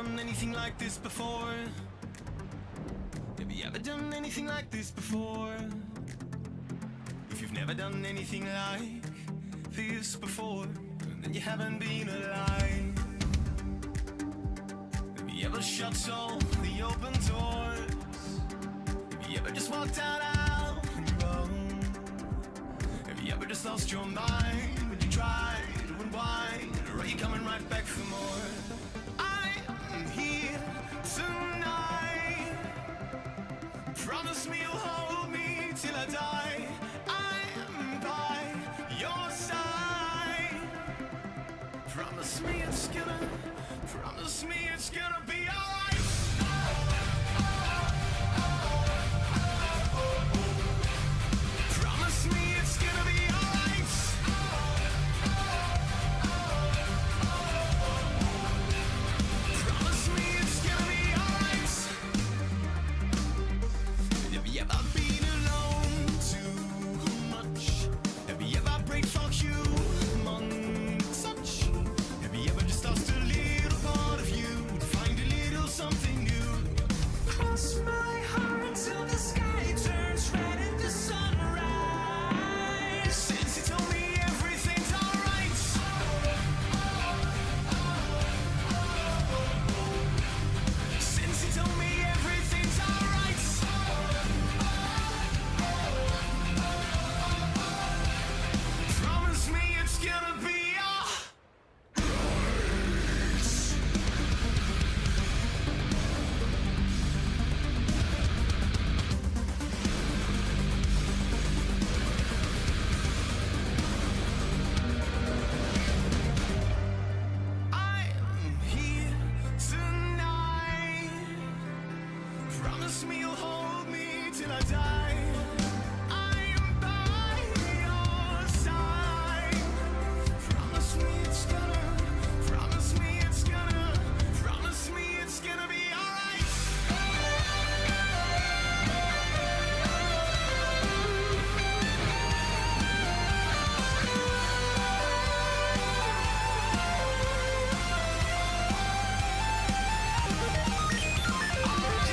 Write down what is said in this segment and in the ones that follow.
done anything like this before? Have you ever done anything like this before? If you've never done anything like this before, then you haven't been alive. Have you ever shut all the open doors? Have you ever just walked out on your own? Have you ever just lost your mind when you tried to unwind? Or are you coming right back for more? I'm here tonight. Promise me you'll hold me till I die. I'm by your side. Promise me it's gonna be alright. Promise me it's gonna be alright. Promise me it's gonna be alright. Have you ever been alone too much? Have you ever prayed for human touch? Have you ever just lost a little part of you to find a little something new? Cross my heart till the sky turns red into sunrise. Since you told me everything's alright. Since you told me everything's alright. Promise me it's gonna be alright. I'm here tonight. Promise me you'll hold me till I die. I'm by your side. Promise me it's gonna be alright.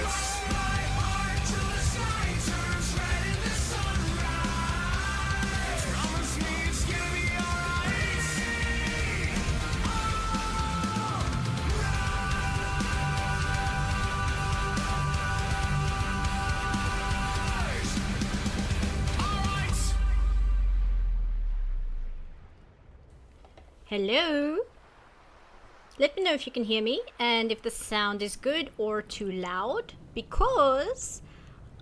Cross my heart till the sky turns red into sunrise. Promise me it's gonna be alright. Alright. Hello? Let me know if you can hear me and if the sound is good or too loud, because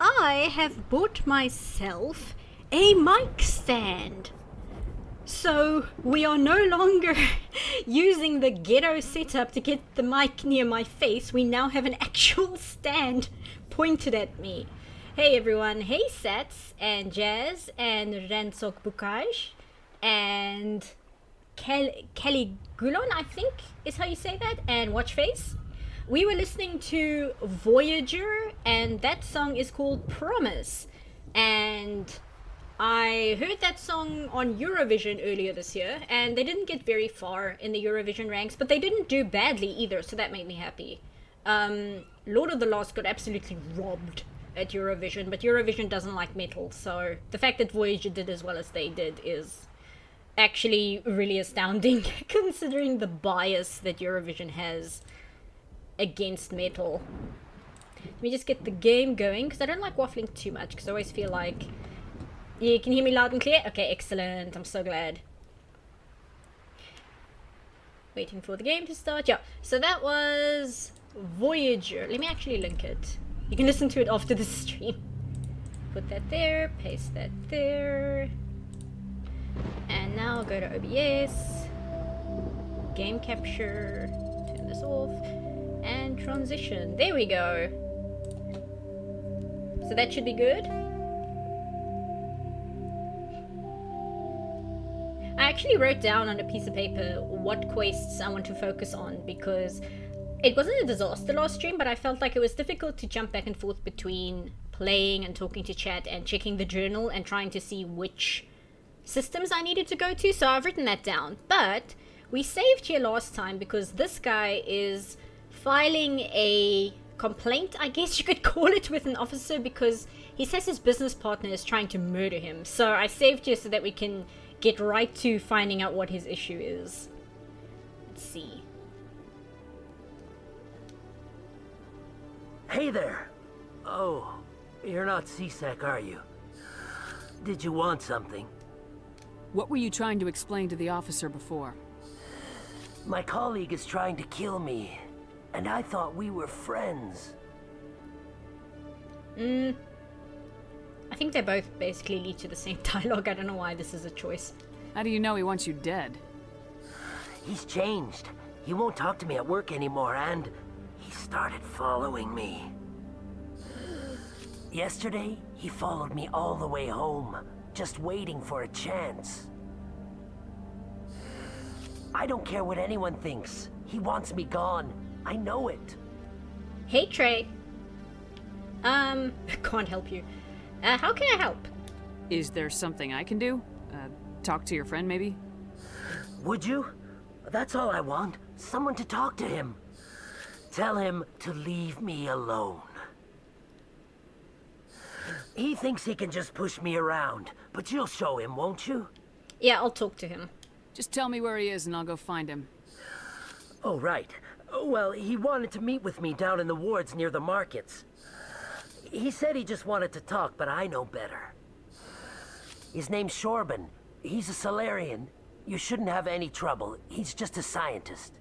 I have bought myself a mic stand. So we are no longer using the ghetto setup to get the mic near my face. We now have an actual stand pointed at me. Hey everyone, hey Sats and Jazz and Ransok Bukaj and Kelly Gulon, I think is how you say that, and Watchface. We were listening to Voyager, and that song is called Promise. And I heard that song on Eurovision earlier this year, and they didn't get very far in the Eurovision ranks, but they didn't do badly either, so that made me happy. Lord of the Lost got absolutely robbed at Eurovision, but Eurovision doesn't like metal, so the fact that Voyager did as well as they did is actually really astounding considering the bias that Eurovision has against metal. Let me just get the game going because I don't like waffling too much because I always feel like... Yeah, you can hear me loud and clear? Okay, excellent. I'm so glad. Waiting for the game to start. Yeah, so that was Voyager. Let me actually link it. You can listen to it after the stream. Put that there, paste that there. And now go to OBS, game capture, turn this off, and transition. There we go. So that should be good. I actually wrote down on a piece of paper what quests I want to focus on because it wasn't a disaster last stream, but I felt like it was difficult to jump back and forth between playing and talking to chat and checking the journal and trying to see which systems I needed to go to, so I've written that down. But we saved here last time because this guy is filing a complaint, I guess you could call it, with an officer because he says his business partner is trying to murder him. So I saved you so that we can get right to finding out what his issue is. Let's see. Hey there. Oh, you're not C-Sec, are you? Did you want something? What were you trying to explain to the officer before? My colleague is trying to kill me, and I thought we were friends. I think they both basically lead to the same dialogue. I don't know why this is a choice. How do you know he wants you dead? He's changed. He won't talk to me at work anymore, and he started following me. Yesterday, he followed me all the way home, just waiting for a chance. I don't care what anyone thinks. He wants me gone. I know it. Hey, Trey. Can't help you. How can I help? Is there something I can do? Talk to your friend, maybe? Would you? That's all I want. Someone to talk to him. Tell him to leave me alone. He thinks he can just push me around, but you'll show him, won't you? Yeah, I'll talk to him. Just tell me where he is and I'll go find him. Oh, right. Well, he wanted to meet with me down in the wards near the markets. He said he just wanted to talk, but I know better. His name's Shorban. He's a Solarian. You shouldn't have any trouble. He's just a scientist.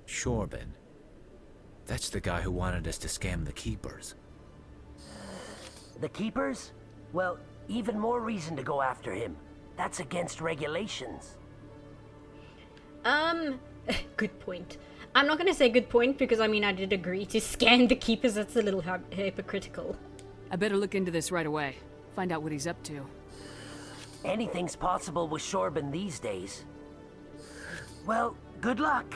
Shorban. That's the guy who wanted us to scam the Keepers. The Keepers? Well, even more reason to go after him. That's against regulations. Good point. I'm not gonna say good point because, I mean, I did agree to scan the Keepers. That's a little hypocritical. I better look into this right away. Find out what he's up to. Anything's possible with Shorban these days. Well, good luck.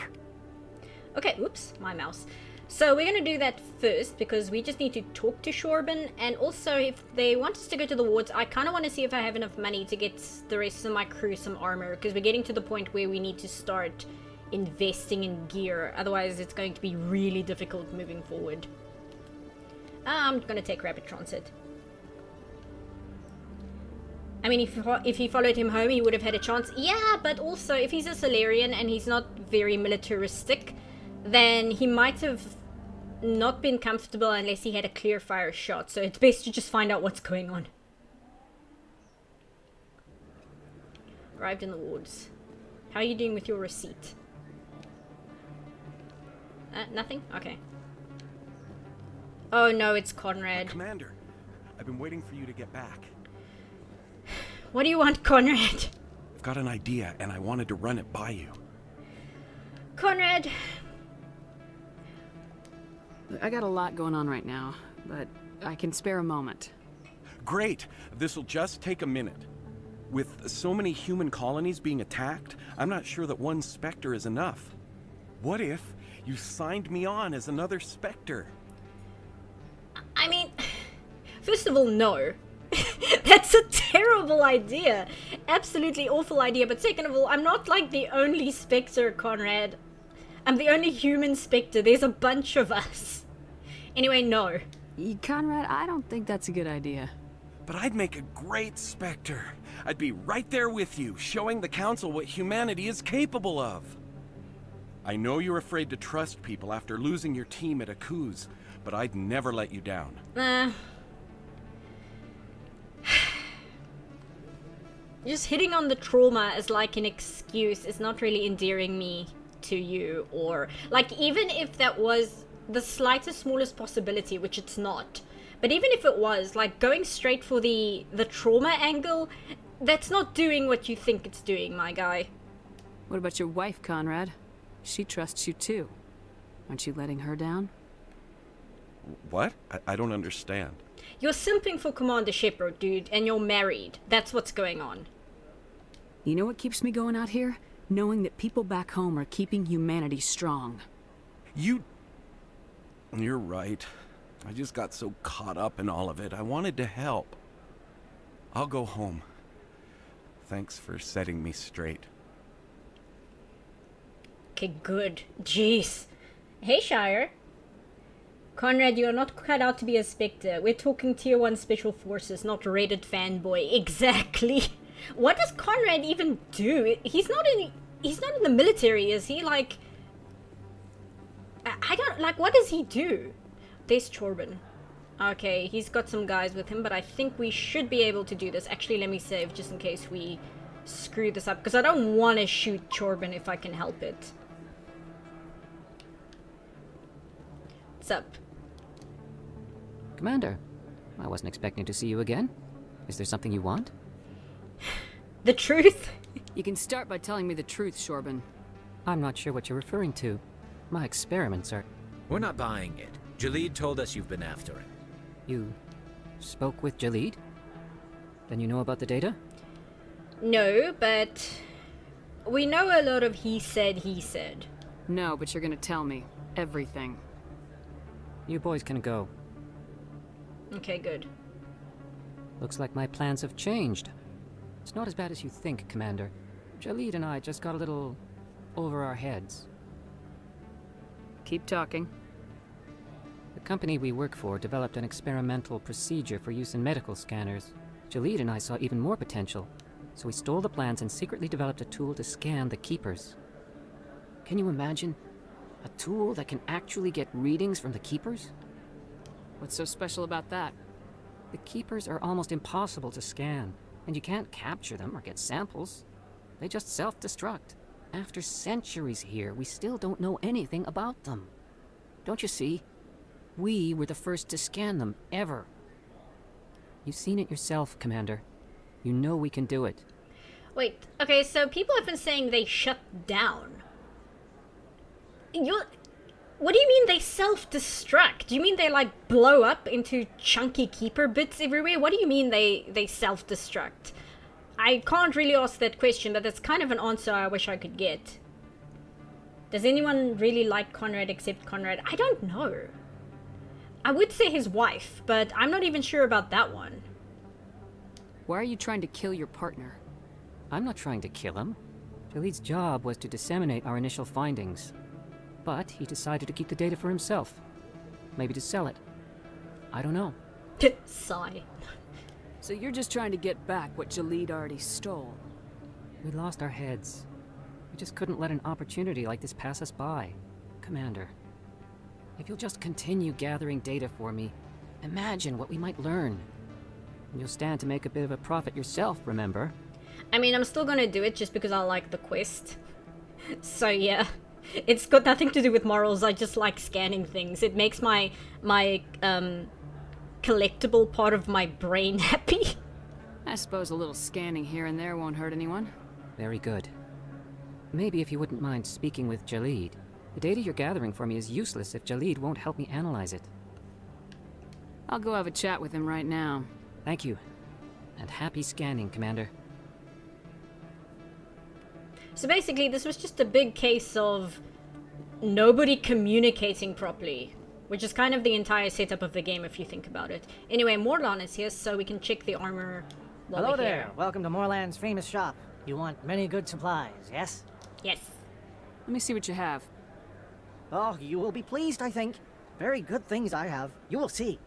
Okay, oops, my mouse. So we're gonna do that first because we just need to talk to Shorban, and also if they want us to go to the wards, I kind of want to see if I have enough money to get the rest of my crew some armor, because we're getting to the point where we need to start investing in gear, otherwise it's going to be really difficult moving forward. I'm gonna take rapid transit. I mean, if he followed him home, he would have had a chance. Yeah, but also, if he's a Solarian and he's not very militaristic, then he might have not been comfortable unless he had a clear fire shot. So it's best to just find out what's going on. Arrived in the wards. How are you doing with your receipt? Nothing? Okay. Oh no, it's Conrad. Commander, I've been waiting for you to get back. What do you want, Conrad? I've got an idea, and I wanted to run it by you. Conrad. I got a lot going on right now, but I can spare a moment. Great! This'll just take a minute. With so many human colonies being attacked, I'm not sure that one Spectre is enough. What if you signed me on as another Spectre? I mean, first of all, no. That's a terrible idea. Absolutely awful idea. But second of all, I'm not like the only Spectre, Conrad. I'm the only human Spectre. There's a bunch of us. Anyway, no. Conrad, I don't think that's a good idea. But I'd make a great Spectre. I'd be right there with you, showing the Council what humanity is capable of. I know you're afraid to trust people after losing your team at Akuz, but I'd never let you down. Just hitting on the trauma as like an excuse is not really endearing me to you, or like, even if that was the slightest smallest possibility, which it's not, but even if it was, like, going straight for the trauma angle, that's not doing what you think it's doing, my guy. What about your wife, Conrad? She trusts you too. Aren't you letting her down? What? I don't understand. You're simping for Commander Shepard, dude, and you're married. That's what's going on. You know what keeps me going out here? Knowing that people back home are keeping humanity strong. You're right. I just got so caught up in all of it. I wanted to help. I'll go home. Thanks for setting me straight. Okay, good. Jeez. Hey, Shire. Conrad, you're not cut out to be a Spectre. We're talking Tier 1 Special Forces, not Reddit fanboy. Exactly. What does Conrad even do? He's not in the military, is he? Like, I don't, like, what does he do? There's Chorbin. Okay, he's got some guys with him, but I think we should be able to do this. Actually, let me save just in case we screw this up, because I don't want to shoot Chorbin if I can help it. What's up? Commander, I wasn't expecting to see you again. Is there something you want? The truth? You can start by telling me the truth, Shorbin. I'm not sure what you're referring to. My experiments are... We're not buying it. Jalid told us you've been after him. You spoke with Jalid? Then you know about the data? No, but we know a lot of he said. No, but you're gonna tell me. Everything. You boys can go. Okay, good. Looks like my plans have changed. It's not as bad as you think, Commander. Jalid and I just got a little over our heads. Keep talking. The company we work for developed an experimental procedure for use in medical scanners. Jalid and I saw even more potential, so we stole the plans and secretly developed a tool to scan the Keepers. Can you imagine? A tool that can actually get readings from the Keepers? What's so special about that? The Keepers are almost impossible to scan, and you can't capture them or get samples. They just self-destruct. After centuries here, we still don't know anything about them. Don't you see? We were the first to scan them, ever. You've seen it yourself, Commander. You know we can do it. Wait, okay, so people have been saying they shut down. What do you mean they self-destruct? Do you mean they, like, blow up into chunky Keeper bits everywhere? What do you mean they self-destruct? I can't really ask that question, but that's kind of an answer I wish I could get. Does anyone really like Conrad except Conrad? I don't know. I would say his wife, but I'm not even sure about that one. Why are you trying to kill your partner? I'm not trying to kill him. Jalid's job was to disseminate our initial findings. But he decided to keep the data for himself. Maybe to sell it. I don't know. Sigh. So you're just trying to get back what Jalid already stole? We lost our heads. We just couldn't let an opportunity like this pass us by. Commander, if you'll just continue gathering data for me, imagine what we might learn. And you'll stand to make a bit of a profit yourself, remember? I mean, I'm still gonna do it just because I like the quest. So yeah. It's got nothing to do with morals, I just like scanning things. It makes my collectible part of my brain happy. I suppose a little scanning here and there won't hurt anyone. Very good. Maybe if you wouldn't mind speaking with Jalid. The data you're gathering for me is useless if Jalid won't help me analyze it. I'll go have a chat with him right now. Thank you. And happy scanning, Commander. So basically, this was just a big case of nobody communicating properly, which is kind of the entire setup of the game if you think about it. Anyway, Morlan is here, so we can check the armor while Hello we're there. here. Welcome to Morland's famous shop. You want many good supplies, yes? Yes. Let me see what you have. Oh, you will be pleased, I think. Very good things I have. You will see.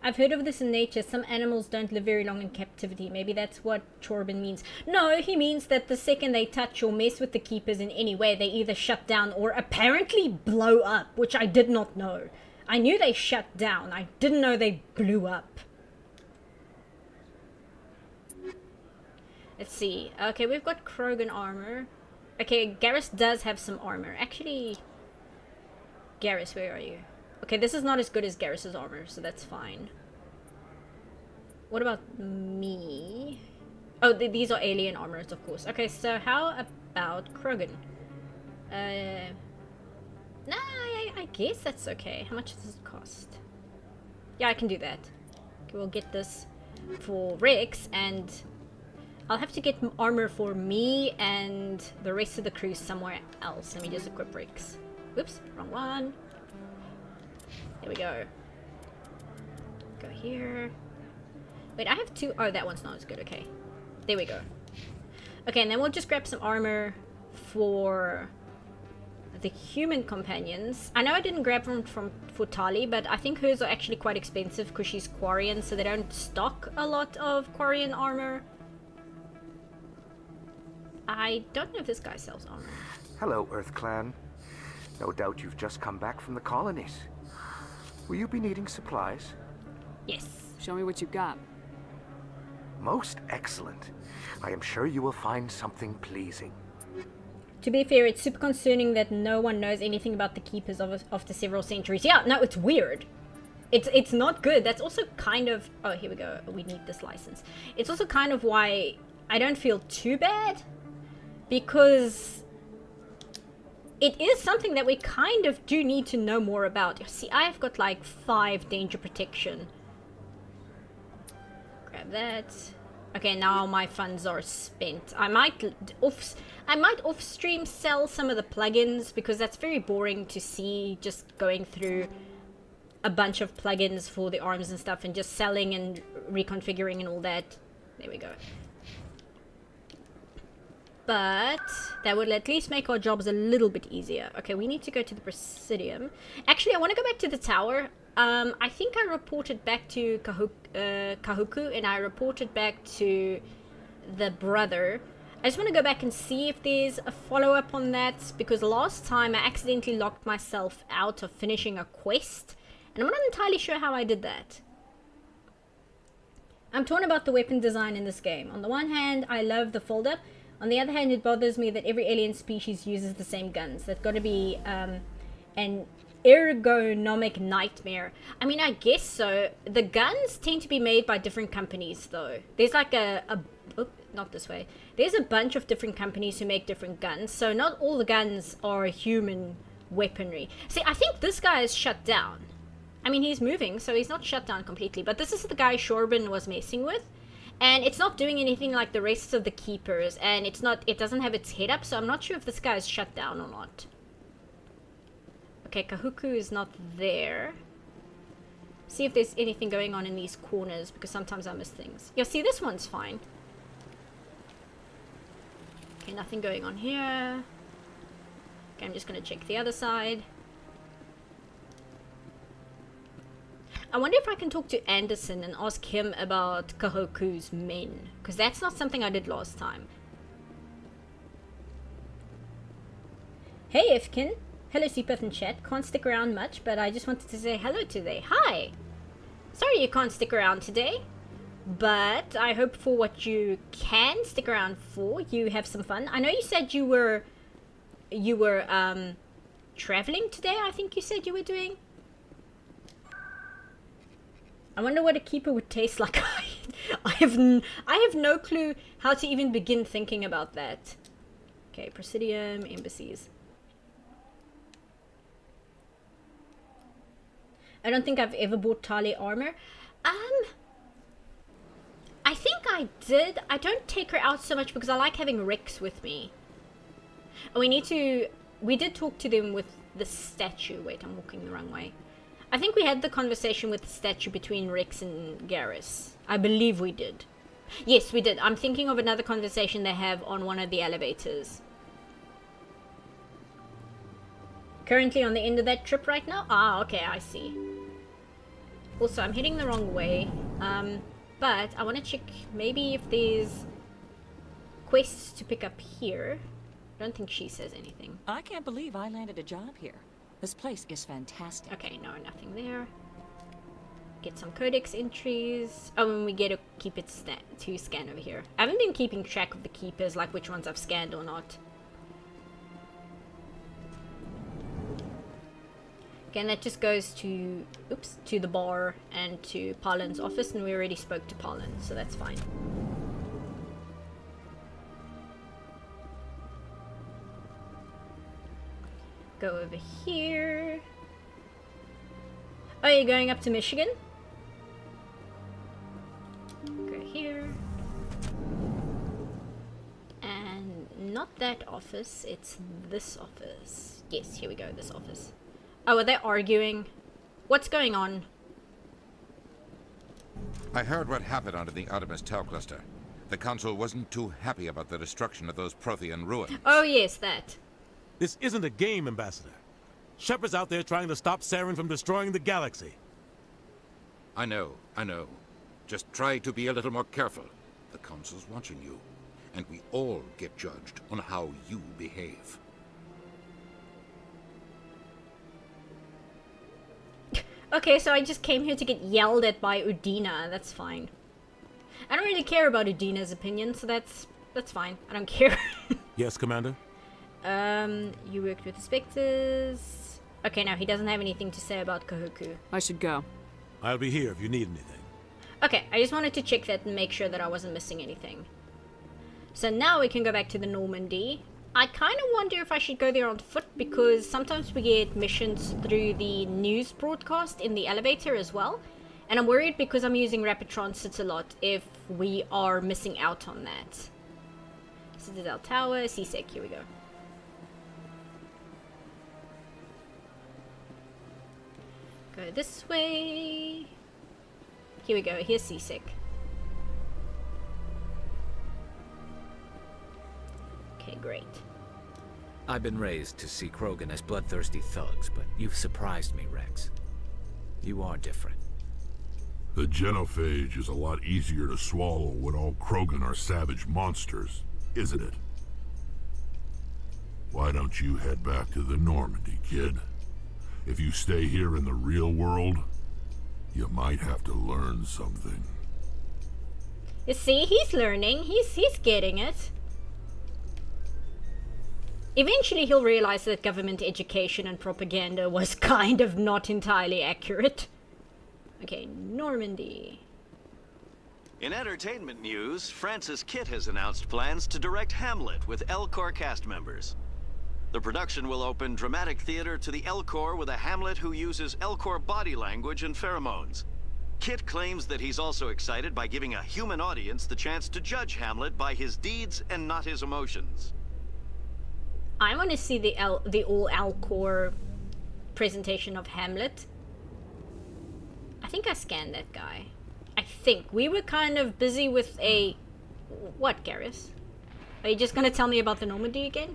I've heard of this in nature. Some animals don't live very long in captivity. Maybe that's what Chorbin means. No, he means that the second they touch or mess with the Keepers in any way, they either shut down or apparently blow up, which I did not know. I knew they shut down. I didn't know they blew up. Let's see. Okay, we've got Krogan armor. Okay, Garrus does have some armor. Actually, Garrus, where are you? Okay, this is not as good as Garrus's armor, so that's fine. What about me? Oh, these are alien armors, of course. Okay, so how about Krogan? Nah, I guess that's okay. How much does it cost? Yeah, I can do that. Okay, we'll get this for Rex, and I'll have to get armor for me and the rest of the crew somewhere else. Let me just equip Rex. Whoops, wrong one. There we go. Go here. Wait, I have two. Oh, that one's not as good. Okay. There we go. Okay, and then we'll just grab some armor for... the human companions. I know I didn't grab them for Tali, but I think hers are actually quite expensive because she's Quarian, so they don't stock a lot of Quarian armor. I don't know if this guy sells armor. Hello, Earth Clan. No doubt you've just come back from the colonies. Will you be needing supplies? Yes. Show me what you've got. Most excellent. I am sure you will find something pleasing. To be fair, it's super concerning that no one knows anything about the Keepers after several centuries. Yeah, no, it's weird. It's not good. That's also kind of... Oh, here we go. We need this license. It's also kind of why I don't feel too bad. Because it is something that we kind of do need to know more about. See, I've got like 5 danger protection. Grab that. Okay, now my funds are spent. I might off stream sell some of the plugins because that's very boring to see, just going through a bunch of plugins for the arms and stuff and just selling and reconfiguring and all that. There we go. But that would at least make our jobs a little bit easier. Okay, we need to go to the Presidium. Actually, I want to go back to the tower. I think I reported back to Kahuku, and I reported back to the brother. I just want to go back and see if there's a follow-up on that, because last time I accidentally locked myself out of finishing a quest, and I'm not entirely sure how I did that. I'm torn about the weapon design in this game. On the one hand, I love the fold-up. On the other hand, it bothers me that every alien species uses the same guns. That's got to be an ergonomic nightmare. I mean, I guess so. The guns tend to be made by different companies, though. There's like not this way. There's a bunch of different companies who make different guns, so not all the guns are human weaponry. See, I think this guy is shut down. I mean, he's moving, so he's not shut down completely, but this is the guy Shorben was messing with. And it's not doing anything like the rest of the Keepers, and it doesn't have its head up, so I'm not sure if this guy is shut down or not. Okay, Kahuku is not there. See if there's anything going on in these corners, because sometimes I miss things. Yeah, see, this one's fine. Okay, nothing going on here. Okay, I'm just going to check the other side. I wonder if I can talk to Anderson and ask him about Kahoku's men, because that's not something I did last time. Hey Ifkin, hello Seapath in chat. Can't stick around much, but I just wanted to say hello today. Hi! Sorry you can't stick around today, but I hope for what you can stick around for, you have some fun. I know you said you were traveling today, I think you said you were doing. I wonder what a keeper would taste like. I have no clue how to even begin thinking about that. Okay, Presidium, embassies. I don't think I've ever bought Tali armor. I think I did. I don't take her out so much because I like having Rex with me. And we did talk to them with the statue. Wait, I'm walking the wrong way. I think we had the conversation with the statue between Rex and Garrus. I believe we did. Yes, we did. I'm thinking of another conversation they have on one of the elevators. Currently on the end of that trip right now? Ah, okay, I see. Also, I'm heading the wrong way. But I want to check maybe if there's quests to pick up here. I don't think she says anything. I can't believe I landed a job here. This place is fantastic. Okay, no, nothing there. Get some codex entries. Oh, and we get to keep it to scan over here. I haven't been keeping track of the keepers, like which ones I've scanned or not. Again, that just goes to, to the bar and to Parlin's office, and we already spoke to Parlin, so that's fine. Go over here. Oh, you're going up to Michigan? Go here. And not that office, it's this office. Yes, here we go, this office. Oh, are they arguing? What's going on? I heard what happened under the Artemis Tau cluster. The Council wasn't too happy about the destruction of those Prothean ruins. Oh yes, that. This isn't a game, Ambassador. Shepard's out there trying to stop Saren from destroying the galaxy. I know. Just try to be a little more careful. The Council's watching you, and we all get judged on how you behave. Okay, so I just came here to get yelled at by Udina. That's fine. I don't really care about Udina's opinion, so that's fine. I don't care. Yes, Commander? You worked with the Spectres. Okay, now he doesn't have anything to say about Kahuku. I should go. I'll be here if you need anything. Okay, I just wanted to check that and make sure that I wasn't missing anything. So now we can go back to the Normandy. I kind of wonder if I should go there on foot, because sometimes we get missions through the news broadcast in the elevator as well. And I'm worried, because I'm using rapid transit a lot, if we are missing out on that. Citadel Tower, CSEC, here we go. Go this way. Here we go, here's CSEC. Okay, great. I've been raised to see Krogan as bloodthirsty thugs, but you've surprised me, Rex. You are different. The genophage is a lot easier to swallow when all Krogan are savage monsters, isn't it? Why don't you head back to the Normandy, kid? If you stay here in the real world, you might have to learn something. You see, he's learning. He's getting it. Eventually he'll realize that government education and propaganda was kind of not entirely accurate. Okay, Normandy. In entertainment news, Francis Kitt has announced plans to direct Hamlet with Elcor cast members. The production will open dramatic theater to the Elcor with a Hamlet who uses Elcor body language and pheromones. Kitt claims that he's also excited by giving a human audience the chance to judge Hamlet by his deeds and not his emotions. I want to see the all Elcor presentation of Hamlet. I think I scanned that guy. I think. We were kind of busy with a... What, Garrus? Are you just going to tell me about the Normandy again?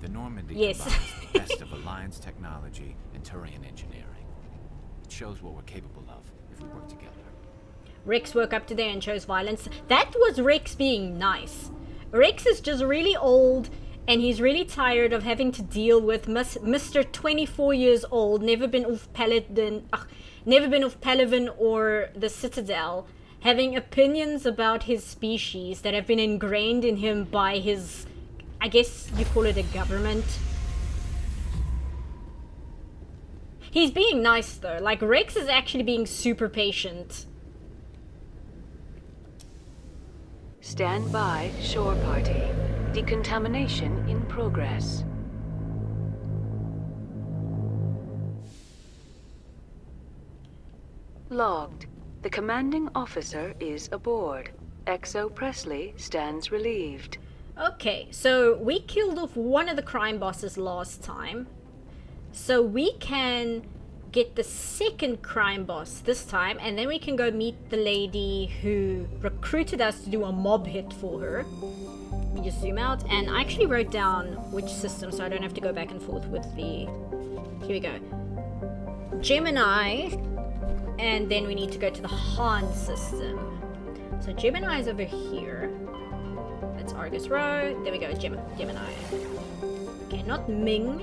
The Normandy Yes. combines the best of Alliance technology and Turian engineering. It shows what we're capable of if we work together. Rex woke up today and chose violence. That was Rex being nice. Rex is just really old, and he's really tired of having to deal with Mr. 24 years old, never been off Palaven or the Citadel, having opinions about his species that have been ingrained in him by his, I guess you call it a government. He's being nice though, like Rex is actually being super patient. Stand by, shore party. Decontamination in progress. Logged. The commanding officer is aboard. Exo Presley stands relieved. Okay, so we killed off one of the crime bosses last time. So we can get the second crime boss this time, and then we can go meet the lady who recruited us to do a mob hit for her. Let me just zoom out, and I actually wrote down which system so I don't have to go back and forth with the... Here we go. Gemini, and then we need to go to the Han system. So Gemini is over here. That's Argus Row. There we go, Gemini. Okay, not Ming.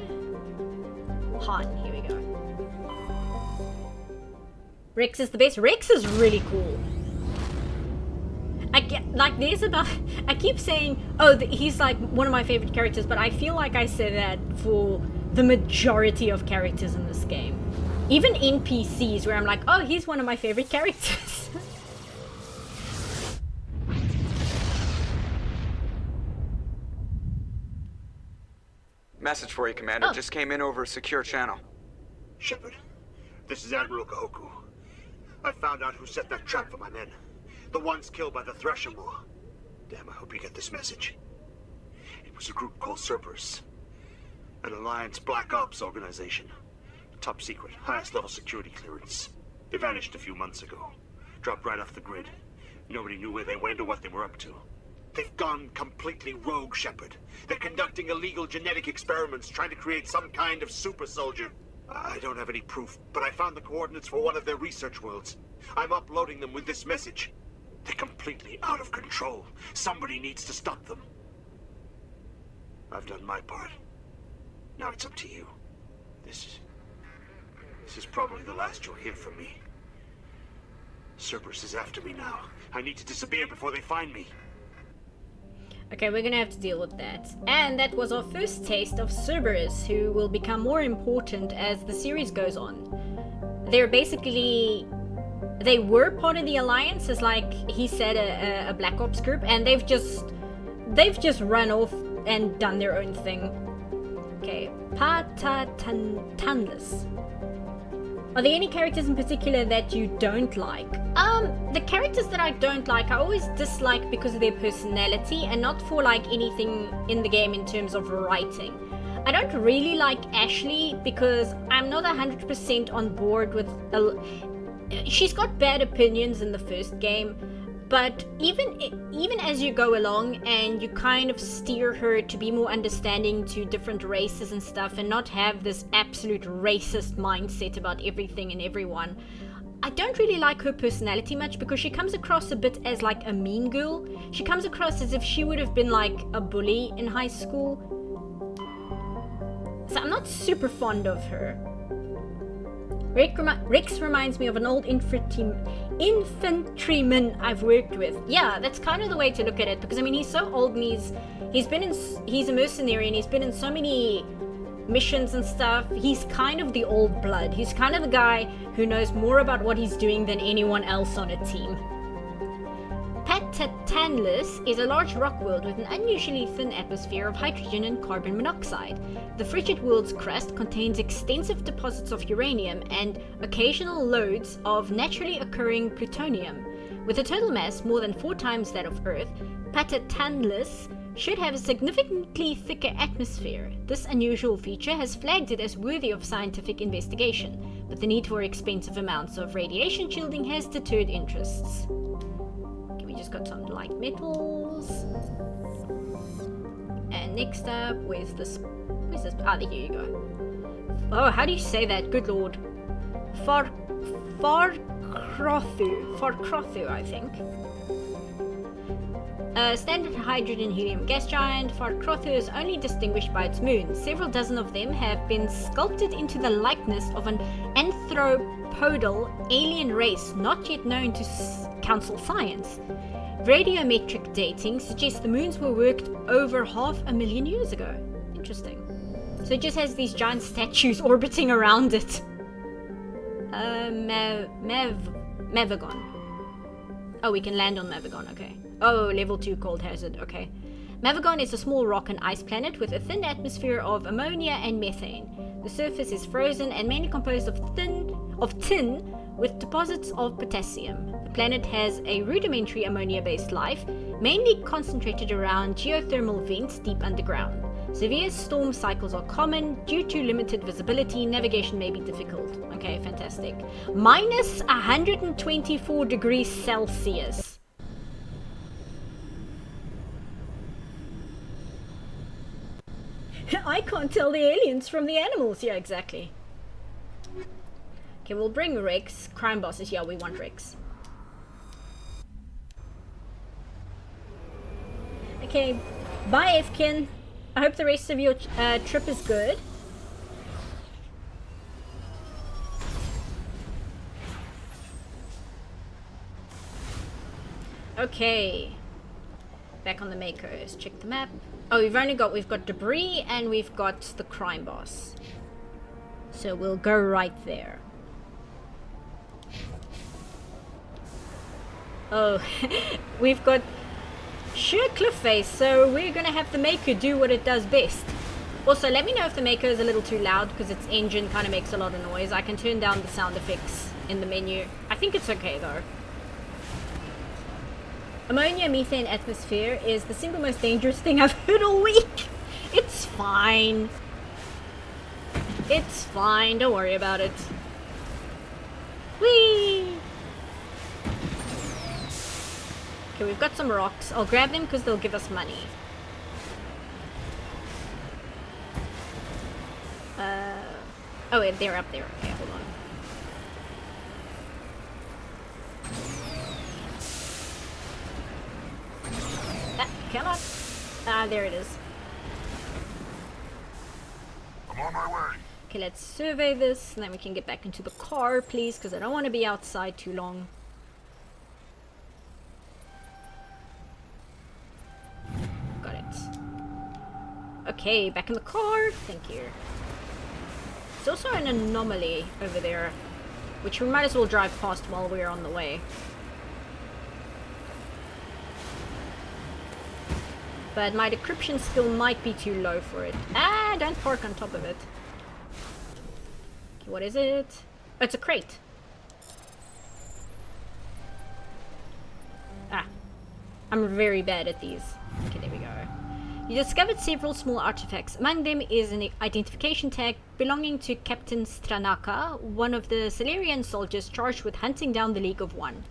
Han, here we go. Rex is the best. Rex is really cool. I get, like, I keep saying, oh, he's like one of my favorite characters, but I feel like I say that for the majority of characters in this game. Even NPCs, where I'm like, oh, he's one of my favorite characters. Message for you, Commander. Just came in over a secure channel. Shepard, this is Admiral Kahuku. I found out who set that trap for my men. The ones killed by the Thresher War. Damn, I hope you get this message. It was a group called Cerberus. An Alliance Black Ops organization. Top secret, highest level security clearance. They vanished a few months ago. Dropped right off the grid. Nobody knew where they went or what they were up to. They've gone completely rogue, Shepard. They're conducting illegal genetic experiments, trying to create some kind of super soldier. I don't have any proof, but I found the coordinates for one of their research worlds. I'm uploading them with this message. They're completely out of control. Somebody needs to stop them. I've done my part. Now it's up to you. This is probably the last you'll hear from me. Cerberus is after me now. I need to disappear before they find me. Okay, we're gonna have to deal with that. And that was our first taste of Cerberus, who will become more important as the series goes on. They're basically... They were part of the Alliance, as like he said, a Black Ops group, and they've just run off and done their own thing. Okay, Patatanless. Are there any characters in particular that you don't like? The characters that I don't like, I always dislike because of their personality and not for like anything in the game in terms of writing. I don't really like Ashley because I'm not 100% on board with... She's got bad opinions in the first game, but even as you go along and you kind of steer her to be more understanding to different races and stuff and not have this absolute racist mindset about everything and everyone, I don't really like her personality much because she comes across a bit as like a mean girl. She comes across as if she would have been like a bully in high school. So I'm not super fond of her. Rex reminds me of an old infantryman I've worked with. Yeah, that's kind of the way to look at it, because I mean he's so old and he's a mercenary and he's been in so many missions and stuff. He's kind of the old blood. He's kind of the guy who knows more about what he's doing than anyone else on a team. Patatanless is a large rock world with an unusually thin atmosphere of hydrogen and carbon monoxide. The frigid world's crust contains extensive deposits of uranium and occasional loads of naturally occurring plutonium. With a total mass more than 4 times that of Earth, Patatanless should have a significantly thicker atmosphere. This unusual feature has flagged it as worthy of scientific investigation, but the need for expensive amounts of radiation shielding has deterred interests. We just got some light metals. And next up, where's this? Ah, here you go. Oh, how do you say that? Good lord. Farkrothu, I think. A standard hydrogen helium gas giant, Farkrothu is only distinguished by its moon. Several dozen of them have been sculpted into the likeness of an anthropodal alien race not yet known to Council science. Radiometric dating suggests the moons were worked over 500,000 years ago. Interesting. So it just has these giant statues orbiting around it. Mavagon. Oh, we can land on Mavagon, okay. Oh, level 2 cold hazard, okay. Mavagon is a small rock and ice planet with a thin atmosphere of ammonia and methane. The surface is frozen and mainly composed of tin with deposits of potassium. The planet has a rudimentary ammonia-based life, mainly concentrated around geothermal vents deep underground. Severe storm cycles are common. Due to limited visibility, navigation may be difficult. Okay, fantastic. Minus 124 degrees Celsius. I can't tell the aliens from the animals. Yeah, exactly. Okay, we'll bring Rex. Crime bosses. Yeah, we want Rex. Okay, bye, Efkin. I hope the rest of your trip is good. Okay. Back on the Makos. Check the map. Oh, we've got debris and we've got the crime boss. So we'll go right there. Oh, we've got sheer cliff face, so we're gonna have the Mako do what it does best. Also, let me know if the Mako is a little too loud because its engine kind of makes a lot of noise. I can turn down the sound effects in the menu. I think it's okay though. Ammonia methane atmosphere is the single most dangerous thing I've heard all week. It's fine. It's fine, don't worry about it. Whee! Okay, we've got some rocks. I'll grab them because they'll give us money. Oh, wait, they're up there. Okay, hold on. Ah, come on. Ah, there it is. I'm on my way. Okay, let's survey this, and then we can get back into the car, please, because I don't want to be outside too long. Got it. Okay, back in the car. Thank you. There's also an anomaly over there, which we might as well drive past while we're on the way. But my decryption skill might be too low for it. Ah, don't park on top of it. Okay, what is it? Oh, it's a crate. Ah, I'm very bad at these. Okay, there we go. You discovered several small artifacts. Among them is an identification tag belonging to Captain Stranaka, one of the Salarian soldiers charged with hunting down the League of One.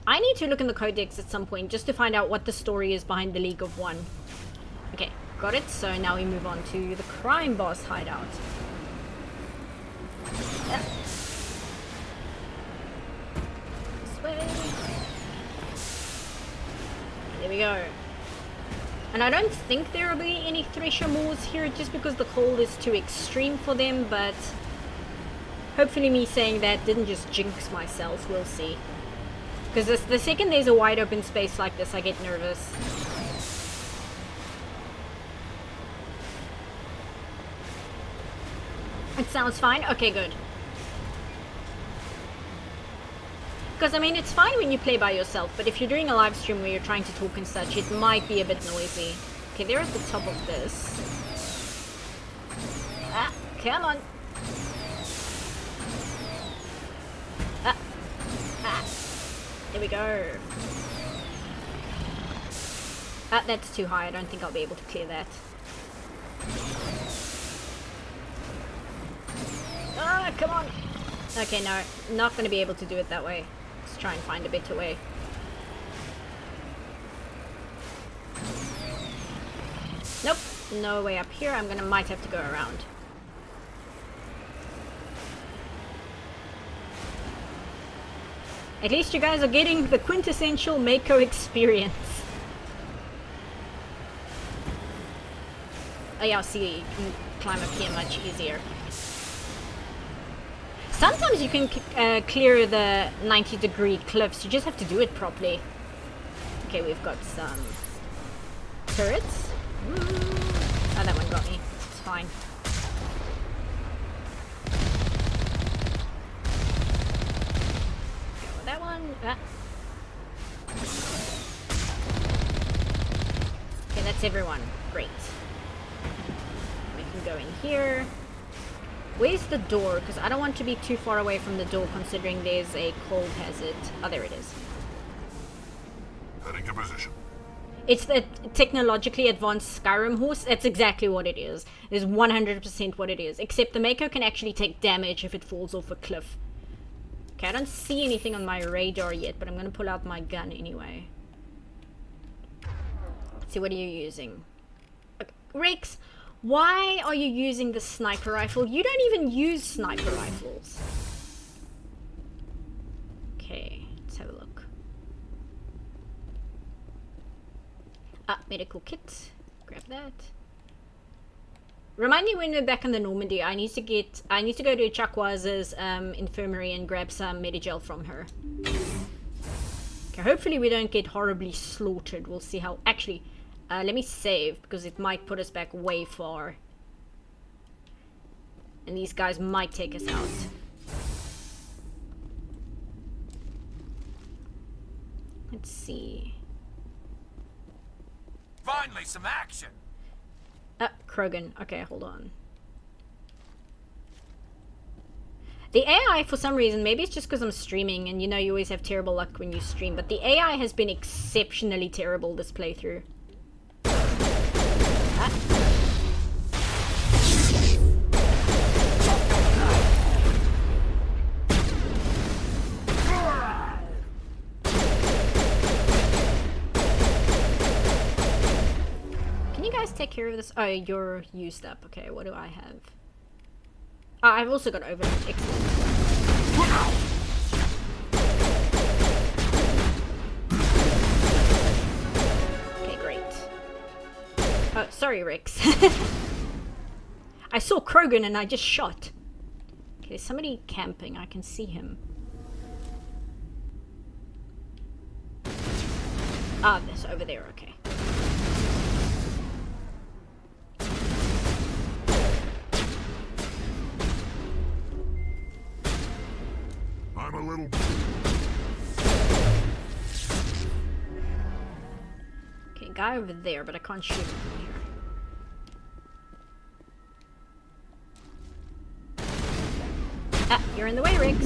I need to look in the codex at some point just to find out what the story is behind the League of One. Okay, got it. So now we move on to the crime boss hideout. This way. There we go. And I don't think there will be any Thresher Moors here just because the cold is too extreme for them, but hopefully me saying that didn't just jinx myself. We'll see. Because the second there's a wide open space like this, I get nervous. It sounds fine? Okay, good. Because, I mean, it's fine when you play by yourself, but if you're doing a live stream where you're trying to talk and such, it might be a bit noisy. Okay, they're at the top of this. Ah, come on. Ah. Ah. There we go. Ah, that's too high. I don't think I'll be able to clear that. Ah, come on. Okay, no. Not going to be able to do it that way. Let's try and find a better way. Nope. No way up here. might have to go around. At least you guys are getting the quintessential Mako experience. Oh yeah, I'll see, you can climb up here much easier. Sometimes you can clear the 90-degree cliffs, you just have to do it properly. Okay, we've got some turrets. Oh, that one got me. It's fine. Go with that one. Ah. Okay, that's everyone. Great. We can go in here. Where's the door? Because I don't want to be too far away from the door considering there's a cold hazard. Oh, there it is. Heading to position. It's the technologically advanced Skyrim horse. That's exactly what it is. It's 100% what it is. Except the Mako can actually take damage if it falls off a cliff. Okay, I don't see anything on my radar yet, but I'm going to pull out my gun anyway. Let's see, what are you using? Okay. Rex, why are you using the sniper rifle? You don't even use sniper rifles. Okay, let's have a look. Ah, medical kit. Grab that. Remind me when we're back in the Normandy. I need to go to Chakwaza's infirmary and grab some Medigel from her. Okay, hopefully we don't get horribly slaughtered. We'll see how. Actually, let me save because it might put us back way far. And these guys might take us out. Let's see. Finally, some action. Krogan. Okay, hold on. The AI, for some reason, maybe it's just because I'm streaming, and you know you always have terrible luck when you stream, but the AI has been exceptionally terrible this playthrough. care of this? Oh, you're used up. Okay, what do I have? Oh, I've also got overload. Excellent. Okay, great. Oh, sorry, Rex. I saw Krogan and I just shot. Okay, there's somebody camping. I can see him. Ah, this over there. Okay. I'm a little... Okay, guy over there, but I can't shoot him from here. Ah, you're in the way, Riggs.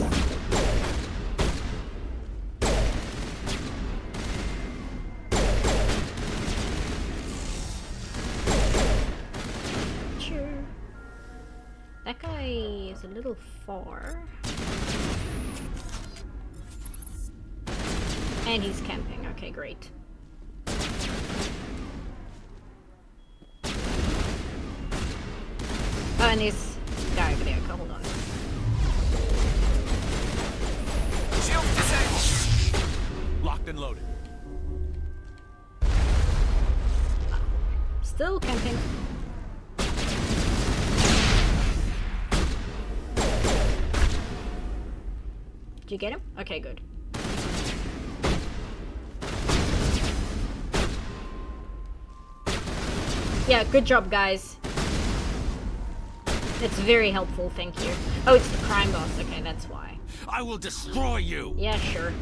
Sure. That guy is a little far. And he's camping. Okay, great. Oh, and there's a guy over there. Okay, hold on. Shield disabled. Locked and loaded. Still camping. Did you get him? Okay, good. Yeah, good job, guys. It's very helpful, thank you. Oh, it's the crime boss. Okay, that's why. I will destroy you. Yeah, sure.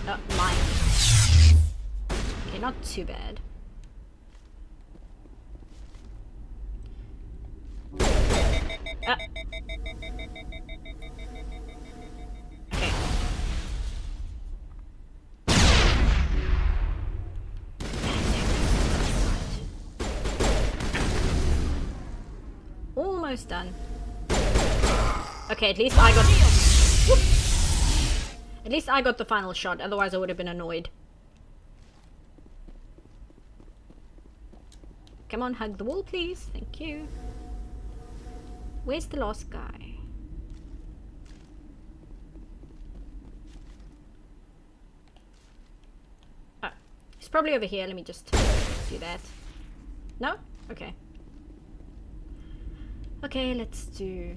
Oh, mine. Okay, not too bad. Ah. Okay. Almost done. Okay, at least I got... Whoop. At least I got the final shot, otherwise I would have been annoyed. Come on, hug the wall, please. Thank you. Where's the last guy? Oh, he's probably over here. Let me just do that. No? Okay. Okay, let's do...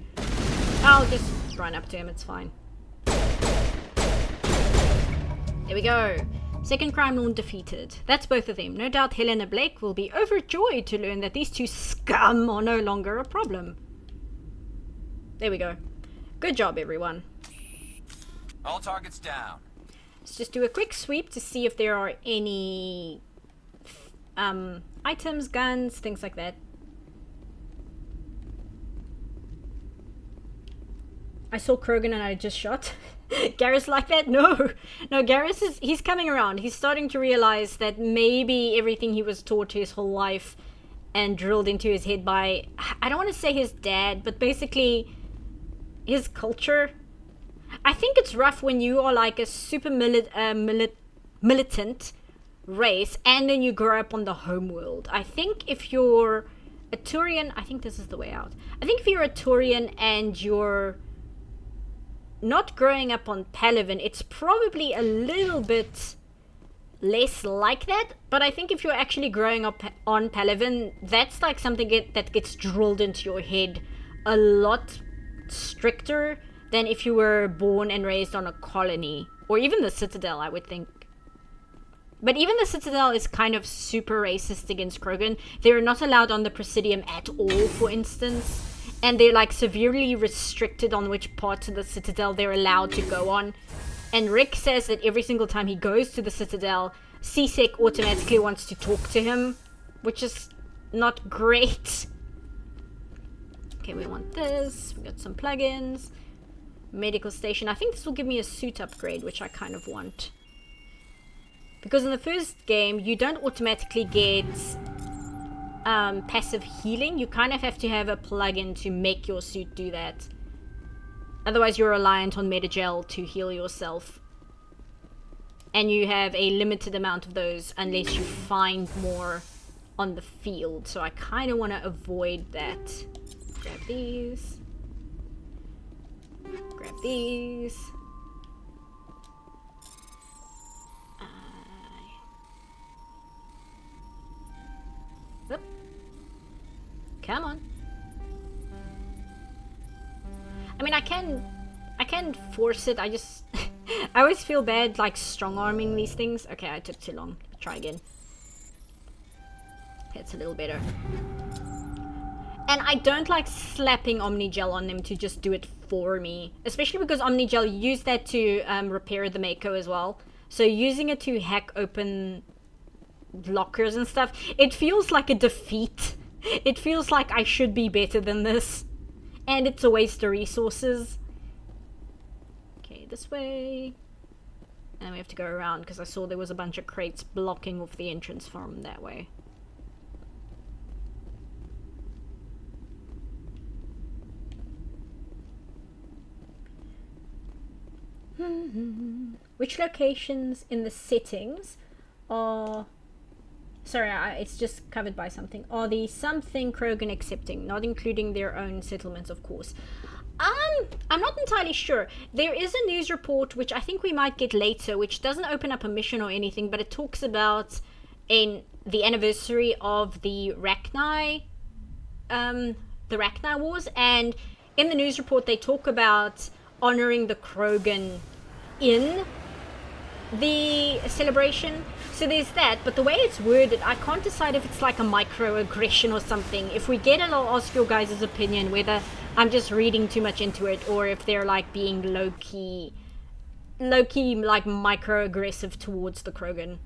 I'll just run up to him, it's fine. There we go. Second crime lord defeated. That's both of them. No doubt Helena Blake will be overjoyed to learn that these two scum are no longer a problem. There we go. Good job, everyone. All targets down. Let's just do a quick sweep to see if there are any items, guns, things like that. I saw Krogan and I just shot. Garrus like that? No. No, Garrus is... He's coming around. He's starting to realize that maybe everything he was taught his whole life and drilled into his head by... I don't want to say his dad, but basically his culture. I think it's rough when you are like a super militant race and then you grow up on the homeworld. I think if you're a Turian... I think this is the way out. I think if you're a Turian and you're... not growing up on Palaven, it's probably a little bit less like that, but I think if you're actually growing up on Palaven, that's like something that gets drilled into your head a lot stricter than if you were born and raised on a colony, or even the Citadel, I would think. But even the Citadel is kind of super racist against Krogan. They're not allowed on the Presidium at all, for instance. And they're like severely restricted on which parts of the Citadel they're allowed to go on. And Rick says that every single time he goes to the Citadel, C-Sec automatically wants to talk to him, which is not great. Okay, we want this. We got some plugins. Medical station. I think this will give me a suit upgrade, which I kind of want. Because in the first game, you don't automatically get... passive healing. You kind of have to have a plugin to make your suit do that. Otherwise you're reliant on Metagel to heal yourself. and you have a limited amount of those unless you find more on the field. So I kind of want to avoid that. Grab these. Grab these. Oop. Come on. I mean, I can force it. I just I always feel bad like strong arming these things. Okay, I took too long. Try again. It's a little better. And I don't like slapping Omnigel on them to just do it for me. Especially because Omnigel used that to repair the Mako as well. So using it to hack open lockers and stuff, it feels like a defeat. It feels like I should be better than this. And it's a waste of resources. Okay, this way. And we have to go around because I saw there was a bunch of crates blocking off the entrance from that way. Which locations in the settings are... Sorry, it's just covered by something. Are the something Krogan accepting, not including their own settlements, of course? I'm not entirely sure. There is a news report, which I think we might get later, which doesn't open up a mission or anything, but it talks about the anniversary of the Rachni Wars, and in the news report they talk about honoring the Krogan in the celebration. So there's that, but the way it's worded, I can't decide if it's like a microaggression or something. If we get it, I'll ask your guys' opinion, whether I'm just reading too much into it, or if they're like being low-key like microaggressive towards the Krogan.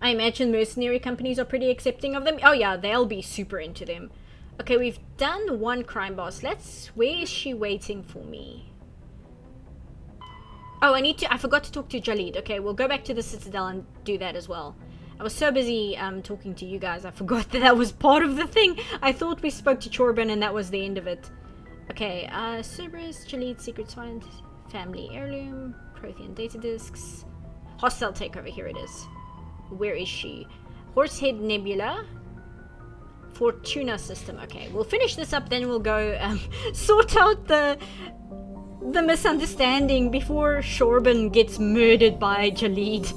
I imagine mercenary companies are pretty accepting of them. Oh yeah, they'll be super into them. Okay, we've done one crime boss. Where is she waiting for me? Oh, I forgot to talk to Jalid. Okay, we'll go back to the Citadel and do that as well. I was so busy talking to you guys, I forgot that was part of the thing. I thought we spoke to Chorban and that was the end of it. Okay, Cerberus, Jalid, Secret Find, Family Heirloom, Prothean Data Discs, Hostile Takeover, here it is. Where is she? Horsehead Nebula, Fortuna System. Okay, we'll finish this up, then we'll go sort out the misunderstanding before Chorban gets murdered by Jalid.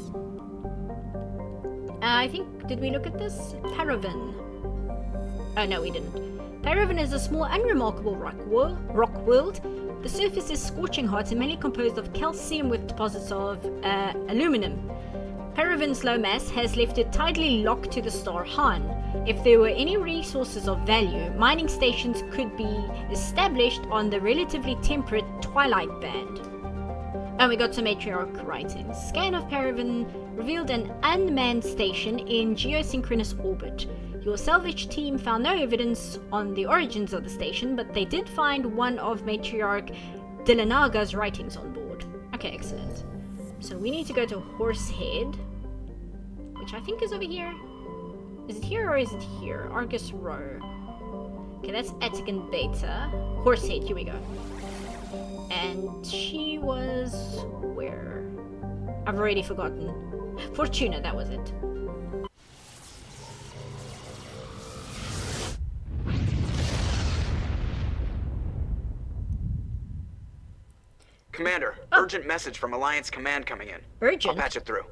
I think, did we look at this? Paravan. Oh no, we didn't. Paravan is a small, unremarkable rock world. The surface is scorching hot and mainly composed of calcium with deposits of aluminum. Paravan's low mass has left it tidally locked to the star Han. If there were any resources of value, mining stations could be established on the relatively temperate Twilight Band. And we got some matriarch writings. Scan of Paravan revealed an unmanned station in geosynchronous orbit. Your salvage team found no evidence on the origins of the station, but they did find one of Matriarch Dilanaga's writings on board. Okay, excellent. So we need to go to Horsehead, which I think is over here. Is it here or is it here? Argus Row. Okay, that's Atikan Beta. Horsehead, here we go. And she was... where? I've already forgotten. Fortuna, that was it. Commander, urgent message from Alliance Command coming in. Urgent? I'll patch it through.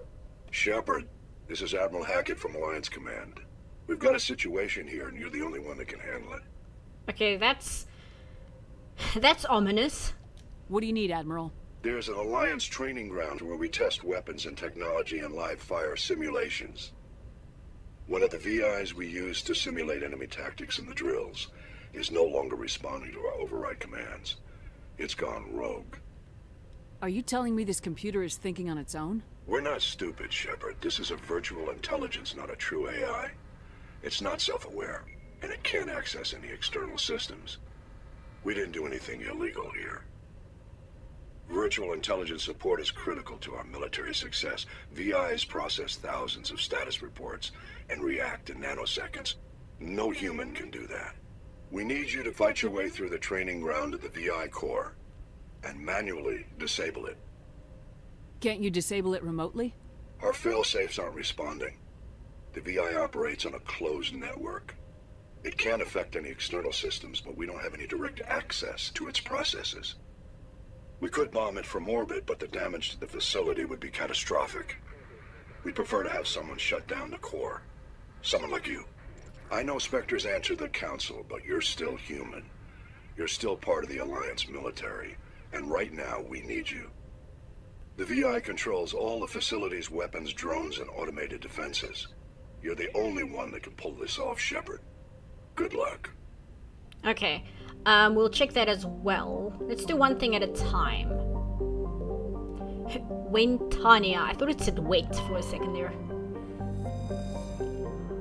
Shepard, this is Admiral Hackett from Alliance Command. We've got a situation here, and you're the only one that can handle it. Okay, that's ominous. What do you need, Admiral? There's an Alliance training ground where we test weapons and technology in live fire simulations. One of the VIs we use to simulate enemy tactics in the drills is no longer responding to our override commands. It's gone rogue. Are you telling me this computer is thinking on its own? We're not stupid, Shepard. This is a virtual intelligence, not a true AI. It's not self-aware, and it can't access any external systems. We didn't do anything illegal here. Virtual intelligence support is critical to our military success. VIs process thousands of status reports and react in nanoseconds. No human can do that. We need you to fight your way through the training ground of the VI core and manually disable it. Can't you disable it remotely? Our failsafes aren't responding. The VI operates on a closed network. It can affect any external systems, but we don't have any direct access to its processes. We could bomb it from orbit, but the damage to the facility would be catastrophic. We'd prefer to have someone shut down the core. Someone like you. I know Spectres answer the Council, but you're still human. You're still part of the Alliance military, and right now we need you. The VI controls all the facility's weapons, drones, and automated defenses. You're the only one that can pull this off, Shepard. Good luck. Okay, we'll check that as well. Let's do one thing at a time. Wentania. I thought it said wait for a second there.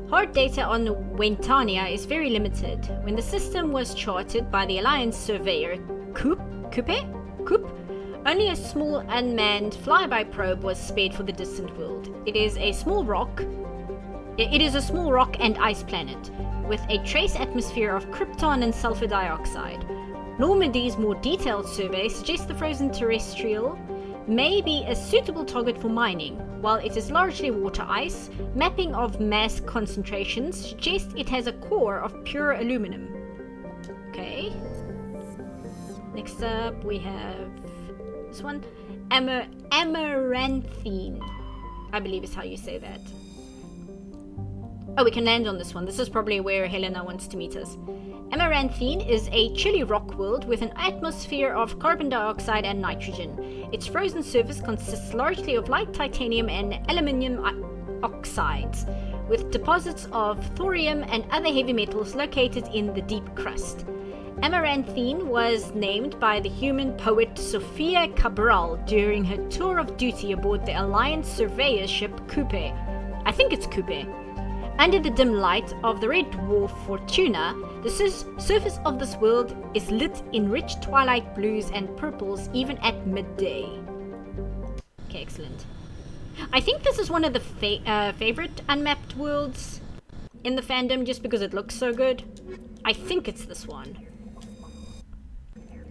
Hard data on Wentania is very limited. When the system was charted by the Alliance surveyor Coupe, only a small unmanned flyby probe was spared for the distant world. It is a small rock and ice planet, with a trace atmosphere of krypton and sulfur dioxide. Normandy's more detailed survey suggests the frozen terrestrial may be a suitable target for mining. While it is largely water ice, mapping of mass concentrations suggests it has a core of pure aluminum. Okay. Next up we have this one. Amaranthine, I believe is how you say that. Oh, we can land on this one. This is probably where Helena wants to meet us. Amaranthine is a chilly rock world with an atmosphere of carbon dioxide and nitrogen. Its frozen surface consists largely of light titanium and aluminium oxides, with deposits of thorium and other heavy metals located in the deep crust. Amaranthine was named by the human poet Sofia Cabral during her tour of duty aboard the Alliance surveyor ship Coupe. I think it's Coupe. Under the dim light of the red dwarf Fortuna, the surface of this world is lit in rich twilight blues and purples even at midday. Okay, excellent. I think this is one of the favorite unmapped worlds in the fandom just because it looks so good. I think it's this one.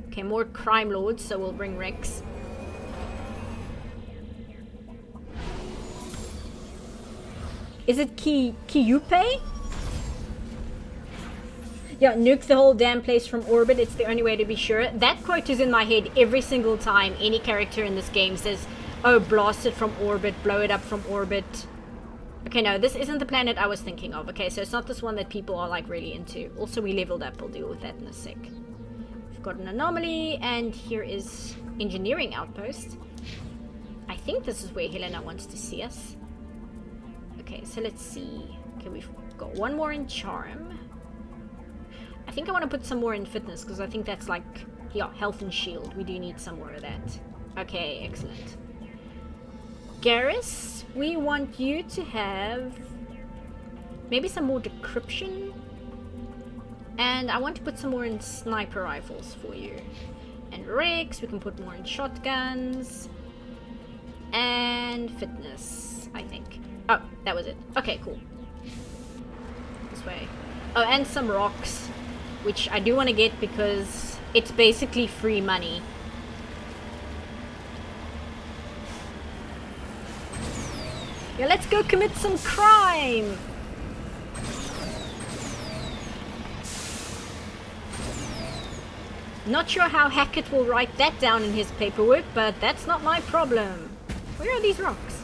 Okay, more crime lords, so we'll bring Rex. Is it Kiyupe? Yeah, nuke the whole damn place from orbit. It's the only way to be sure. That quote is in my head every single time any character in this game says, oh, blast it from orbit, blow it up from orbit. Okay, no, this isn't the planet I was thinking of. Okay, so it's not this one that people are like really into. Also, we leveled up. We'll deal with that in a sec. We've got an anomaly, and here is engineering outpost. I think this is where Helena wants to see us. Okay, so let's see. Okay, we've got one more in charm. I think I want to put some more in fitness because I think that's like, yeah, health and shield. We do need some more of that. Okay, excellent. Garrus, we want you to have maybe some more decryption. And I want to put some more in sniper rifles for you. And Rex, we can put more in shotguns. And fitness, I think. Oh, that was it. Okay, cool. This way. Oh, and some rocks, which I do want to get because it's basically free money. Yeah, let's go commit some crime! Not sure how Hackett will write that down in his paperwork, but that's not my problem. Where are these rocks?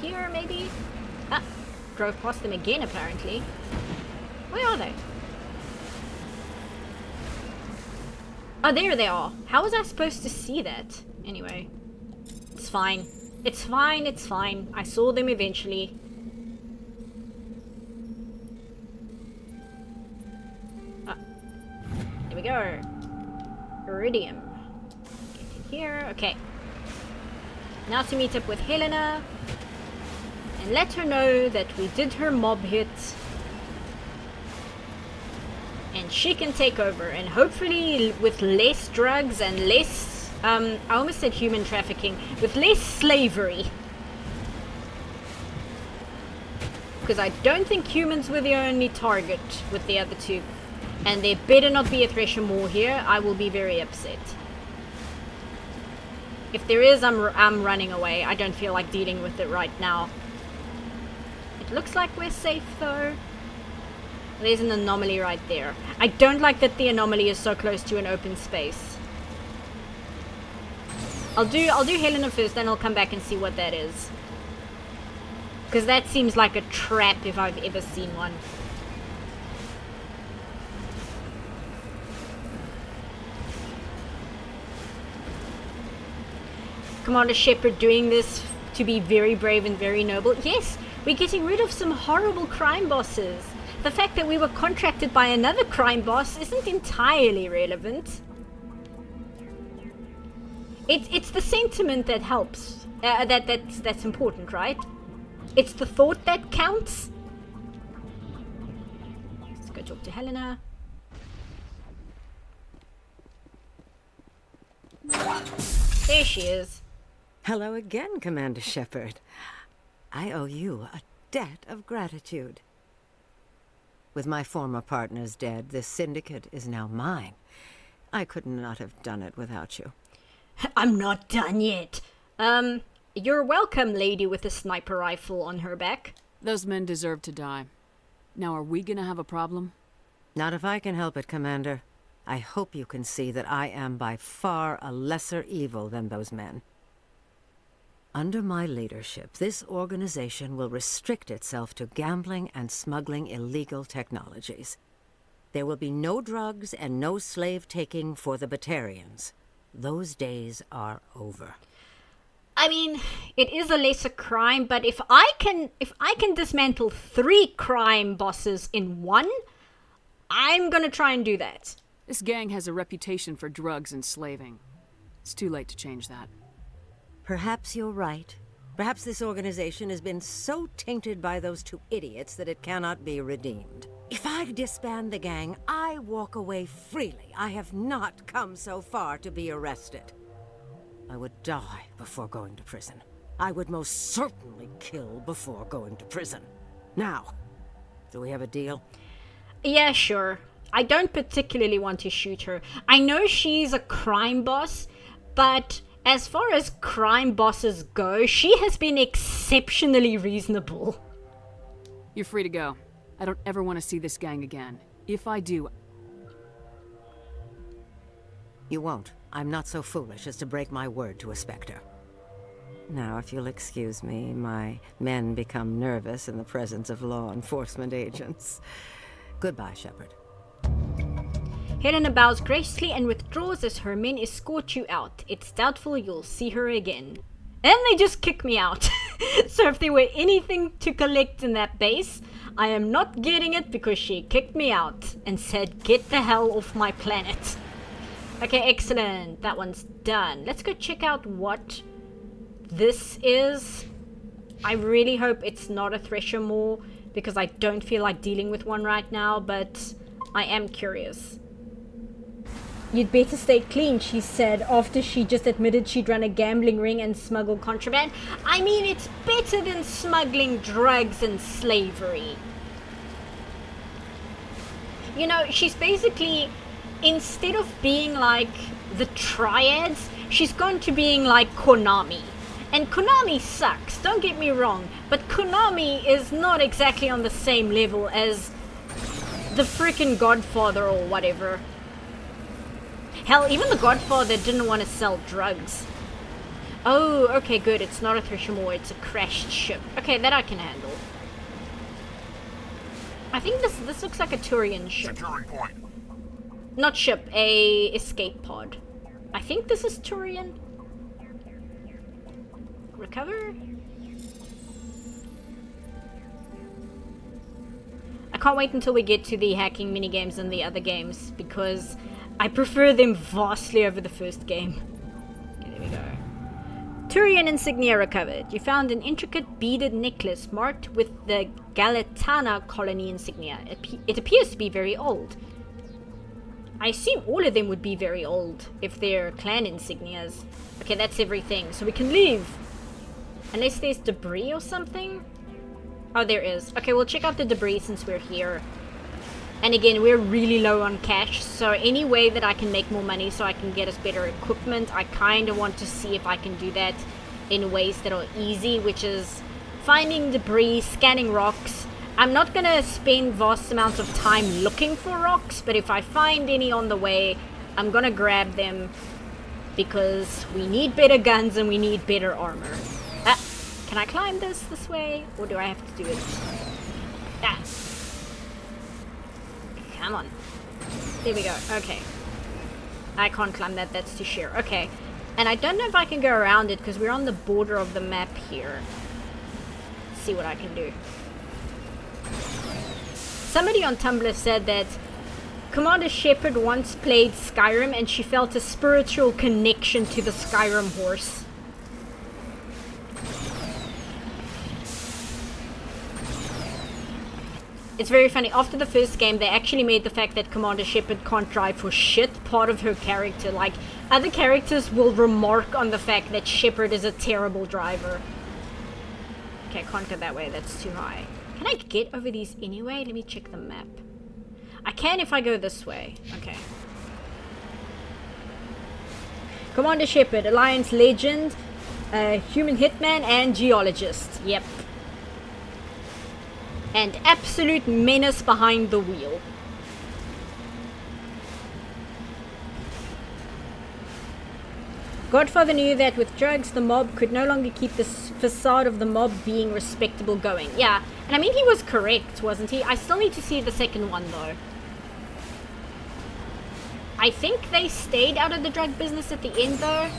Here, maybe? Ah, drove past them again, apparently. Where are they? Oh, there they are. How was I supposed to see that? Anyway. It's fine. It's fine, it's fine. I saw them eventually. Ah. There we go. Iridium. Get in here. Okay. Now to meet up with Helena. And let her know that we did her mob hit. And she can take over. And hopefully with less drugs and less... I almost said human trafficking. With less slavery. Because I don't think humans were the only target with the other two. And there better not be a Thresher Maw here. I will be very upset. If there is, I'm running away. I don't feel like dealing with it right now. It looks like we're safe though. There's an anomaly right there. I don't like that the anomaly is so close to an open space. I'll do Helena first, then I'll come back and see what that is. Because that seems like a trap if I've ever seen one. Commander Shepard doing this to be very brave and very noble. Yes, we're getting rid of some horrible crime bosses. The fact that we were contracted by another crime boss isn't entirely relevant. It's the sentiment that helps. That's important, right? It's the thought that counts. Let's go talk to Helena. There she is. Hello again, Commander Shepard. I owe you a debt of gratitude. With my former partners dead, this syndicate is now mine. I could not have done it without you. I'm not done yet. You're welcome, lady with a sniper rifle on her back. Those men deserve to die. Now, are we gonna have a problem? Not if I can help it, Commander. I hope you can see that I am by far a lesser evil than those men. Under my leadership, this organization will restrict itself to gambling and smuggling illegal technologies. There will be no drugs and no slave-taking for the Batarians. Those days are over. I mean, it is a lesser crime, but if I can dismantle 3 crime bosses in one, I'm gonna try and do that. This gang has a reputation for drugs and slaving. It's too late to change that. Perhaps you're right. Perhaps this organization has been so tainted by those 2 idiots that it cannot be redeemed. If I disband the gang, I walk away freely. I have not come so far to be arrested. I would die before going to prison. I would most certainly kill before going to prison. Now, do we have a deal? Yeah, sure. I don't particularly want to shoot her. I know she's a crime boss, but as far as crime bosses go, she has been exceptionally reasonable. You're free to go. I don't ever want to see this gang again. If I do... You won't. I'm not so foolish as to break my word to a Spectre. Now, if you'll excuse me, my men become nervous in the presence of law enforcement agents. Goodbye, Shepard. Helena bows gracefully and withdraws as her men escort you out. It's doubtful you'll see her again. And they just kick me out. So if there were anything to collect in that base, I am not getting it because she kicked me out and said, get the hell off my planet. Okay, excellent. That one's done. Let's go check out what this is. I really hope it's not a Thresher Maw because I don't feel like dealing with one right now, but I am curious. You'd better stay clean, she said, after she just admitted she'd run a gambling ring and smuggle contraband. I mean, it's better than smuggling drugs and slavery. You know, she's basically, instead of being like the Triads, she's gone to being like Konami. And Konami sucks, don't get me wrong, but Konami is not exactly on the same level as the freaking Godfather or whatever. Hell, even the Godfather didn't want to sell drugs. Oh, okay, good. It's not a Thresher Maw, it's a crashed ship. Okay, that I can handle. I think this looks like a Turian ship. Securing point. Not ship, a escape pod. I think this is Turian. Recover? I can't wait until we get to the hacking minigames and the other games because I prefer them vastly over the first game. Okay, there we go. Turian insignia recovered. You found an intricate beaded necklace marked with the Galatana colony insignia. It appears to be very old. I assume all of them would be very old if they're clan insignias. Okay, that's everything. So we can leave. Unless there's debris or something? Oh, there is. Okay, we'll check out the debris since we're here. And again, we're really low on cash, so any way that I can make more money so I can get us better equipment, I kind of want to see if I can do that in ways that are easy, which is finding debris, scanning rocks. I'm not going to spend vast amounts of time looking for rocks, but if I find any on the way, I'm going to grab them because we need better guns and we need better armor. Can I climb this way, or do I have to do it? Come on. There we go. Okay. I can't climb that. That's too sheer. Okay. And I don't know if I can go around it because we're on the border of the map here. Let's see what I can do. Somebody on Tumblr said that Commander Shepard once played Skyrim and she felt a spiritual connection to the Skyrim horse. It's very funny. After the first game, they actually made the fact that Commander Shepard can't drive for shit part of her character. Like, other characters will remark on the fact that Shepard is a terrible driver. Okay, I can't go that way. That's too high. Can I get over these anyway? Let me check the map. I can if I go this way. Okay. Commander Shepard, Alliance Legend, Human Hitman, and Geologist. Yep. And absolute menace behind the wheel. Godfather knew that with drugs, the mob could no longer keep the facade of the mob being respectable going. Yeah, and I mean, he was correct, wasn't he? I still need to see the second one, though. I think they stayed out of the drug business at the end, though,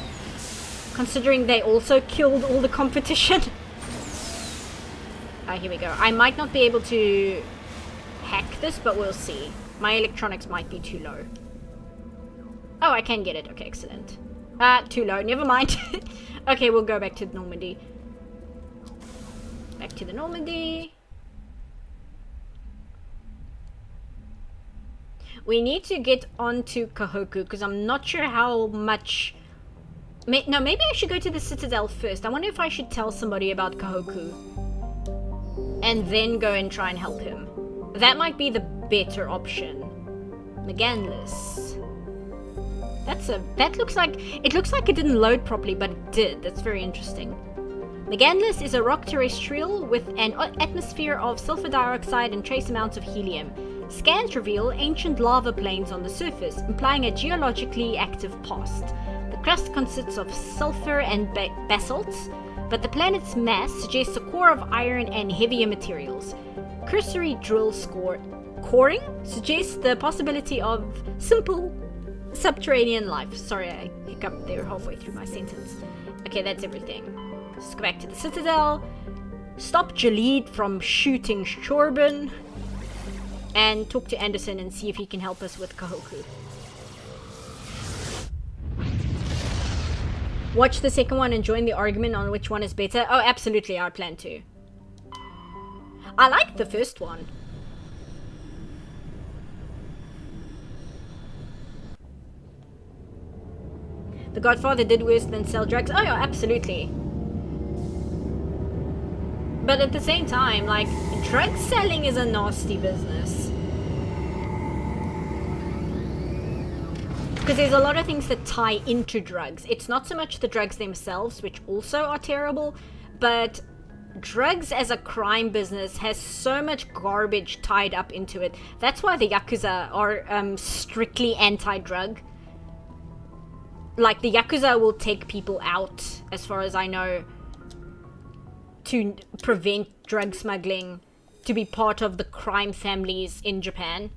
considering they also killed all the competition. Here we go. I might not be able to hack this, but we'll see. My electronics might be too low. Oh, I can get it. Okay, excellent. Too low. Never mind. Okay, we'll go back to Normandy. Back to the Normandy. We need to get onto Kahoku, because I'm not sure how much... No, maybe I should go to the Citadel first. I wonder if I should tell somebody about Kahoku. And then go and try and help him. That might be the better option. Meganless. That looks like... It looks like it didn't load properly, but it did. That's very interesting. Meganless is a rock terrestrial with an atmosphere of sulfur dioxide and trace amounts of helium. Scans reveal ancient lava plains on the surface, implying a geologically active past. The crust consists of sulfur and basalts, but the planet's mass suggests a core of iron and heavier materials. Cursory drill coring suggests the possibility of simple subterranean life. Sorry, I hiccuped there halfway through my sentence. Okay, that's everything. Let's go back to the Citadel. Stop Jalid from shooting Shorban. And talk to Anderson and see if he can help us with Kahoku. Watch the second one and join the argument on which one is better. Oh, absolutely, I plan to. I liked the first one. The Godfather did worse than sell drugs. Oh, yeah, absolutely. But at the same time, like, drug selling is a nasty business. Because there's a lot of things that tie into drugs. It's not so much the drugs themselves, which also are terrible, but drugs as a crime business has so much garbage tied up into it. That's why the Yakuza are strictly anti-drug. Like, the Yakuza will take people out, as far as I know, to prevent drug smuggling, to be part of the crime families in Japan.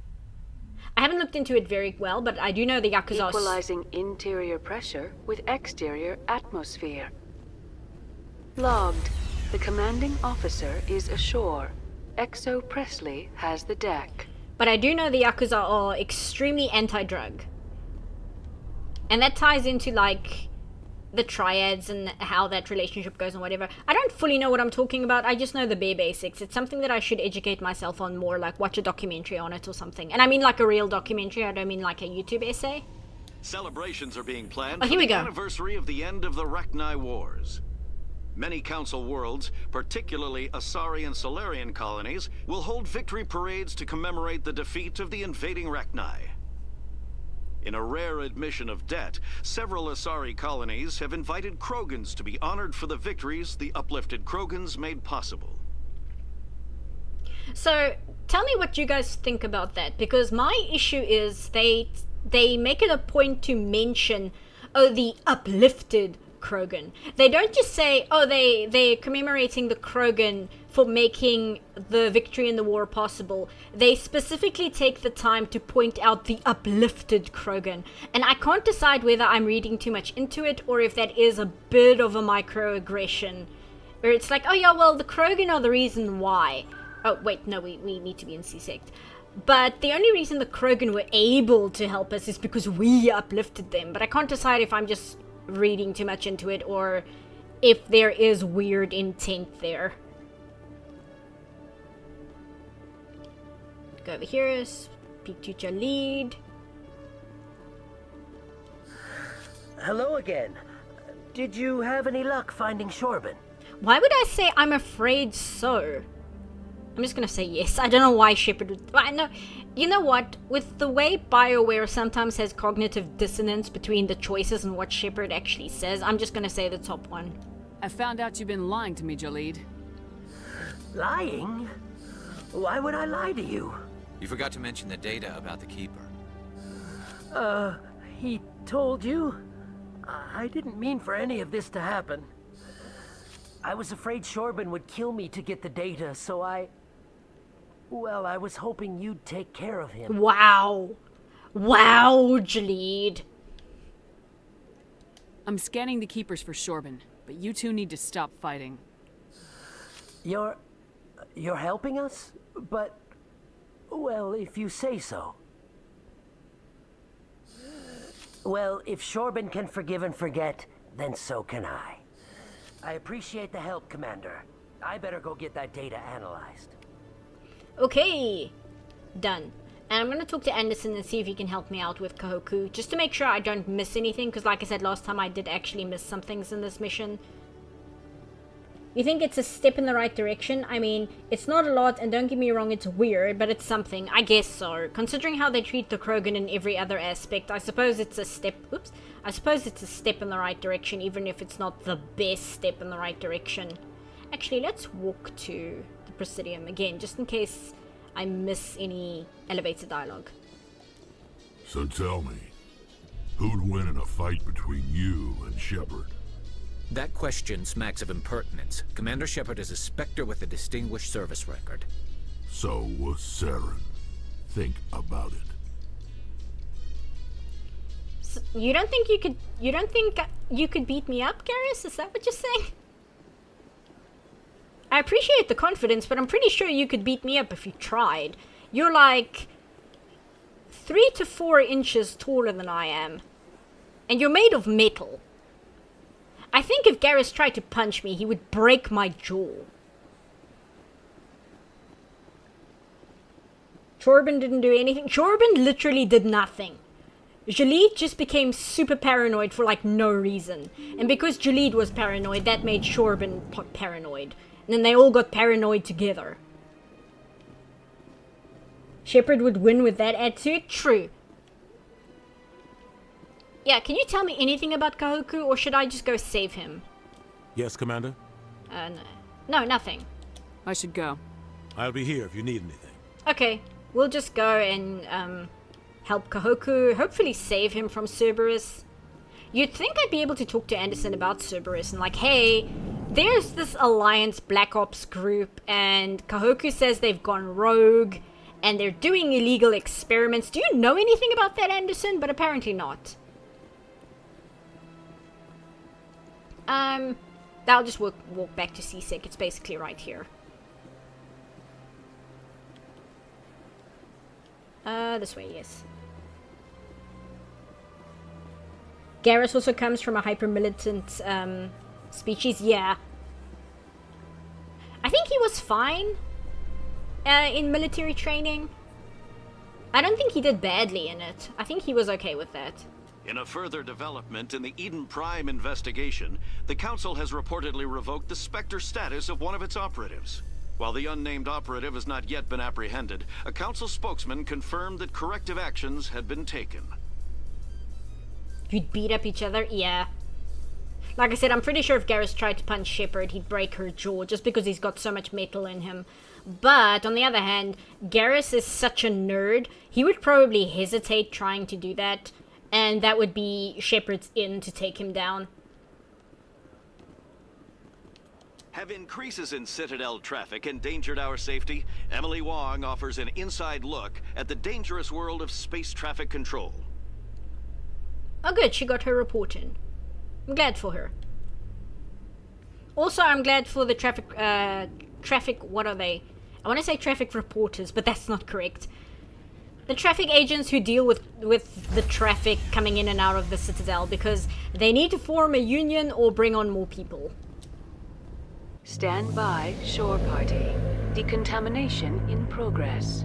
I haven't looked into it very well, but I do know the Yakuza... Equalizing interior pressure with exterior atmosphere. Logged. The commanding officer is ashore. Exo Presley has the deck. But I do know the Yakuza are extremely anti-drug. And that ties into, like, the triads and how that relationship goes and whatever. I don't fully know what I'm talking about. I just know the bare basics. It's something that I should educate myself on more, like watch a documentary on it or something. And I mean like a real documentary. I don't mean like a YouTube essay. Celebrations are being planned for the anniversary of the end of the Rachni Wars. Many Council worlds, particularly Asari and Solarian colonies, will hold victory parades to commemorate the defeat of the invading Rachni. In a rare admission of debt, several Asari colonies have invited Krogans to be honored for the victories the uplifted Krogans made possible. So, tell me what you guys think about that, because my issue is they make it a point to mention, oh, the uplifted Krogan. They don't just say, oh, they're commemorating the Krogan for making the victory in the war possible. They specifically take the time to point out the uplifted Krogan. And I can't decide whether I'm reading too much into it or if that is a bit of a microaggression. Where it's like, oh yeah, well, the Krogan are the reason why. Oh, wait, no, we need to be in C-Sect. But the only reason the Krogan were able to help us is because we uplifted them. But I can't decide if I'm just reading too much into it or if there is weird intent there. Go over here, speak to Jalid. Hello again. Did you have any luck finding Shorben? Why would I say I'm afraid so? I'm just gonna say yes. I don't know why Shepard would... I know. You know what? With the way BioWare sometimes has cognitive dissonance between the choices and what Shepard actually says, I'm just gonna say the top one. I found out you've been lying to me, Jalid. Lying? Why would I lie to you? You forgot to mention the data about the Keeper. He told you? I didn't mean for any of this to happen. I was afraid Shorben would kill me to get the data, so well, I was hoping you'd take care of him. Wow. Wow, Jalid. I'm scanning the Keepers for Shorben, but you two need to stop fighting. You're helping us? But, well, if you say so. Well, if Shorben can forgive and forget, then so can I. I appreciate the help, Commander. I better go get that data analyzed. Okay. Done. And I'm gonna talk to Anderson and see if he can help me out with Kahoku, just to make sure I don't miss anything, because like I said last time, I did actually miss some things in this mission. You think it's a step in the right direction? I mean, it's not a lot, and don't get me wrong, it's weird, but it's something. I guess so. Considering how they treat the Krogan in every other aspect, I suppose it's a step... Oops. I suppose it's a step in the right direction, even if it's not the best step in the right direction. Actually, let's walk to the Presidium again, just in case I miss any elevator dialogue. So tell me, who'd win in a fight between you and Shepard? That question smacks of impertinence. Commander Shepard is a Spectre with a distinguished service record. So was Saren. Think about it. So you don't think you could beat me up, Garrus? Is that what you're saying? I appreciate the confidence, but I'm pretty sure you could beat me up if you tried. You're like 3 to 4 inches taller than I am. And you're made of metal. I think if Garrus tried to punch me, he would break my jaw. Shorben didn't do anything. Shorben literally did nothing. Jalid just became super paranoid for like no reason. And because Jalid was paranoid, that made Shorben paranoid. And then they all got paranoid together. Shepard would win with that attitude? True. Yeah, can you tell me anything about Kahoku, or should I just go save him? Yes, Commander? No. No, nothing. I should go. I'll be here if you need anything. Okay, we'll just go and help Kahoku, hopefully save him from Cerberus. You'd think I'd be able to talk to Anderson about Cerberus and like, hey, there's this Alliance Black Ops group and Kahoku says they've gone rogue and they're doing illegal experiments. Do you know anything about that, Anderson? But apparently not. I'll just walk back to C-Sec. It's basically right here. This way, yes. Garrus also comes from a hyper-militant, species. Yeah. I think he was fine, in military training. I don't think he did badly in it. I think he was okay with that. In a further development in the Eden Prime investigation, the Council has reportedly revoked the Spectre status of one of its operatives. While the unnamed operative has not yet been apprehended, a Council spokesman confirmed that corrective actions had been taken. You'd beat up each other? Yeah. Like I said, I'm pretty sure if Garrus tried to punch Shepard, he'd break her jaw just because he's got so much metal in him. But, on the other hand, Garrus is such a nerd, he would probably hesitate trying to do that, and that would be Shepard's in to take him down. Have increases in Citadel traffic endangered our safety? Emily Wong offers an inside look at the dangerous world of space traffic control. Oh good, she got her report in. I'm glad for her. Also, I'm glad for the traffic, what are they? I want to say traffic reporters, but that's not correct. The traffic agents who deal with the traffic coming in and out of the Citadel, because they need to form a union or bring on more people. Stand by, shore party. Decontamination in progress.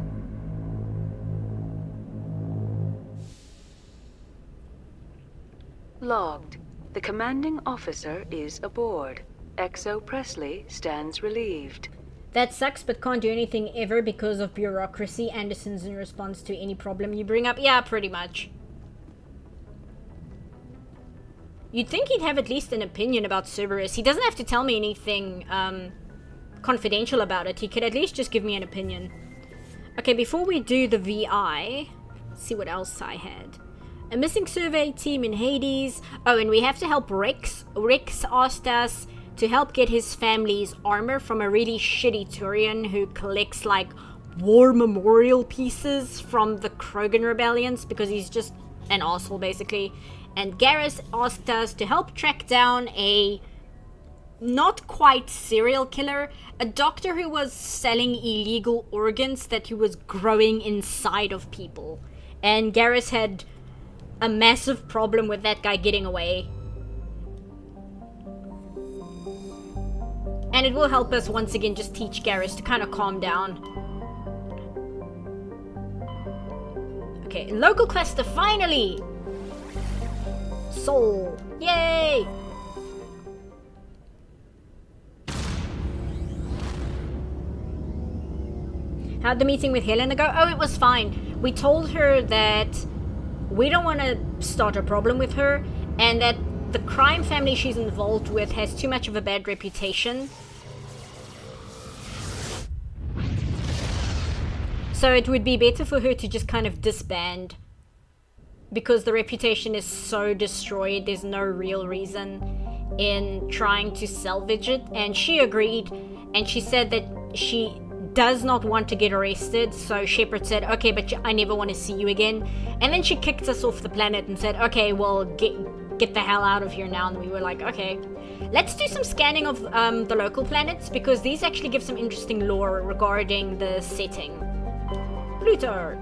Logged. The commanding officer is aboard. XO Presley stands relieved. That sucks, but can't do anything ever because of bureaucracy. Anderson's in response to any problem you bring up. Yeah, pretty much. You'd think he'd have at least an opinion about Cerberus. He doesn't have to tell me anything confidential about it. He could at least just give me an opinion. Okay, before we do the VI, let's see what else I had. A missing survey team in Hades. Oh, and we have to help Rex. Rex asked us to help get his family's armor from a really shitty Turian who collects, like, war memorial pieces from the Krogan rebellions because he's just an asshole, basically. And Garrus asked us to help track down a not quite serial killer, a doctor who was selling illegal organs that he was growing inside of people. And Garrus had a massive problem with that guy getting away. And it will help us once again just teach Garrus to kind of calm down. Okay, local cluster, finally! Soul. Yay! How'd the meeting with Helena go? Oh, it was fine. We told her that we don't want to start a problem with her, and that the crime family she's involved with has too much of a bad reputation. So it would be better for her to just kind of disband. Because the reputation is so destroyed, there's no real reason in trying to salvage it. And she agreed, and she said that she does not want to get arrested. So Shepard said, okay, but I never want to see you again. And then she kicked us off the planet and said, okay, well, get the hell out of here now. And we were like, okay. Let's do some scanning of the local planets, because these actually give some interesting lore regarding the setting. Pluto.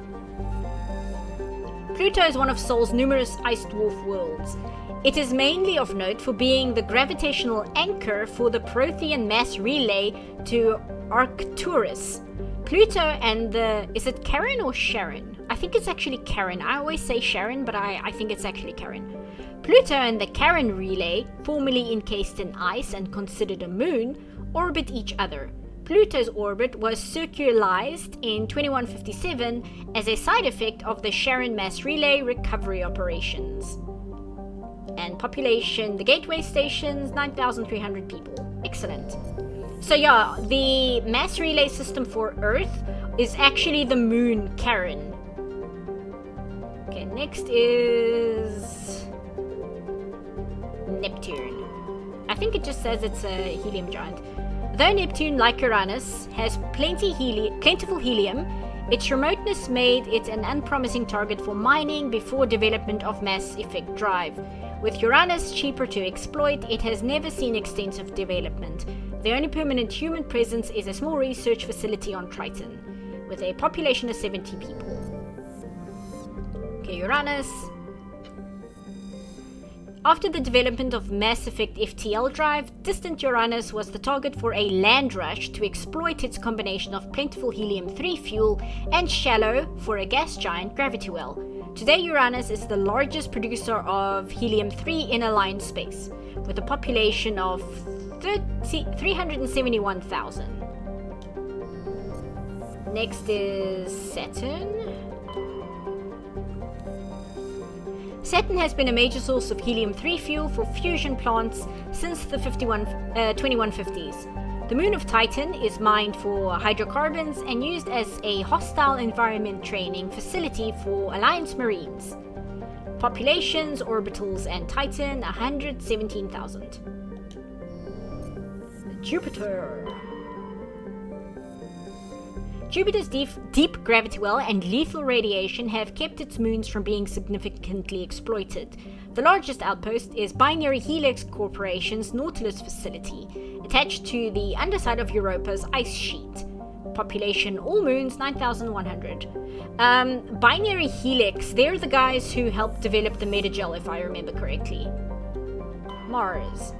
Pluto is one of Sol's numerous ice dwarf worlds. It is mainly of note for being the gravitational anchor for the Prothean mass relay to Arcturus. Pluto and the... is it Karen or Sharon? I think it's actually Karen. I always say Sharon, but I think it's actually Karen. Pluto and the Karen relay, formerly encased in ice and considered a moon, orbit each other. Pluto's orbit was circularized in 2157 as a side effect of the Sharon mass relay recovery operations. And population, the gateway stations, 9,300 people. Excellent. So yeah, the mass relay system for Earth is actually the moon Karen. Okay, next is Neptune. I think it just says it's a helium giant. Though Neptune, like Uranus, has plentiful helium, its remoteness made it an unpromising target for mining before development of mass effect drive. With Uranus cheaper to exploit, it has never seen extensive development. The only permanent human presence is a small research facility on Triton, with a population of 70 people. Okay, Uranus. After the development of Mass Effect FTL drive, distant Uranus was the target for a land rush to exploit its combination of plentiful helium-3 fuel and shallow, for a gas giant, gravity well. Today, Uranus is the largest producer of helium-3 in Alliance space, with a population of 371,000. Next is Saturn. Saturn has been a major source of helium-3 fuel for fusion plants since the 2150s. The moon of Titan is mined for hydrocarbons and used as a hostile environment training facility for Alliance Marines. Populations, orbitals, and Titan 117,000. Jupiter. Jupiter's deep gravity well and lethal radiation have kept its moons from being significantly exploited. The largest outpost is Binary Helix Corporation's Nautilus facility, attached to the underside of Europa's ice sheet. Population all moons 9,100. Binary Helix, they're the guys who helped develop the Metagel, if I remember correctly. Mars.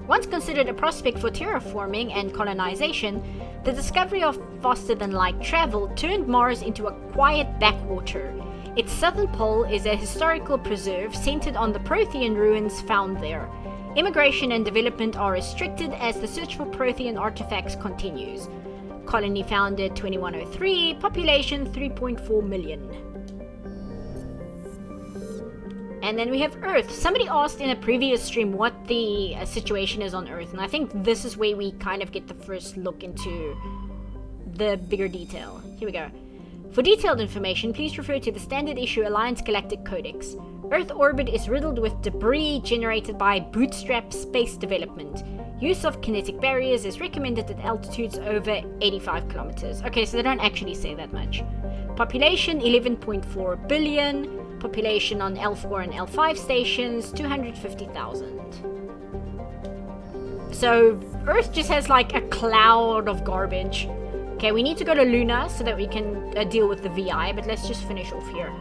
Once considered a prospect for terraforming and colonization, the discovery of faster-than-light travel turned Mars into a quiet backwater. Its southern pole is a historical preserve centered on the Prothean ruins found there. Immigration and development are restricted as the search for Prothean artifacts continues. Colony founded 2103, population 3.4 million. And then we have Earth. Somebody asked in a previous stream what the situation is on Earth, and I think this is where we kind of get the first look into the bigger detail. Here we go. For detailed information, please refer to the standard issue Alliance Galactic Codex. Earth orbit is riddled with debris generated by bootstrap space development. Use of kinetic barriers is recommended at altitudes over 85 kilometers. Okay, so they don't actually say that much. Population 11.4 billion. Population on L4 and L5 stations 250,000. So Earth just has like a cloud of garbage. Okay, we need to go to Luna so that we can deal with the VI, but let's just finish off here.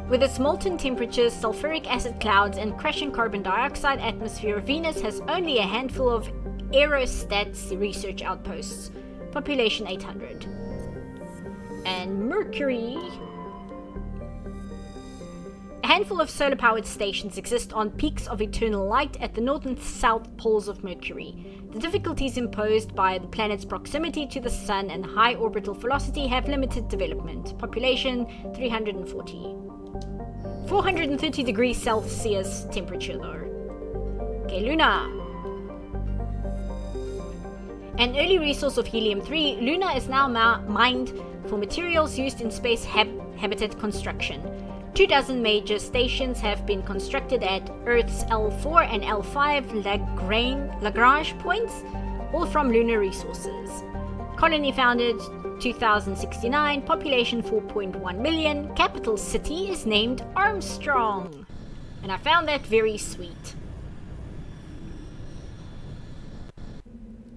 With its molten temperatures, sulfuric acid clouds, and crashing carbon dioxide atmosphere, Venus has only a handful of aerostats research outposts. Population 800. And Mercury. A handful of solar-powered stations exist on peaks of eternal light at the north and south poles of Mercury. The difficulties imposed by the planet's proximity to the Sun and high orbital velocity have limited development. Population 340. 430 degrees Celsius temperature though. Okay, Luna. An early resource of helium-3, Luna is now mined for materials used in space habitat construction. 24 major stations have been constructed at Earth's L4 and L5 Lagrange points, all from lunar resources. Colony founded 2069, population 4.1 million, capital city is named Armstrong. And I found that very sweet.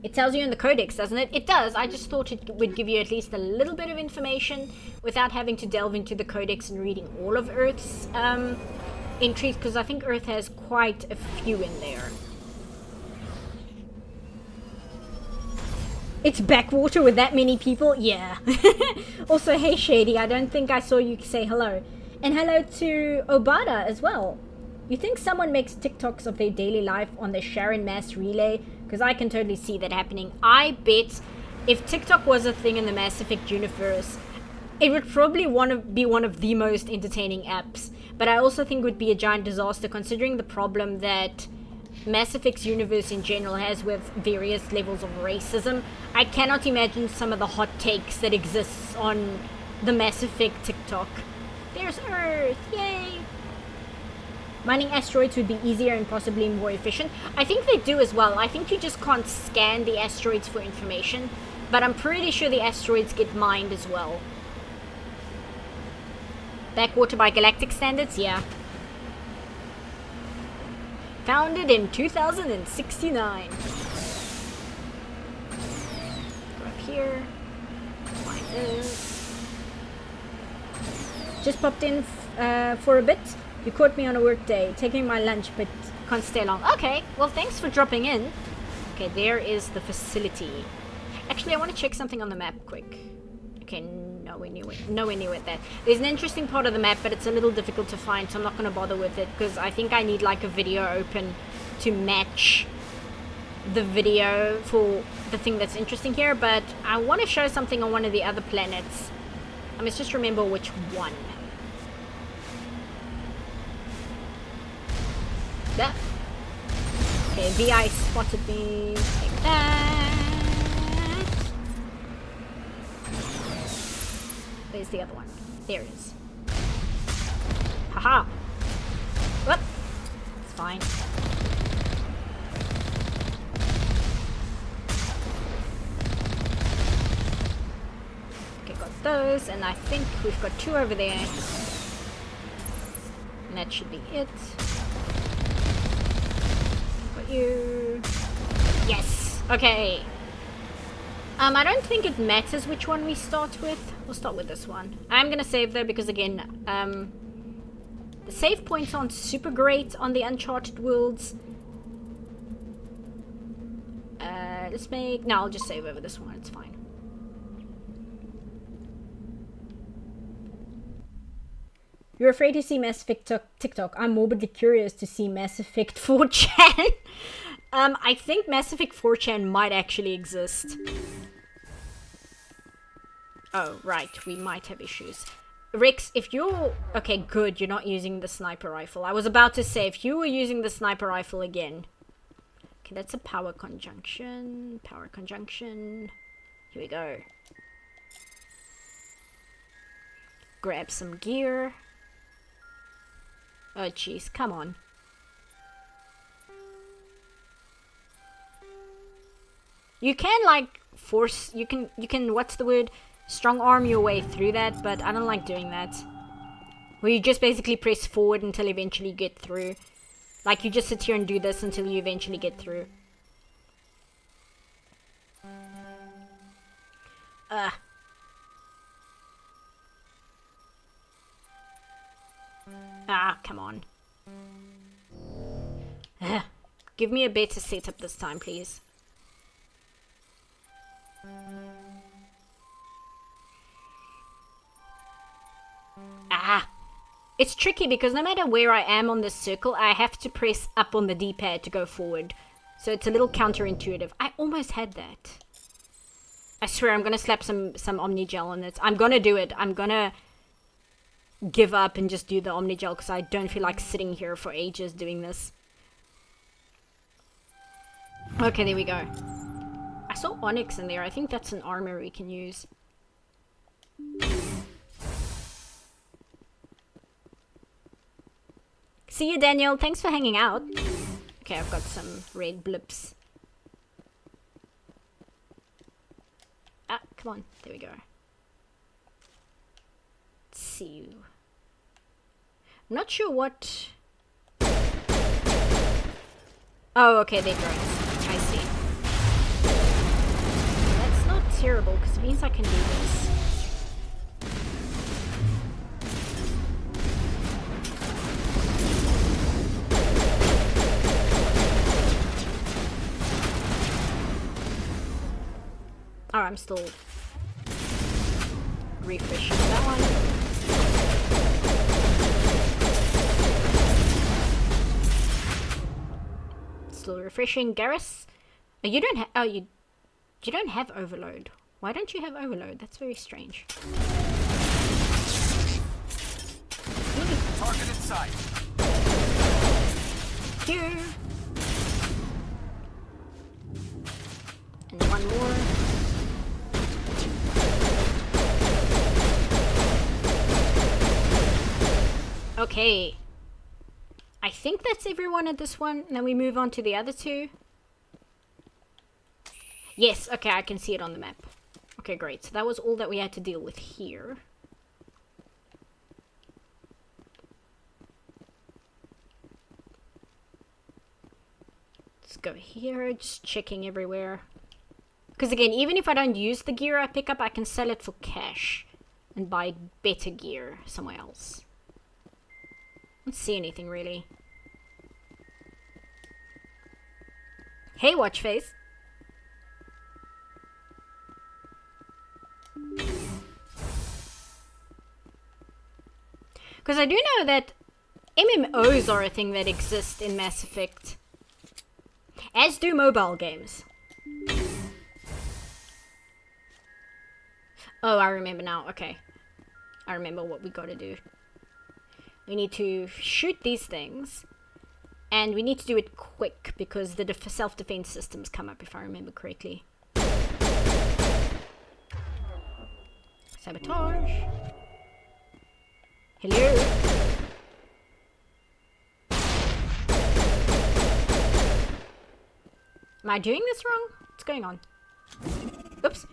It tells you in the codex, doesn't it? It does. I just thought it would give you at least a little bit of information without having to delve into the codex and reading all of Earth's entries, because I think Earth has quite a few in there. It's backwater with that many people? Yeah. Also, hey Shady, I don't think I saw you say hello. And hello to Obada as well. You think someone makes TikToks of their daily life on the Sharon Mass Relay? Because I can totally see that happening. I bet if TikTok was a thing in the Mass Effect universe, it would probably be one of the most entertaining apps. But I also think it would be a giant disaster considering the problem that Mass Effect's universe in general has with various levels of racism. I cannot imagine some of the hot takes that exists on the Mass Effect TikTok. There's Earth, yay! Mining asteroids would be easier and possibly more efficient. I think they do as well. I think you just can't scan the asteroids for information, but I'm pretty sure the asteroids get mined as well. Backwater by galactic standards, yeah. Founded in 2069. Go up here. Find this. Just popped in for a bit. You caught me on a work day, taking my lunch, but can't stay long. Okay, well thanks for dropping in. Okay, there is the facility. Actually, I want to check something on the map quick. Okay, nowhere near that. There's an interesting part of the map, but it's a little difficult to find, so I'm not going to bother with it, because I think I need like a video open to match the video for the thing that's interesting here. But I want to show something on one of the other planets. I must just remember which one. That. Okay, VI spotted me. Take that. Where's the other one? There it is. Haha. Whoop. It's fine. Okay, got those, and I think we've got 2 over there. And that should be it. Got you. Yes! Okay. I don't think it matters which one we start with. We'll start with this one. I'm gonna save though, because again, the save points aren't super great on the Uncharted worlds. Let's make... No, I'll just save over this one. It's fine. You're afraid to see Mass Effect TikTok. I'm morbidly curious to see Mass Effect 4chan. I think Mass Effect 4chan might actually exist. Oh, right. We might have issues. Rex, if you're... Okay, good. You're not using the sniper rifle. I was about to say, if you were using the sniper rifle again... Okay, that's a power conjunction. Power conjunction. Here we go. Grab some gear. Oh, jeez. Come on. You can, like, force... You can... What's the word? Strong arm your way through that, but I don't like doing that. Where you just basically press forward until you eventually get through. Like, you just sit here and do this until you eventually get through. Ah, come on. Give me a better setup this time, please. Ah! It's tricky because no matter where I am on this circle, I have to press up on the D-pad to go forward. So it's a little counterintuitive. I almost had that. I swear I'm gonna slap some Omnigel on it. I'm gonna do it. I'm gonna give up and just do the Omnigel because I don't feel like sitting here for ages doing this. Okay, there we go. I saw Onyx in there. I think that's an armor we can use. See you, Daniel. Thanks for hanging out. Okay, I've got some red blips. Ah, come on. There we go. Let's see you. I'm not sure what... Oh, okay, they're drones. I see. That's not terrible, because it means I can do this. Oh, I'm still refreshing that one. Still refreshing. Garrus? Oh, you don't have... Oh, you don't have overload. Why don't you have overload? That's very strange. Target in sight. Here. And one more. Okay. I think that's everyone at this one. And then we move on to the other two. Yes, okay, I can see it on the map. Okay, great. So that was all that we had to deal with here. Let's go here, just checking everywhere. Because again, even if I don't use the gear I pick up, I can sell it for cash. And buy better gear somewhere else. Don't see anything really. Hey, Watchface. Because I do know that MMOs are a thing that exist in Mass Effect. As do mobile games. Oh, I remember now. Okay. I remember what we gotta do. We need to shoot these things. And we need to do it quick because the self-defense systems come up, if I remember correctly. Sabotage. Hello. Am I doing this wrong? What's going on? Oops.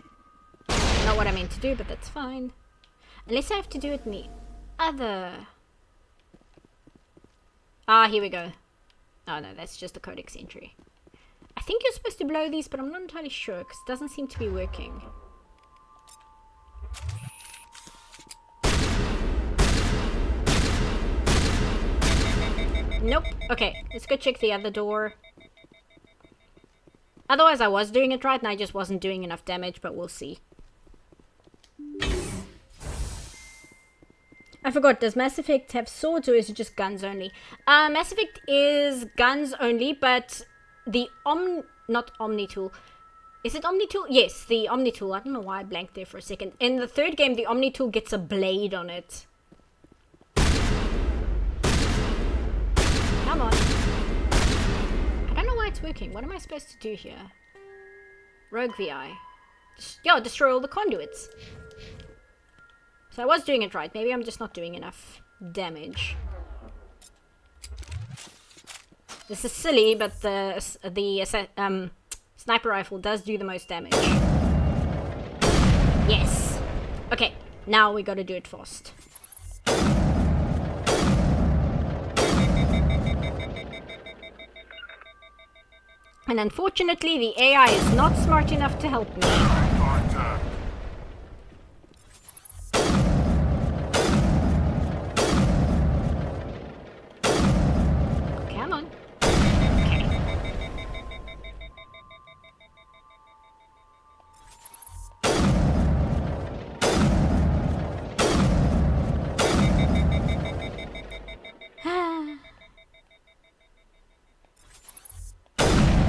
Not what I meant to do, but that's fine. Unless I have to do it in the other... Ah, here we go. Oh no, that's just the codex entry. I think you're supposed to blow these, but I'm not entirely sure, because it doesn't seem to be working. Nope. Okay, let's go check the other door. Otherwise I was doing it right and I just wasn't doing enough damage, but we'll see. I forgot, does Mass Effect have swords or is it just guns only? Mass Effect is guns only, but the not Omni Tool. Is it Omni Tool? Yes, the Omni Tool. I don't know why I blanked there for a second. In the third game, the Omni Tool gets a blade on it. Come on. I don't know why it's working. What am I supposed to do here? Rogue VI. Yeah, destroy all the conduits. So I was doing it right. Maybe I'm just not doing enough damage. This is silly, but the sniper rifle does do the most damage. Yes. Okay, now we gotta do it fast. And unfortunately, the AI is not smart enough to help me. Come on.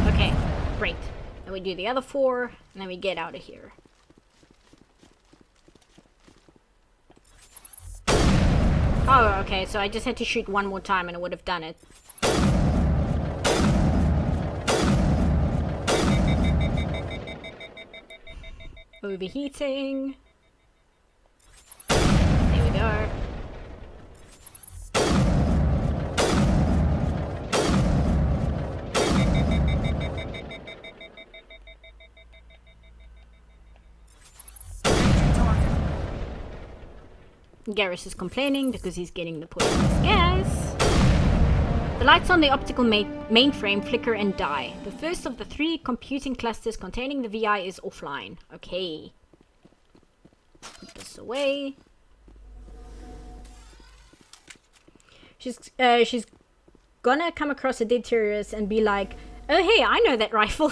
Okay, great. Then we do the other 4, and then we get out of here. Oh, okay, so I just had to shoot one more time and it would have done it. Overheating. There we go. Garrus is complaining because he's getting the poisonous gas. The lights on the optical mainframe flicker and die. The first of the 3 computing clusters containing the VI is offline. Okay. Put this away. She's gonna come across a dead terrorist and be like, "Oh hey, I know that rifle."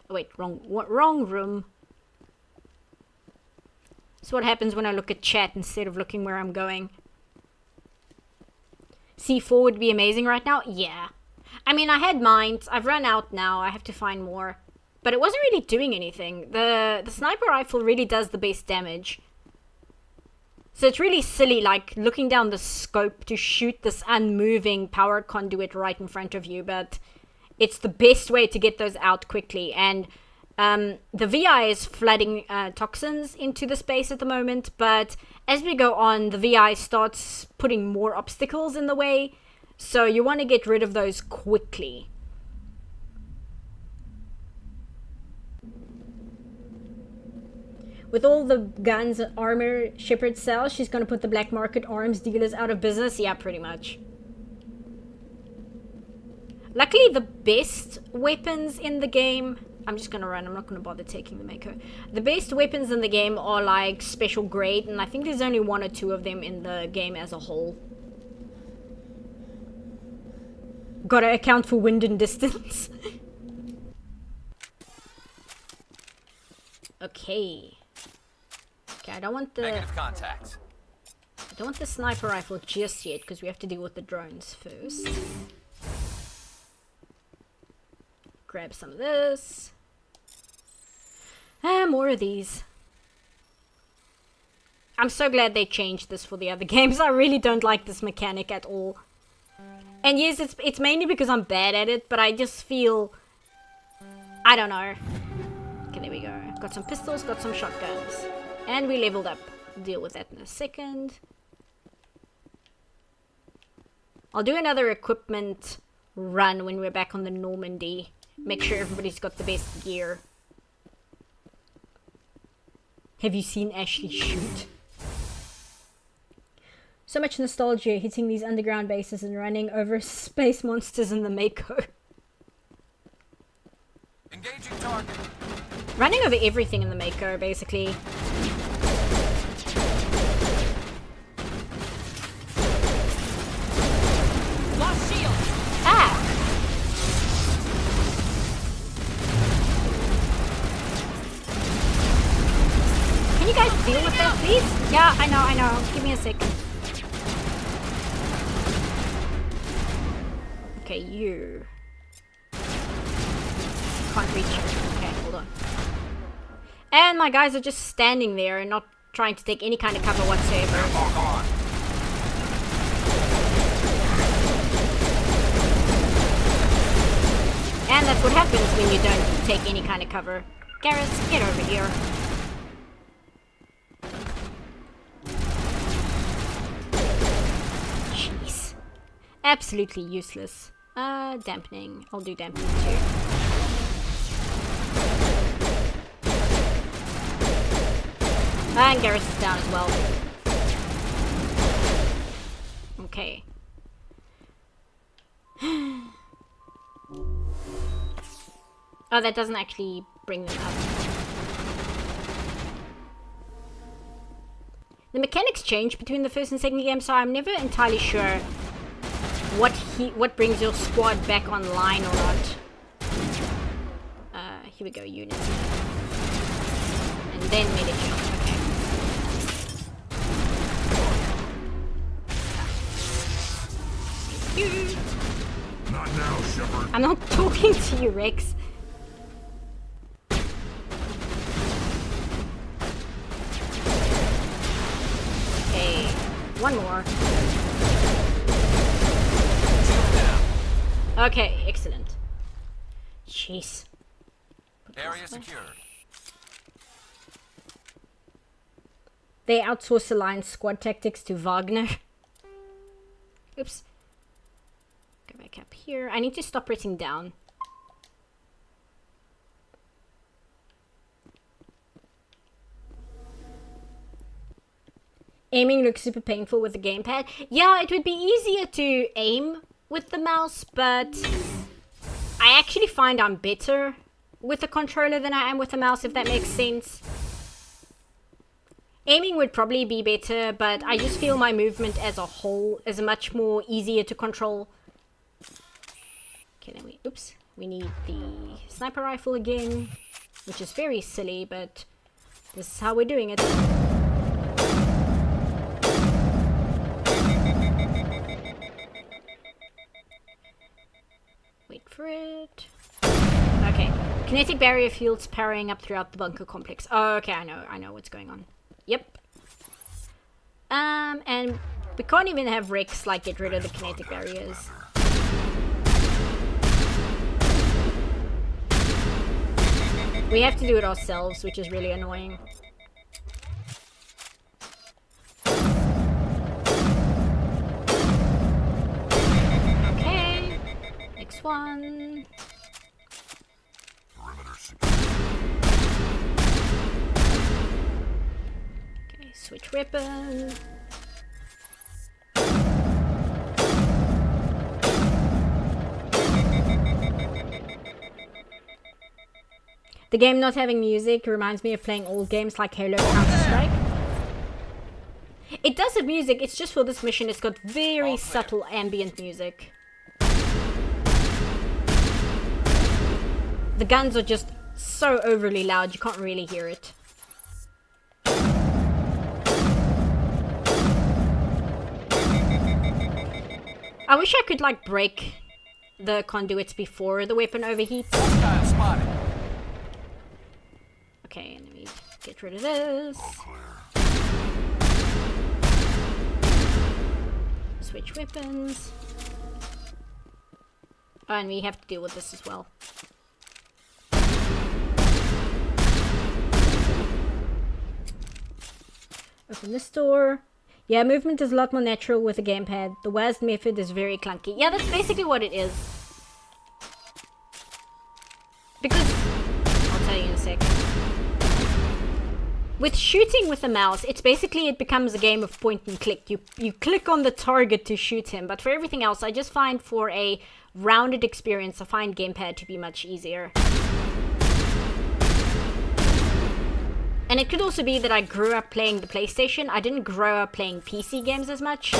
Oh, wait, wrong room. That's what happens when I look at chat instead of looking where I'm going. C4 would be amazing right now? Yeah. I mean, I had mines. I've run out now. I have to find more. But it wasn't really doing anything. The sniper rifle really does the best damage. So it's really silly, like, looking down the scope to shoot this unmoving power conduit right in front of you. But it's the best way to get those out quickly. And the VI is flooding toxins into the space at the moment, but as we go on, the VI starts putting more obstacles in the way, so you want to get rid of those quickly. With all the guns and armor Shepard sells, she's going to put the black market arms dealers out of business? Yeah, pretty much. Luckily, the best weapons in the game... I'm just gonna run, I'm not gonna bother taking the Mako. The best weapons in the game are like special grade, and I think there's only 1 or 2 of them in the game as a whole. Gotta account for wind and distance. Okay. Okay, I don't want the... Negative contact. I don't want the sniper rifle just yet, because we have to deal with the drones first. Grab some of this. Ah, more of these. I'm so glad they changed this for the other games. I really don't like this mechanic at all. And yes, it's mainly because I'm bad at it, but I just feel... I don't know. Okay, there we go. Got some pistols, got some shotguns. And we leveled up. Deal with that in a second. I'll do another equipment run when we're back on the Normandy. Make sure everybody's got the best gear. Have you seen Ashley shoot? So much nostalgia hitting these underground bases and running over space monsters in the Mako. Engaging target. Running over everything in the Mako, basically. Lost shield. Ah! Can you guys deal with that, please? Yeah, I know. Give me a second. Okay, you... Can't reach it. Okay, hold on. And my guys are just standing there and not trying to take any kind of cover whatsoever. And that's what happens when you don't take any kind of cover. Garrus, get over here. Jeez. Absolutely useless. Dampening. I'll do dampening too. And Garrus is down as well. Okay. Oh, that doesn't actually bring them up. The mechanics change between the first and second game, so I'm never entirely sure what brings your squad back online or not. Here we go, units. And then medic shot. Okay. Not now, Shepard. I'm not talking to you, Rex. Okay, one more. Okay, excellent. Jeez. Area secured. They outsource Alliance squad tactics to Wagner. Oops. Go back up here. I need to stop pressing down. Aiming looks super painful with the gamepad. Yeah, it would be easier to aim with the mouse, but I actually find I'm better with the controller than I am with the mouse, if that makes sense. Aiming would probably be better, but I just feel my movement as a whole is much more easier to control. Okay, then we need the sniper rifle again, which is very silly, but this is how we're doing it. Wait for it. Okay, kinetic barrier fields powering up throughout the bunker complex. Oh, okay, I know what's going on. Yep. And we can't even have Rex like get rid of the kinetic barriers. We have to do it ourselves, which is really annoying. Okay, next one. Okay, switch weapon. The game not having music reminds me of playing old games like Halo, Counter-Strike. It does have music, it's just for this mission it's got very subtle ambient music. The guns are just so overly loud you can't really hear it. I wish I could like break the conduits before the weapon overheats. Okay, let me get rid of this. Switch weapons. Oh, and we have to deal with this as well. Open this door. Yeah, movement is a lot more natural with a gamepad. The WASD method is very clunky. Yeah, that's basically what it is. Because... I'll tell you in a second. With shooting with the mouse, it's basically, it becomes a game of point and click. You click on the target to shoot him. But for everything else, I just find for a rounded experience, I find gamepad to be much easier. And it could also be that I grew up playing the PlayStation. I didn't grow up playing PC games as much.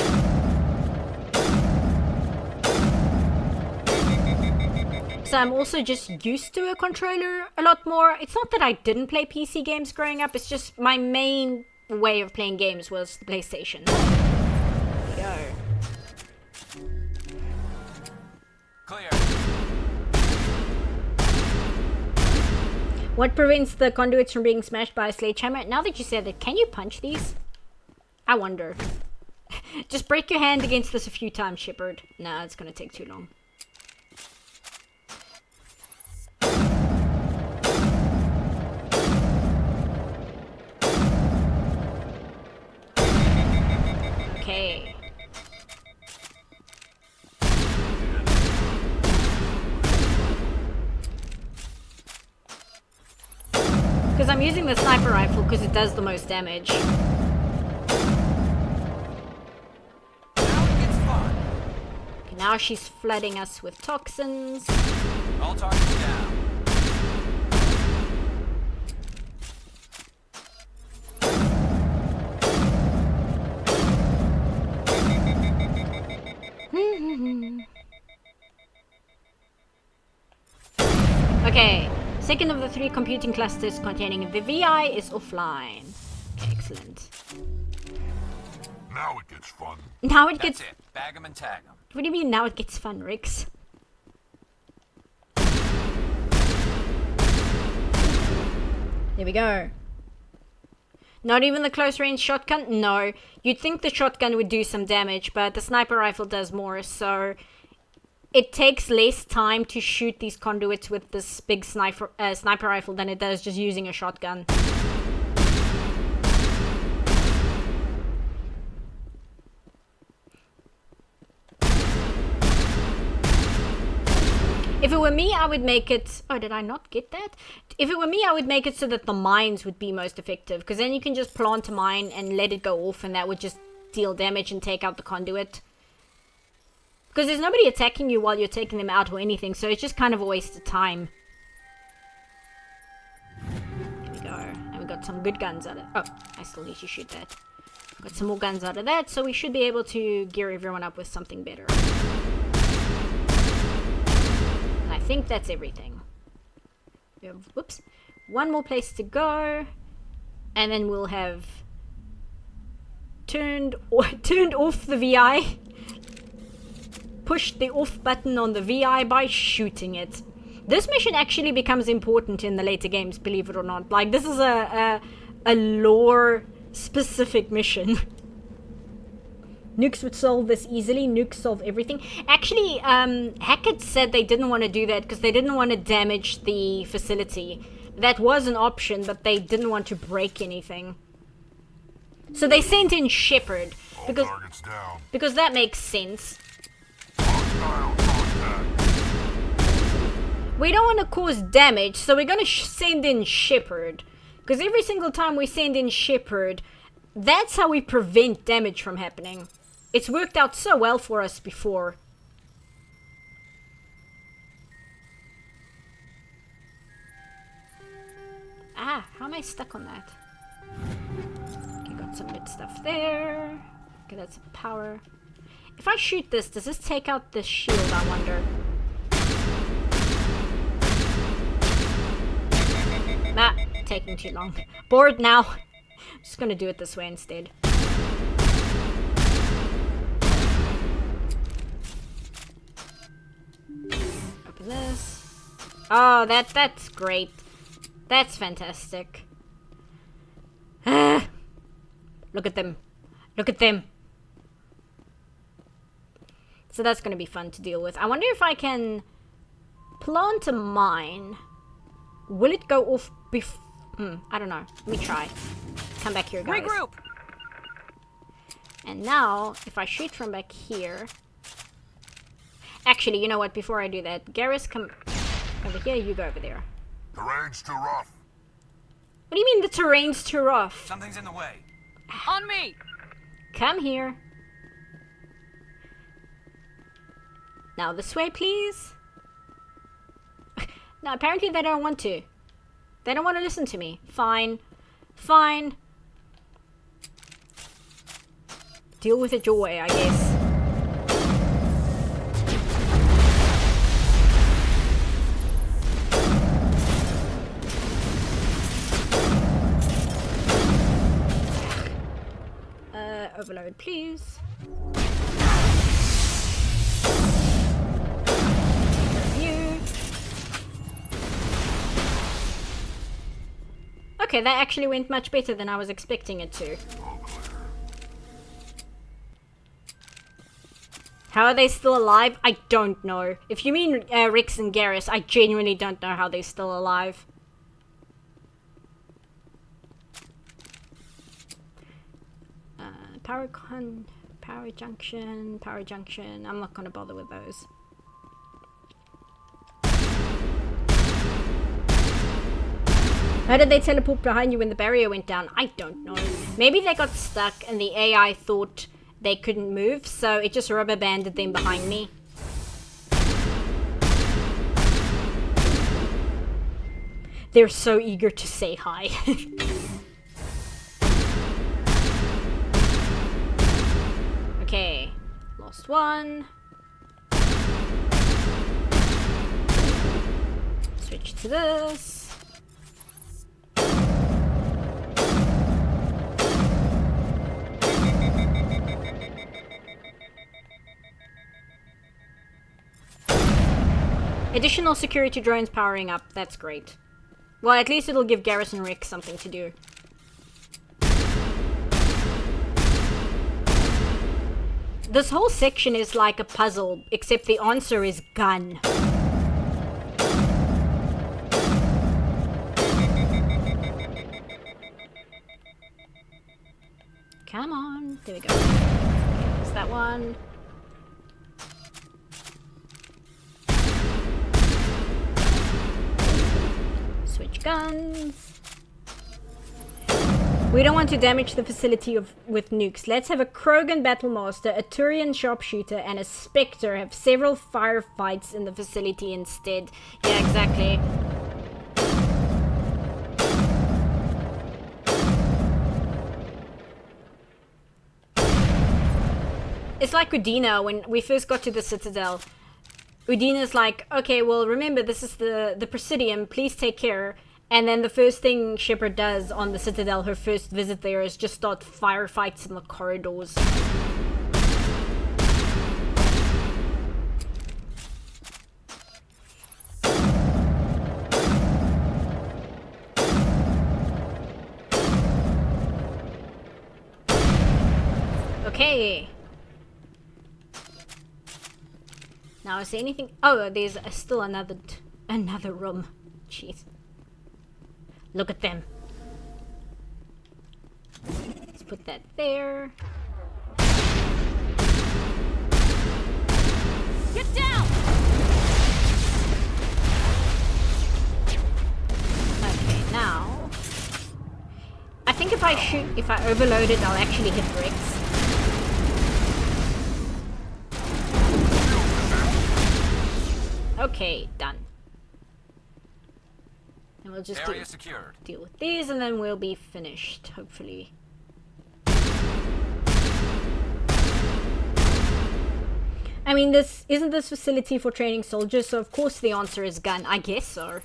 So I'm also just used to a controller a lot more. It's not that I didn't play PC games growing up. It's just my main way of playing games was the PlayStation. There we go. Clear. What prevents the conduits from being smashed by a sledgehammer? Now that you said it, can you punch these? I wonder. Just break your hand against this a few times, Shepard. Nah, it's gonna take too long. Okay. Because I'm using the sniper rifle because it does the most damage. Okay, now she's flooding us with toxins. All targets down. Okay. Second of the 3 computing clusters containing the VI is offline. Okay, excellent. Now it gets fun. Now it gets... That's it. Bag 'em and tag 'em. What do you mean now it gets fun, Rix? There we go. Not even the close range shotgun? No. You'd think the shotgun would do some damage, but the sniper rifle does more, so... It takes less time to shoot these conduits with this big sniper rifle than it does just using a shotgun. If it were me, I would make it... Oh, did I not get that? If it were me, I would make it so that the mines would be most effective. Because then you can just plant a mine and let it go off, and that would just deal damage and take out the conduit. Because there's nobody attacking you while you're taking them out or anything, so it's just kind of a waste of time. There we go. And we got some good guns out of... Oh, I still need to shoot that. Got some more guns out of that, so we should be able to gear everyone up with something better. And I think that's everything. We have, whoops. One more place to go. And then we'll have... turned off the VI. Push the off button on the VI by shooting it. This mission actually becomes important in the later games, believe it or not. Like, this is a lore-specific mission. Nukes would solve this easily. Nukes solve everything. Actually, Hackett said they didn't want to do that because they didn't want to damage the facility. That was an option, but they didn't want to break anything. So they sent in Shepard. Because that makes sense. We don't want to cause damage, so we're going to send in Shepard. Because every single time we send in Shepard, that's how we prevent damage from happening. It's worked out so well for us before. Ah, how am I stuck on that? Okay, got some good stuff there. Okay, that's a power. If I shoot this, does this take out this shield, I wonder? Nah, taking too long. Bored now. I'm just gonna do it this way instead. this. Oh, that's great. That's fantastic. Look at them. Look at them. So that's going to be fun to deal with. I wonder if I can plant a mine. Will it go off I don't know. Let me try. Come back here, guys. Regroup! And now, if I shoot from back here... Actually, you know what? Before I do that, Garrus, come over here. You go over there. Terrain's too rough. What do you mean the terrain's too rough? Something's in the way. On me! Come here. Now this way, please. No, apparently they don't want to. They don't want to listen to me. Fine. Fine. Deal with it your way, I guess. Overload, please. You. Okay, that actually went much better than I was expecting it to. How are they still alive? I don't know. If you mean Rex and Garrus, I genuinely don't know how they're still alive. Power junction. I'm not gonna bother with those. How did they teleport behind you when the barrier went down? I don't know. Maybe they got stuck and the AI thought they couldn't move, so it just rubber banded them behind me. They're so eager to say hi. Okay, lost one. Switch to this. Additional security drones powering up. That's great. Well, at least it'll give Garrus and Rick something to do. This whole section is like a puzzle, except the answer is gun. Come on. There we go. Is that one? Switch guns. We don't want to damage the facility with nukes. Let's have a Krogan Battlemaster, a Turian Sharpshooter, and a Spectre have several firefights in the facility instead. Yeah, exactly. It's like Udina when we first got to the Citadel. Udina's like, okay, well, remember, this is the Presidium, please take care. And then the first thing Shepard does on the Citadel, her first visit there, is just start firefights in the corridors. Okay. Now, is there anything? Oh, there's still another room. Jeez. Look at them. Let's put that there. Get down! Okay, now I think if I overload it, I'll actually hit Rex. Okay, done. And we'll just deal with these and then we'll be finished, hopefully. I mean, isn't this facility for training soldiers, so of course the answer is gun. I guess so.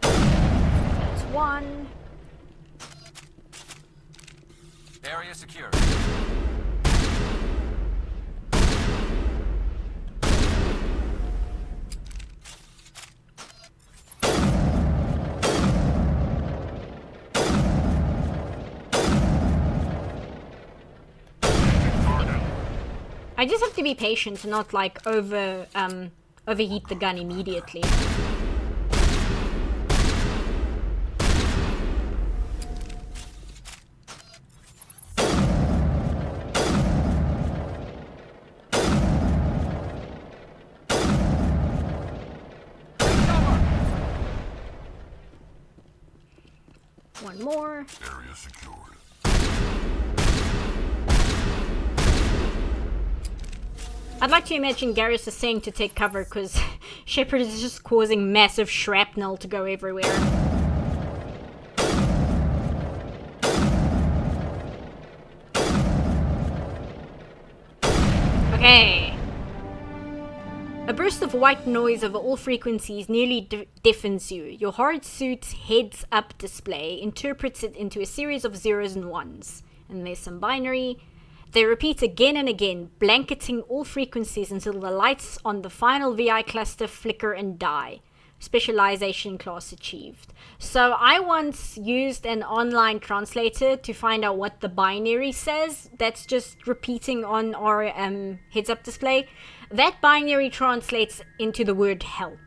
That's one. Area secured. I just have to be patient and not like overheat the gun immediately. One more. Area secured. I'd like to imagine Garrus is saying to take cover because Shepard is just causing massive shrapnel to go everywhere. Okay. A burst of white noise over all frequencies nearly deafens you. Your hard suit's heads-up display interprets it into a series of zeros and ones. And there's some binary. They repeat again and again, blanketing all frequencies until the lights on the final VI cluster flicker and die. Specialization class achieved. So I once used an online translator to find out what the binary says. That's just repeating on our heads-up display. That binary translates into the word help.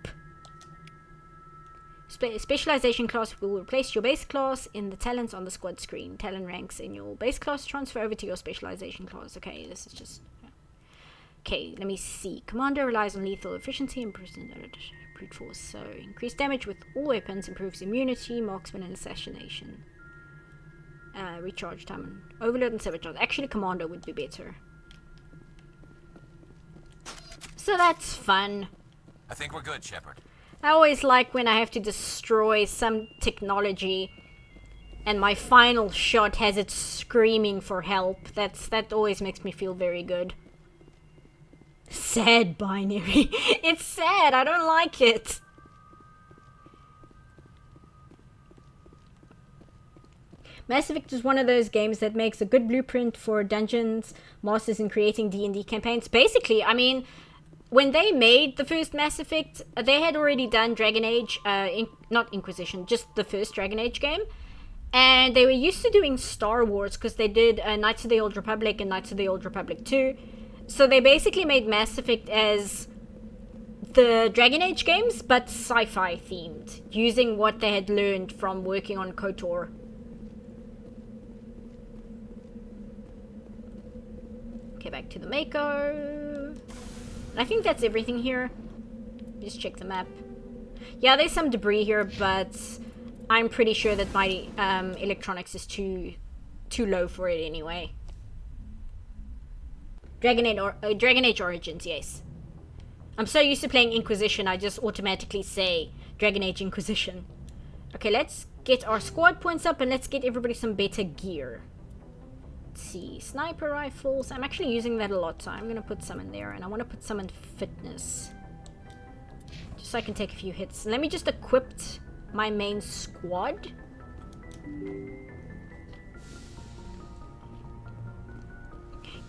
Specialization class will replace your base class in the talents on the squad screen. Talent ranks in your base class transfer over to your specialization class. Okay, this is just... Okay, let me see. Commander relies on lethal efficiency and brute force. So, increased damage with all weapons, improves immunity, marksman, and assassination. Recharge time, overload, and sabotage. Actually, Commander would be better. So that's fun. I think we're good, Shepard. I always like when I have to destroy some technology and my final shot has it screaming for help. That always makes me feel very good. Sad binary. It's sad. I don't like it. Mass Effect is one of those games that makes a good blueprint for dungeons, masters, and creating D&D campaigns. Basically, I mean, when they made the first Mass Effect, they had already done Dragon Age, not Inquisition, just the first Dragon Age game. And they were used to doing Star Wars because they did Knights of the Old Republic and Knights of the Old Republic 2. So they basically made Mass Effect as the Dragon Age games, but sci-fi themed, using what they had learned from working on KOTOR. Okay, back to the Mako. I think that's everything here. Just check the map. Yeah, there's some debris here, but I'm pretty sure that my electronics is too low for it anyway. Dragon Age Origins, yes. I'm so used to playing Inquisition, I just automatically say Dragon Age Inquisition. Okay, let's get our squad points up and let's get everybody some better gear. Let's see, sniper rifles. I'm actually using that a lot, so I'm gonna put some in there, and I want to put some in fitness, just so I can take a few hits. Let me just equip my main squad.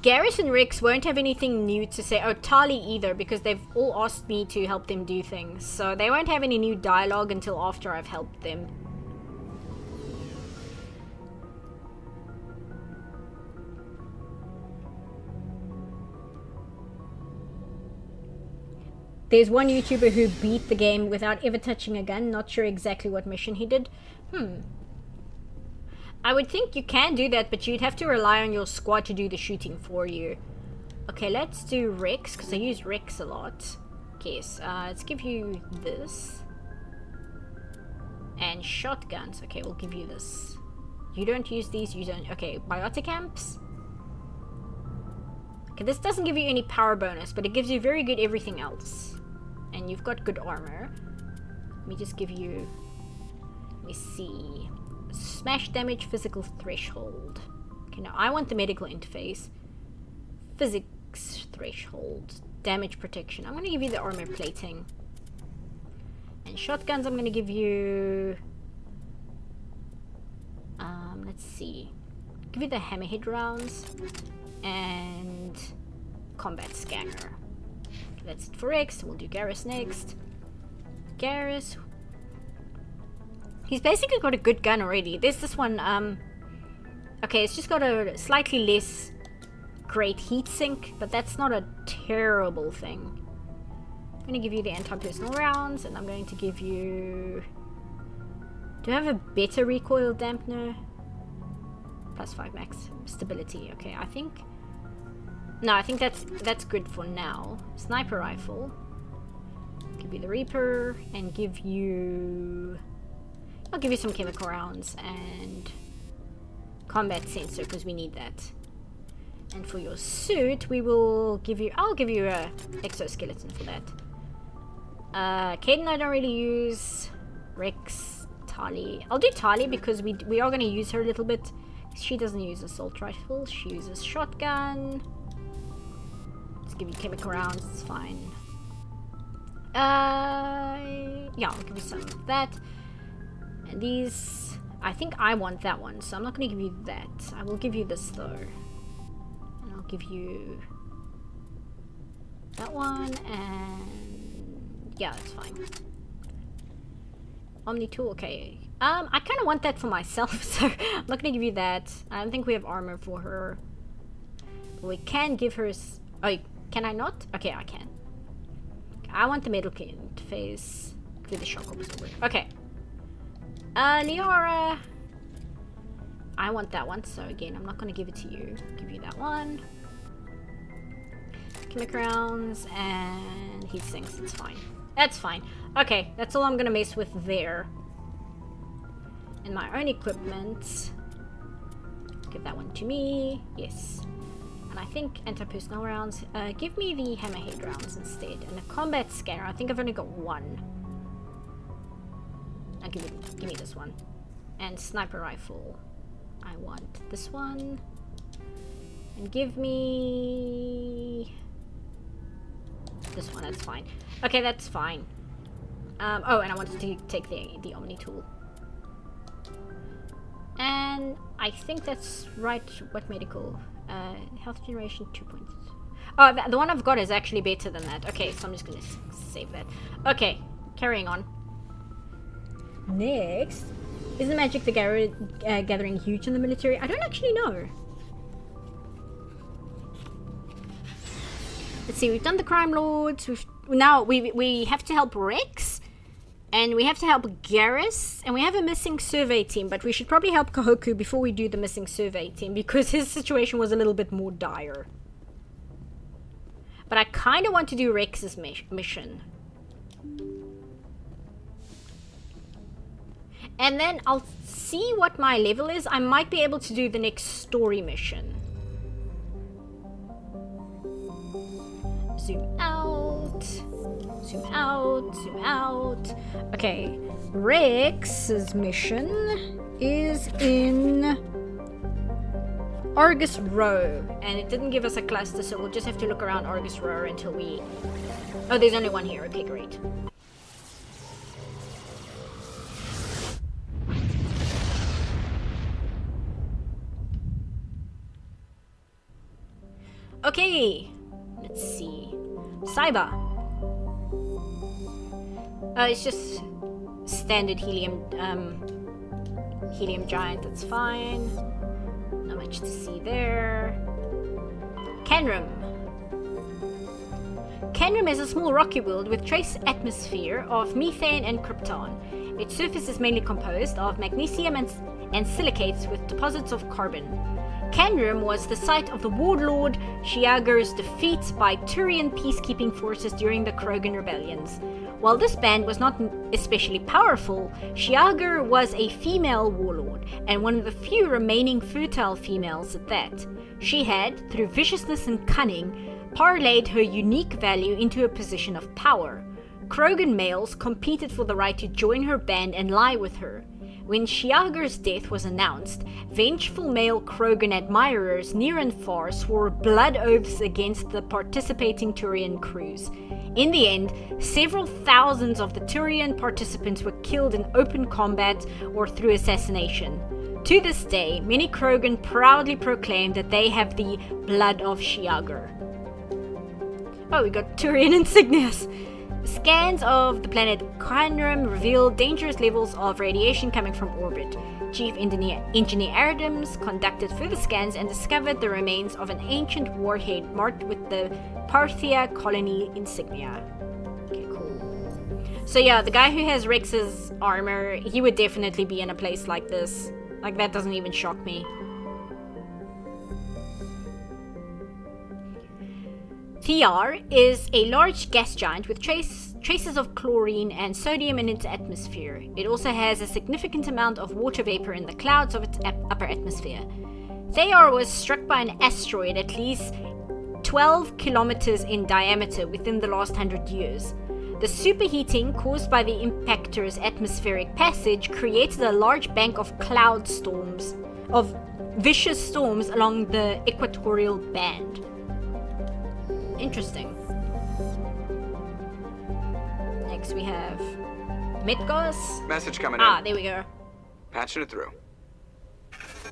Garrus and Rex won't have anything new to say. Oh, Tali either, because they've all asked me to help them do things, so they won't have any new dialogue until after I've helped them. There's one YouTuber who beat the game without ever touching a gun. Not sure exactly what mission he did. I would think you can do that, but you'd have to rely on your squad to do the shooting for you. Okay, let's do Rex, because I use Rex a lot. Okay, so, let's give you this. And shotguns. Okay, we'll give you this. You don't use these, you don't... Okay, biotic amps. Okay, this doesn't give you any power bonus, but it gives you very good everything else. And you've got good armor. Let me just give you... Let me see... Smash damage, physical threshold. Okay, now I want the medical interface. Physics threshold. Damage protection. I'm going to give you the armor plating. And shotguns, I'm going to give you... let's see. Give you the hammerhead rounds. And combat scanner. Okay, that's it for Rex. We'll do Garrus next. Garrus. He's basically got a good gun already. There's this one, okay, it's just got a slightly less great heat sink, but that's not a terrible thing. I'm going to give you the anti-personal rounds, and I'm going to give you... Do I have a better recoil dampener? +5 max stability. Okay, I think... No, I think that's good for now. Sniper rifle. Give you the Reaper, and give you... I'll give you some chemical rounds and combat sensor, because we need that. And for your suit, we will give you... I'll give you a exoskeleton for that. Caden I don't really use. Rex, Tali. I'll do Tali because we are going to use her a little bit. She doesn't use assault rifle. She uses shotgun. Let's give you chemical rounds. It's fine. Yeah, I'll give you some of that. And these... I think I want that one, so I'm not going to give you that. I will give you this, though. And I'll give you... that one, and... yeah, that's fine. Omni tool, okay. I kind of want that for myself, so I'm not going to give you that. I don't think we have armor for her. But we can give her... oh, can I not? Okay, I can. I want the medical interface with the shock absorber. Okay. Liara. I want that one, so again, I'm not going to give it to you. I'll give you that one. Chemical rounds and heat sinks, it's fine. That's fine. Okay, that's all I'm going to mess with there. And my own equipment. Give that one to me. Yes. And I think anti-personnel rounds. Give me the hammerhead rounds instead. And the combat scanner. I think I've only got one. Give me this one. And sniper rifle. I want this one. And give me... this one, that's fine. Okay, that's fine. Oh, and I wanted to take the Omni tool. And I think that's right. What medical? Health generation 2 points. Oh, the one I've got is actually better than that. Okay, so I'm just gonna save that. Okay, carrying on. Next, is the Magic the Gathering huge in the military? I don't actually know. Let's see, we've done the crime lords. We have to help Rex, and we have to help Garrus, and we have a missing survey team. But we should probably help Kahoku before we do the missing survey team because his situation was a little bit more dire. But I kind of want to do Rex's mission. And then I'll see what my level is. I might be able to do the next story mission. Zoom out. Zoom out. Zoom out. Okay. Rex's mission is in Argus Row. And it didn't give us a cluster, so we'll just have to look around Argus Row until we... oh, there's only one here. Okay, great. Okay, let's see. Cyber. It's just standard helium giant, that's fine. Not much to see there. Canrum. Canrum is a small rocky world with trace atmosphere of methane and krypton. Its surface is mainly composed of magnesium and silicates with deposits of carbon. Canrum was the site of the warlord Shiagar's defeat by Turian peacekeeping forces during the Krogan rebellions. While this band was not especially powerful, Shiagar was a female warlord, and one of the few remaining fertile females at that. She had, through viciousness and cunning, parlayed her unique value into a position of power. Krogan males competed for the right to join her band and lie with her. When Shiagar's death was announced, vengeful male Krogan admirers near and far swore blood oaths against the participating Turian crews. In the end, several thousands of the Turian participants were killed in open combat or through assassination. To this day, many Krogan proudly proclaim that they have the blood of Shiagar. Oh, we got Turian insignias! Scans of the planet Canrum reveal dangerous levels of radiation coming from orbit. Chief Engineer Adams conducted further scans and discovered the remains of an ancient warhead marked with the Parthia colony insignia. Okay, cool. So yeah, the guy who has Rex's armor, he would definitely be in a place like this. Like, that doesn't even shock me. Thear is a large gas giant with traces of chlorine and sodium in its atmosphere. It also has a significant amount of water vapor in the clouds of its upper atmosphere. Thear was struck by an asteroid at least 12 kilometers in diameter within the last 100 years. The superheating caused by the impactor's atmospheric passage created a large bank of cloud storms, of vicious storms along the equatorial band. Interesting. Next we have Midgos. Message coming in. Ah, there we go. Patching it through.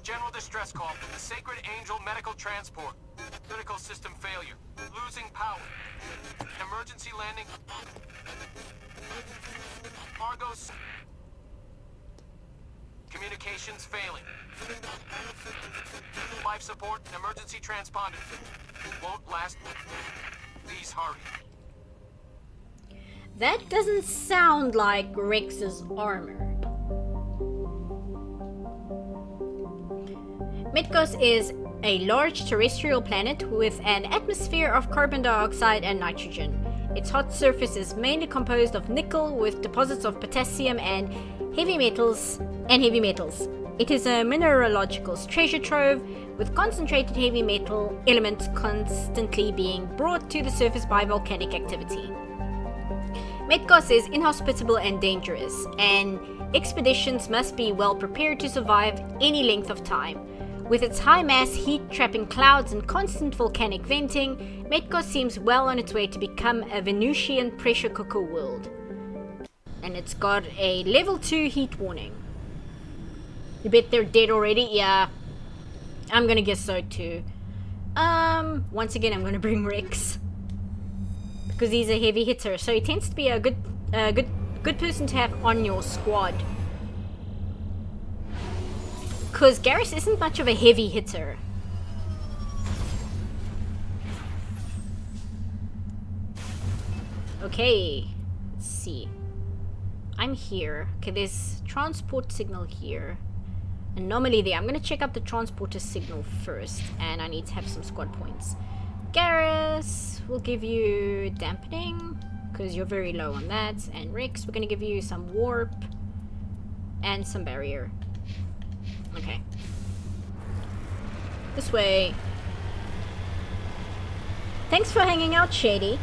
General distress call from the Sacred Angel Medical Transport. Critical system failure. Losing power. Emergency landing. Argos. Communications failing. Life support and emergency transponder. Won't last. Please hurry. That doesn't sound like Rex's armor. Midgos is a large terrestrial planet with an atmosphere of carbon dioxide and nitrogen. Its hot surface is mainly composed of nickel with deposits of potassium and heavy metals. It is a mineralogical treasure trove with concentrated heavy metal elements constantly being brought to the surface by volcanic activity. Midgos is inhospitable and dangerous, and expeditions must be well prepared to survive any length of time. With its high mass, heat-trapping clouds and constant volcanic venting, Midgos seems well on its way to become a Venusian pressure cooker world. And it's got a level 2 heat warning. You bet they're dead already? Yeah. I'm gonna guess so too. Once again, I'm gonna bring Rex. Because he's a heavy hitter, so he tends to be a good person to have on your squad. Because Garrus isn't much of a heavy hitter. Okay, let's see. I'm here. Okay, there's transport signal here. Anomaly there. I'm gonna check out the transporter signal first, and I need to have some squad points. Garrus, we'll give you dampening because you're very low on that, and Rex, we're gonna give you some warp and some barrier. Okay. This way. Thanks for hanging out, Shady.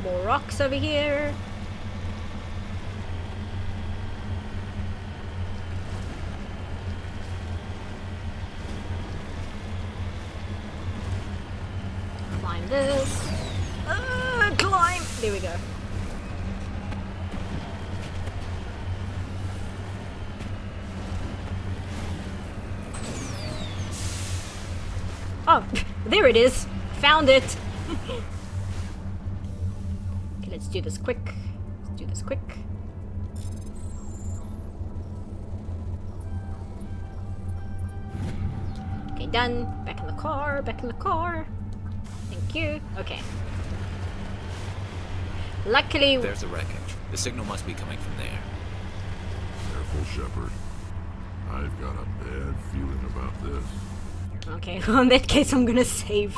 More rocks over here. Climb this. Climb! There we go. Oh, there it is. Found it. Okay, let's do this quick. Okay, done. Back in the car. Thank you. Okay. Luckily... There's the wreckage. The signal must be coming from there. Careful, Shepard. I've got a bad feeling about this. Okay, well in that case I'm gonna save.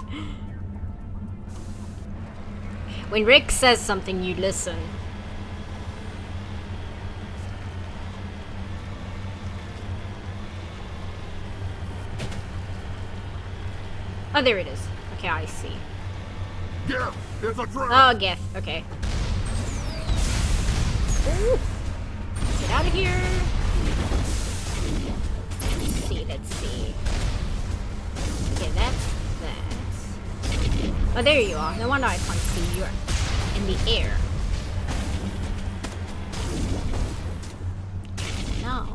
When Rick says something, you listen. Oh, there it is. Okay, I see. Geth, it's a trap! Oh, Geth, okay. Ooh. Get out of here. Let's see. Okay, that's that. Oh, there you are. No wonder I can't see you. You're in the air. Now...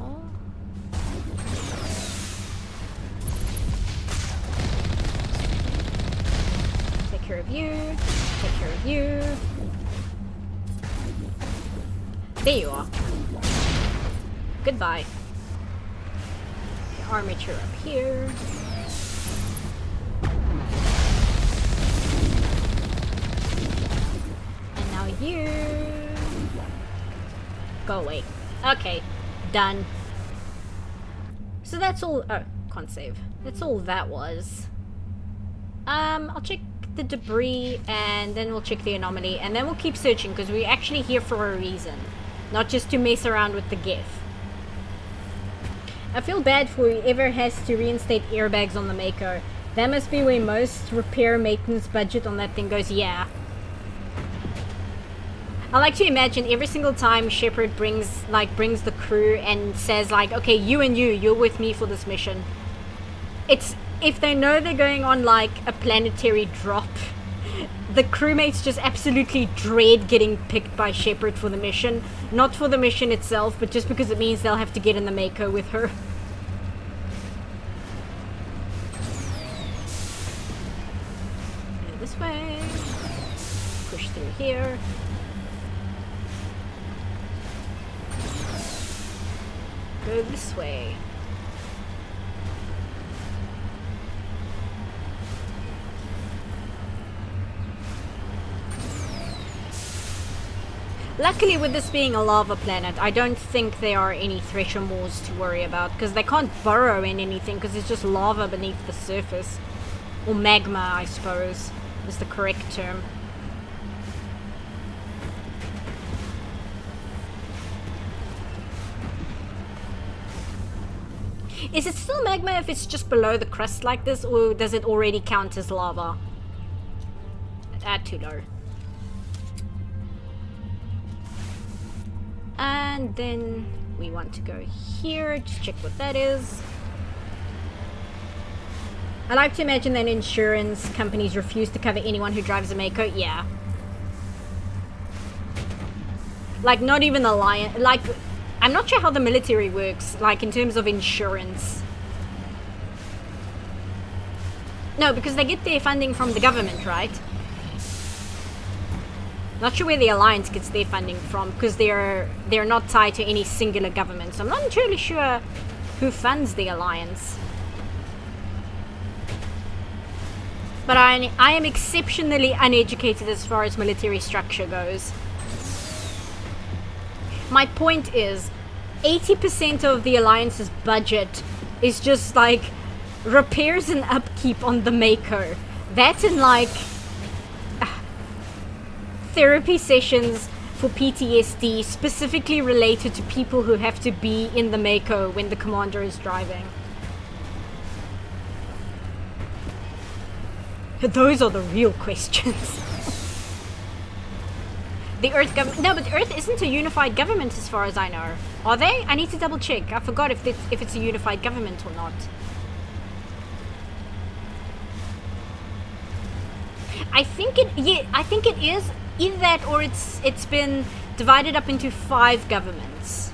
Take care of you. Take care of you. There you are. Goodbye. The armature up here. And now you... Go away. Okay, done. So that's all... Oh, can't save. That's all that was. I'll check the debris, and then we'll check the anomaly, and then we'll keep searching, because we're actually here for a reason. Not just to mess around with the GIF. I feel bad for whoever has to reinstate airbags on the Mako. That must be where most repair maintenance budget on that thing goes, yeah. I like to imagine every single time Shepard brings the crew and says like, okay, you and you're with me for this mission. It's, if they know they're going on like a planetary drop, the crewmates just absolutely dread getting picked by Shepard for the mission. Not for the mission itself, but just because it means they'll have to get in the Mako with her. Go this way. Push through here. Go this way. Luckily, with this being a lava planet, I don't think there are any Thresher Maws to worry about, because they can't burrow in anything, because it's just lava beneath the surface. Or magma, I suppose, is the correct term. Is it still magma if it's just below the crust like this, or does it already count as lava? Too low. And then we want to go here, just check what that is. I like to imagine that insurance companies refuse to cover anyone who drives a Mako. Yeah. Like, not even the Lion. Like, I'm not sure how the military works, like, in terms of insurance. No, because they get their funding from the government, right? Not sure where the Alliance gets their funding from, because they're not tied to any singular government. So I'm not entirely sure who funds the Alliance. But I am exceptionally uneducated as far as military structure goes. My point is, 80% of the Alliance's budget is just like repairs and upkeep on the Mako. That and like therapy sessions for PTSD specifically related to people who have to be in the Mako when the commander is driving. Those are the real questions. The Earth government... No, but Earth isn't a unified government as far as I know. Are they? I need to double check. I forgot if it's a unified government or not. I think it... Yeah, I think it is. Either that or it's been divided up into 5 governments.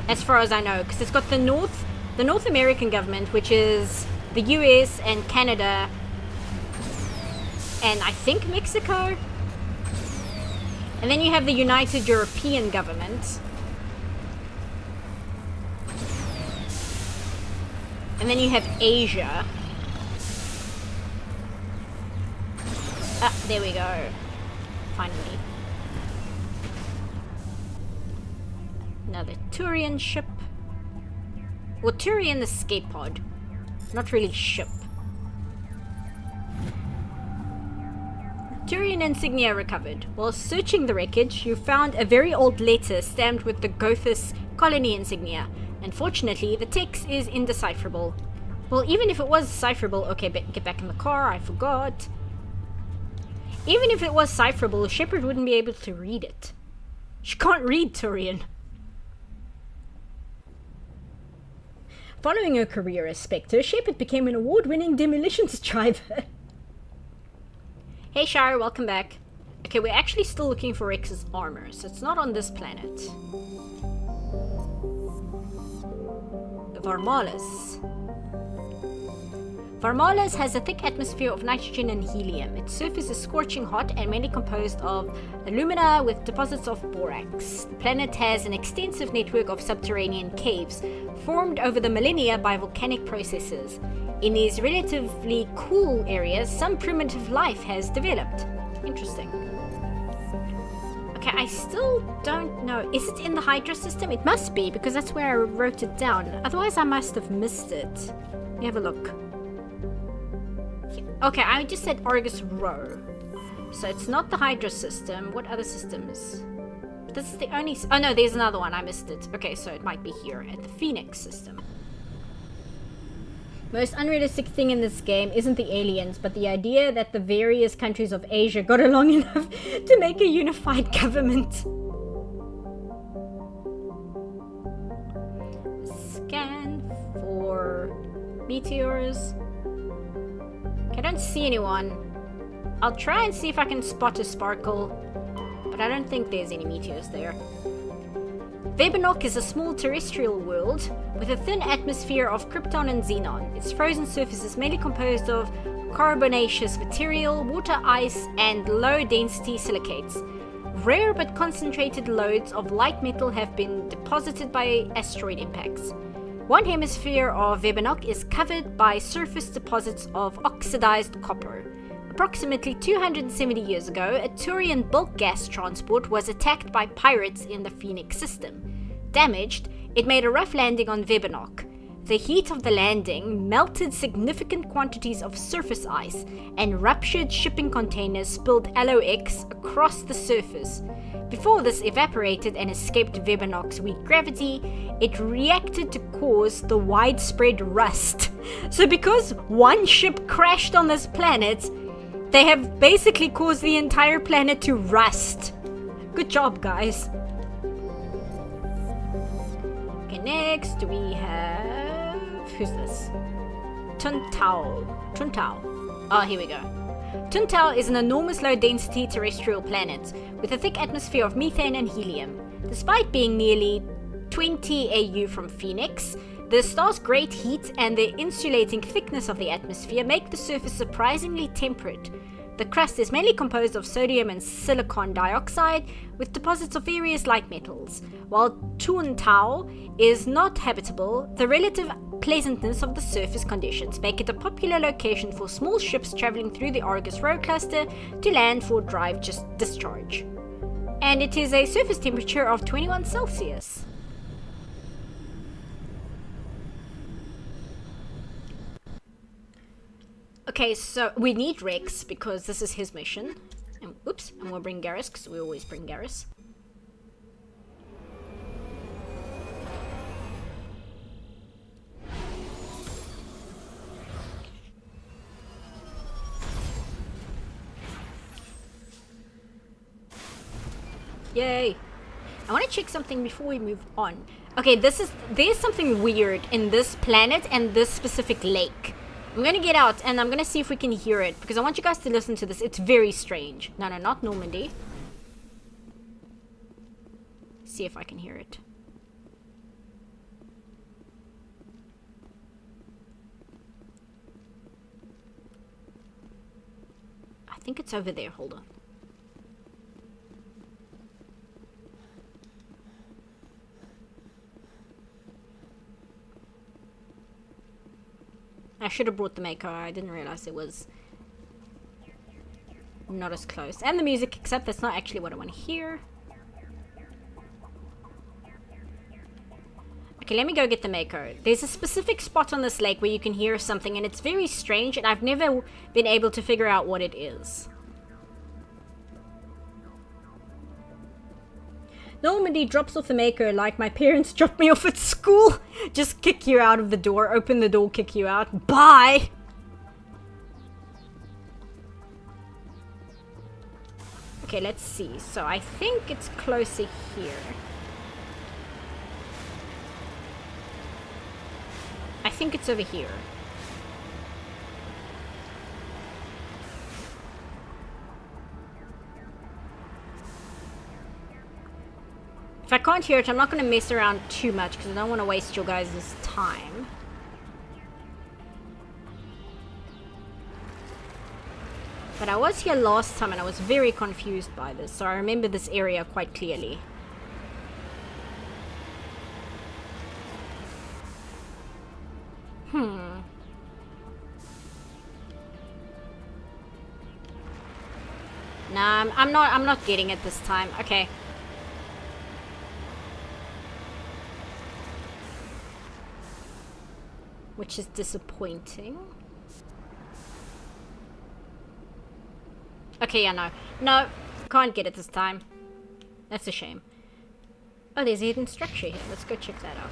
As far as I know. Because it's got the North American government, which is the US and Canada. And I think Mexico. And then you have the United European Government. And then you have Asia. Ah, there we go. Finally. Another Turian ship. Well, Turian escape pod. Not really ship. Turian insignia recovered. While searching the wreckage, you found a very old letter stamped with the Gothis colony insignia. Unfortunately, the text is indecipherable. Well, even if it was decipherable... Okay, get back in the car, I forgot. Even if it was decipherable, Shepard wouldn't be able to read it. She can't read Turian. Following her career as Spectre, Shepard became an award-winning demolitions driver. Hey Shire, welcome back. Okay, we're actually still looking for Rex's armor, so it's not on this planet. Varmalis. Varmalas has a thick atmosphere of nitrogen and helium. Its surface is scorching hot and mainly composed of alumina with deposits of borax. The planet has an extensive network of subterranean caves formed over the millennia by volcanic processes. In these relatively cool areas, some primitive life has developed. Interesting. Okay, I still don't know. Is it in the Hydra system? It must be, because that's where I wrote it down. Otherwise, I must have missed it. Let me have a look. Okay, I just said Argus Row. So it's not the Hydra system. What other systems? This is the only... Oh no, there's another one. I missed it. Okay, so it might be here at the Phoenix system. Most unrealistic thing in this game isn't the aliens, but the idea that the various countries of Asia got along enough to make a unified government. Scan for meteors. Okay, I don't see anyone. I'll try and see if I can spot a sparkle, but I don't think there's any meteors there. Vebenock is a small terrestrial world with a thin atmosphere of krypton and xenon. Its frozen surface is mainly composed of carbonaceous material, water ice, and low-density silicates. Rare but concentrated loads of light metal have been deposited by asteroid impacts. One hemisphere of Vebenock is covered by surface deposits of oxidized copper. Approximately 270 years ago, a Turian bulk gas transport was attacked by pirates in the Phoenix system. Damaged, it made a rough landing on Vebenock. The heat of the landing melted significant quantities of surface ice, and ruptured shipping containers spilled LOX across the surface. Before this evaporated and escaped Vebenock's weak gravity, it reacted to cause the widespread rust. So because one ship crashed on this planet, they have basically caused the entire planet to rust. Good job, guys. Okay, next we have... Who's this? Tuntao. Oh, here we go. Tuntao is an enormous low-density terrestrial planet with a thick atmosphere of methane and helium. Despite being nearly 20 AU from Phoenix, the star's great heat and the insulating thickness of the atmosphere make the surface surprisingly temperate. The crust is mainly composed of sodium and silicon dioxide with deposits of various light metals. While Tuntao is not habitable, the relative pleasantness of the surface conditions make it a popular location for small ships traveling through the Argus Row cluster to land for drive discharge. And it is a surface temperature of 21 Celsius. Okay, so we need Rex because this is his mission. And, oops, and we'll bring Garrus because we always bring Garrus. Yay! I want to check something before we move on. Okay, there's something weird in this planet and this specific lake. I'm gonna get out and I'm gonna see if we can hear it because I want you guys to listen to this. It's very strange. No, not Normandy. See if I can hear it. I think it's over there. Hold on. I should have brought the Mako. I didn't realize it was not as close. And the music, except that's not actually what I want to hear. Okay, let me go get the Mako. There's a specific spot on this lake where you can hear something, and it's very strange, and I've never been able to figure out what it is. Normandy drops off the Mako like my parents dropped me off at school. Just kick you out of the door, open the door, kick you out. Bye! Okay, let's see. So I think it's closer here. I think it's over here. If I can't hear it, I'm not going to mess around too much because I don't want to waste your guys' time. But I was here last time and I was very confused by this, so I remember this area quite clearly. Nah, I'm not getting it this time. Okay. Which is disappointing. Okay, yeah, no, can't get it this time. That's a shame. Oh, there's a hidden structure here. Let's go check that out.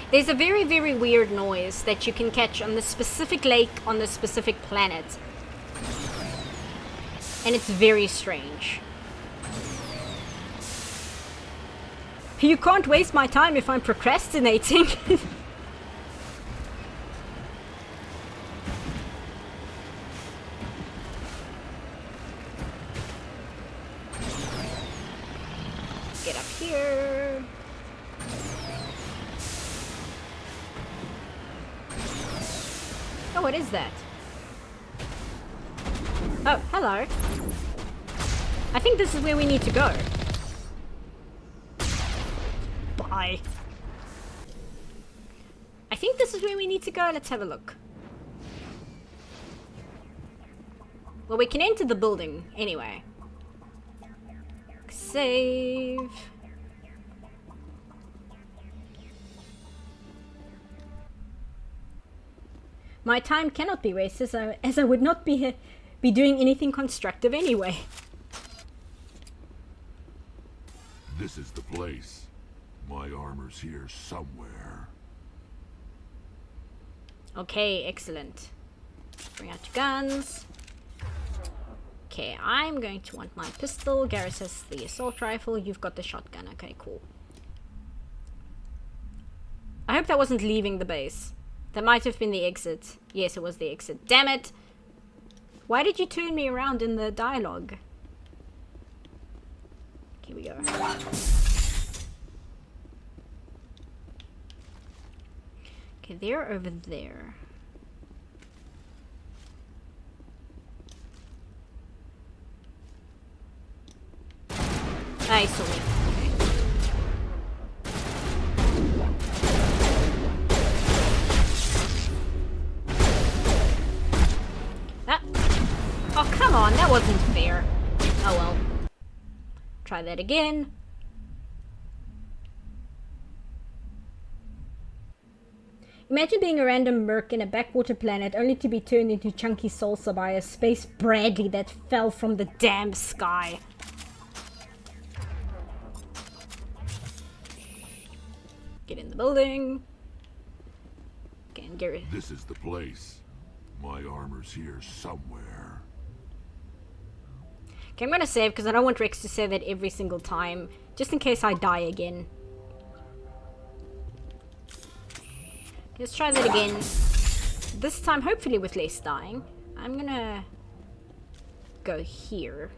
There's a very, very weird noise that you can catch on this specific lake on this specific planet. And it's very strange. You can't waste my time if I'm procrastinating. Get up here. Oh, what is that? Oh, hello. I think this is where we need to go. Bye. I think this is where we need to go. Let's have a look. Well, we can enter the building anyway. Save. My time cannot be wasted as I would not be doing anything constructive anyway. This is the place. My armor's here somewhere. Okay, excellent. Bring out your guns. Okay, I'm going to want my pistol. Garrus has the assault rifle. You've got the shotgun. Okay, cool. I hope that wasn't leaving the base. That might have been the exit. Yes, it was the exit. Damn it! Why did you turn me around in the dialogue? Here we go. Okay, they're over there. I saw it. Oh, come on, that wasn't fair. Oh well. Try that again. Imagine being a random merc in a backwater planet only to be turned into chunky salsa by a space Bradley that fell from the damn sky. Get in the building. Again, Gary. This is the place. My armor's here somewhere. Okay, I'm gonna save because I don't want Rex to say that every single time, just in case I die again. Let's try that again. This time, hopefully with less dying. I'm gonna go here.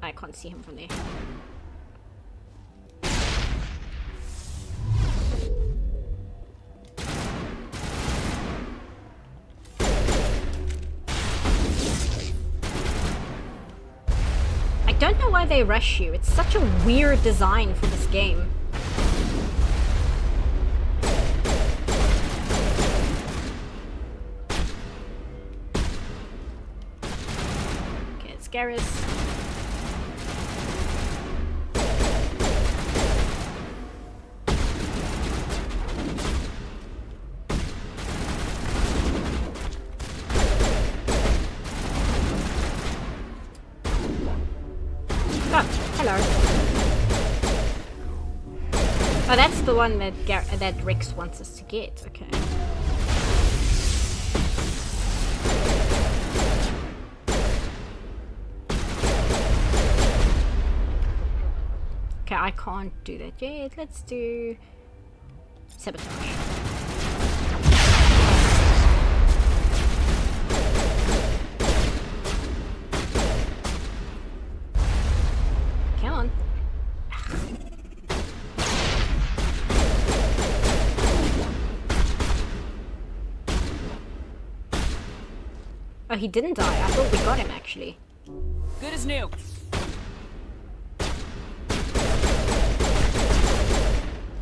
I can't see him from there. I don't know why they rush you. It's such a weird design for this game. Okay, it's Garrus. Oh, that's the one that Rex wants us to get. Okay. Okay, I can't do that yet. Let's do sabotage. Come on. Oh, he didn't die. I thought we got him, actually. Good as new.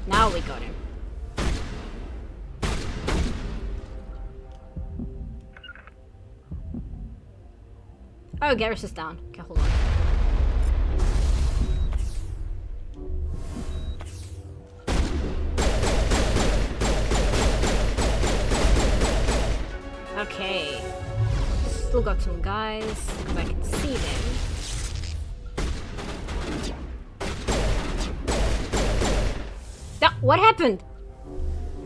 Now we got him. Oh, Garrus is down. Okay, hold on. Okay. Still got some guys, because I can see them. What happened?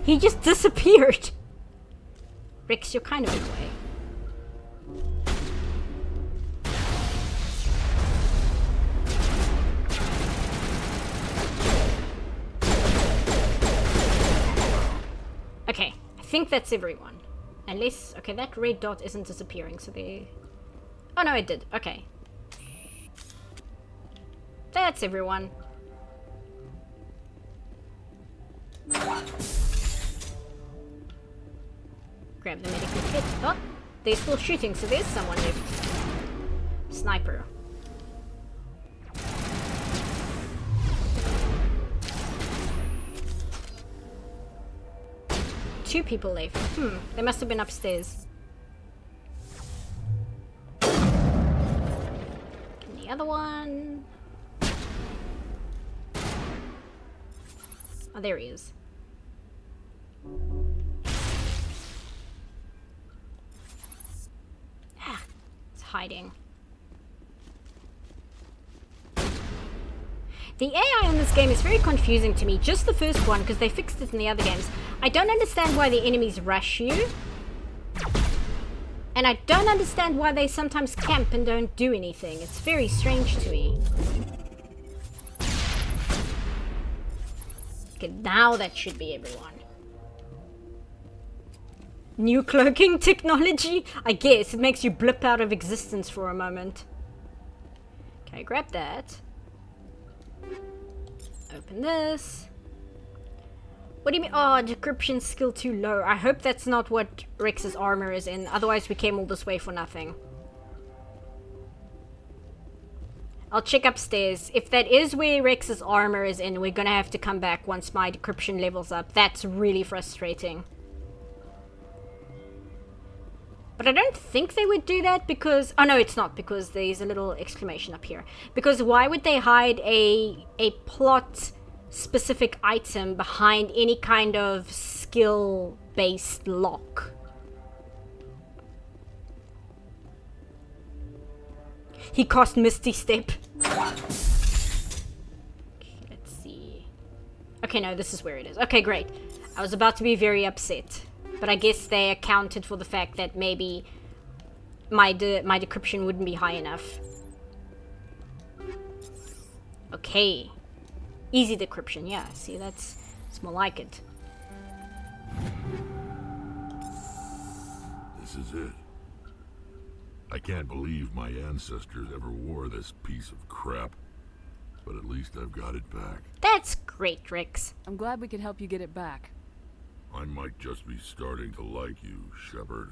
He just disappeared. Rex, you're kind of in the way. Okay, I think that's everyone. Unless, okay, that red dot isn't disappearing, so they... Oh no, it did. Okay. That's everyone. Grab the medical kit. Oh, they're still shooting, so there's someone left. Sniper. Two people left. They must have been upstairs. And the other one... Oh, there he is. Ah, it's hiding. The AI in this game is very confusing to me. Just the first one, because they fixed it in the other games. I don't understand why the enemies rush you. And I don't understand why they sometimes camp and don't do anything. It's very strange to me. Okay, now that should be everyone. New cloaking technology? I guess. It makes you blip out of existence for a moment. Okay, grab that. Open this. What do you mean? Oh, decryption skill too low. I hope that's not what Rex's armor is in. Otherwise, we came all this way for nothing. I'll check upstairs. If that is where Rex's armor is in, we're gonna have to come back once my decryption levels up. That's really frustrating. But I don't think they would do that because... Oh no, it's not, because there's a little exclamation up here. Because why would they hide a plot-specific item behind any kind of skill-based lock? He cast Misty Step. Okay, let's see. Okay, no, this is where it is. Okay, great. I was about to be very upset. But I guess they accounted for the fact that maybe my decryption wouldn't be high enough. Okay. Easy decryption, yeah. See, it's more like it. This is it. I can't believe my ancestors ever wore this piece of crap. But at least I've got it back. That's great, Rex. I'm glad we could help you get it back. I might just be starting to like you, Shepard.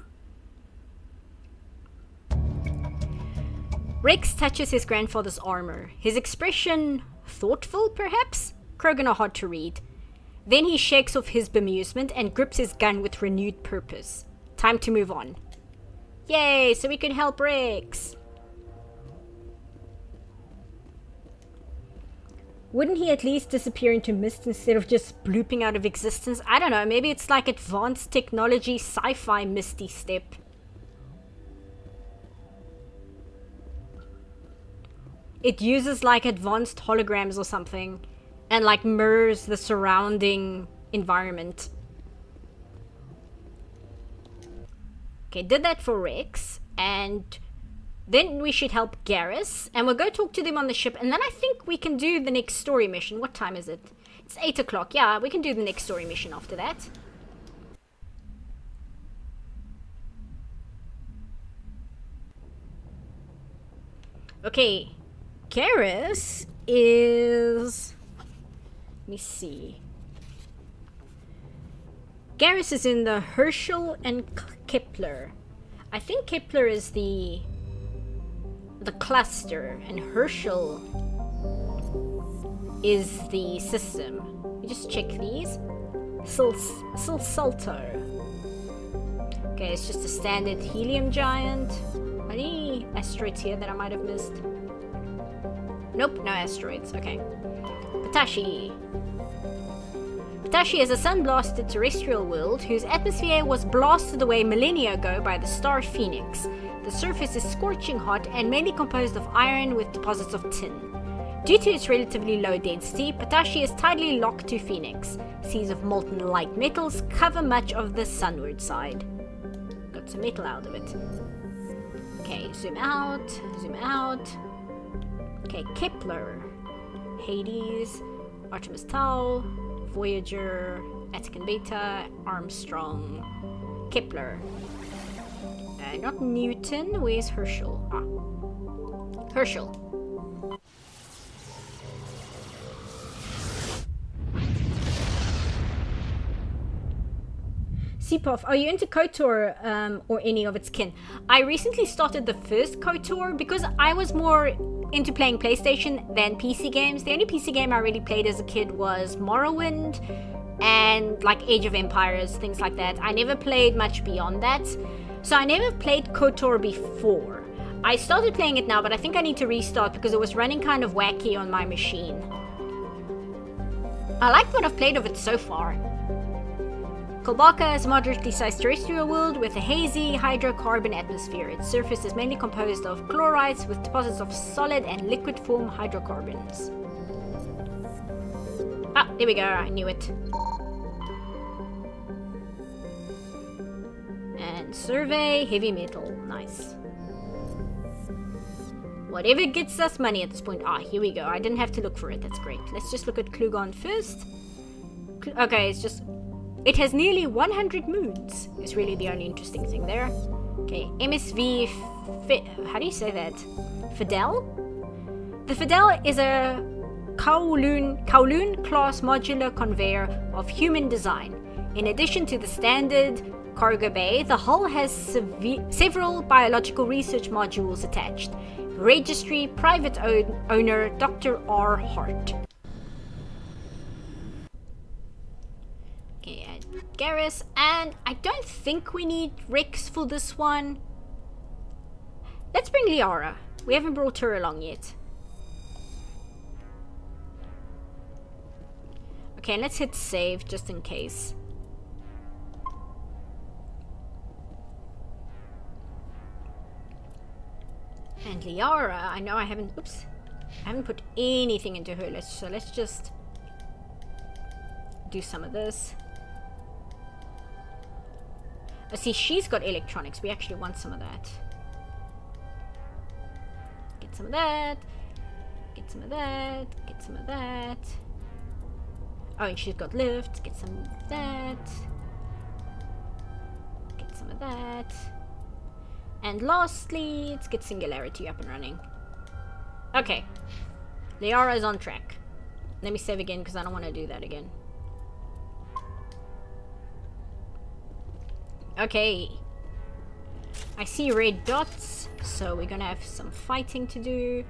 Rex touches his grandfather's armor. His expression, thoughtful perhaps? Krogan are hard to read. Then he shakes off his bemusement and grips his gun with renewed purpose. Time to move on. Yay, so we can help Rex. Wouldn't he at least disappear into mist instead of just blooping out of existence? I don't know, maybe it's like advanced technology sci-fi Misty Step. It uses like advanced holograms or something and like mirrors the surrounding environment. Okay, did that for Rex, and then we should help Garrus, and we'll go talk to them on the ship, and then I think we can do the next story mission. What time is it? It's 8 o'clock. Yeah, we can do the next story mission after that. Okay, Garrus is... Let me see. Garrus is in the Herschel and Kepler. I think Kepler is the cluster, and Herschel is the system. We just check these. Salto. Okay, it's just a standard helium giant. Any asteroids here that I might have missed? Nope, no asteroids. Okay. Patashi. Patashi is a sun-blasted terrestrial world whose atmosphere was blasted away millennia ago by the star Phoenix. The surface is scorching hot and mainly composed of iron with deposits of tin. Due to its relatively low density, Patashi is tidally locked to Phoenix. Seas of molten light metals cover much of the sunward side. Got some metal out of it. Okay, zoom out, zoom out. Okay, Kepler, Hades, Artemis Tau, Voyager, Attican Beta, Armstrong, Kepler. Not Newton, where's Herschel? Ah, Herschel. Seapoff, are you into KOTOR or any of its kin? I recently started the first KOTOR because I was more into playing PlayStation than PC games. The only PC game I really played as a kid was Morrowind and like Age of Empires, things like that. I never played much beyond that. So I never played KOTOR before. I started playing it now, but I think I need to restart because it was running kind of wacky on my machine. I like what I've played of it so far. Kolbaka is a moderately sized terrestrial world with a hazy hydrocarbon atmosphere. Its surface is mainly composed of chlorides with deposits of solid and liquid form hydrocarbons. Ah, there we go, I knew it. And survey heavy metal, nice. Whatever gets us money at this point. Ah, here we go, I didn't have to look for it, that's great. Let's just look at Klugon first. Okay, it's just... It has nearly 100 moons, is really the only interesting thing there. Okay, MSV... how do you say that? Fidel? The Fidel is a Kowloon class modular conveyor of human design. In addition to the standard cargo bay, the hull has several biological research modules attached. Registry, private owner, Dr. R. Hart. Okay, and Garrus, and I don't think we need Rex for this one. Let's bring Liara. We haven't brought her along yet. Okay, let's hit save just in case. And Liara, I know I haven't, oops, I haven't put anything into her list, so let's just do some of this. Oh, see, she's got electronics, we actually want some of that. Get some of that, get some of that, get some of that. Oh, and she's got lift, get some of that. Get some of that. And lastly, let's get Singularity up and running. Okay. Liara is on track. Let me save again because I don't want to do that again. Okay. I see red dots, so we're gonna have some fighting to do.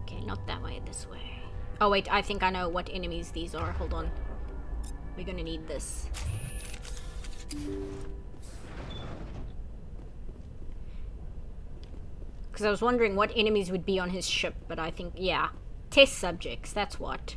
Okay, not that way, this way. Oh wait, I think I know what enemies these are. Hold on. We're gonna need this. Because I was wondering what enemies would be on his ship, but I think, yeah. Test subjects, that's what.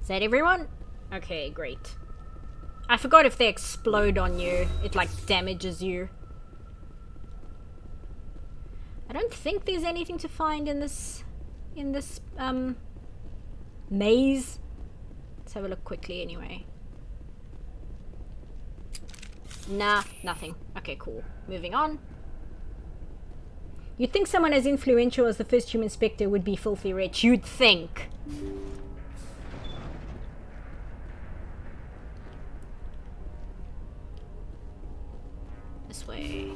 Is that everyone? Okay, great. I forgot if they explode on you, it like damages you. I don't think there's anything to find in this maze. Let's have a look quickly anyway. Nah, nothing. Okay, cool. Moving on. You'd think someone as influential as the first human Spectre would be filthy rich. You'd think. This way.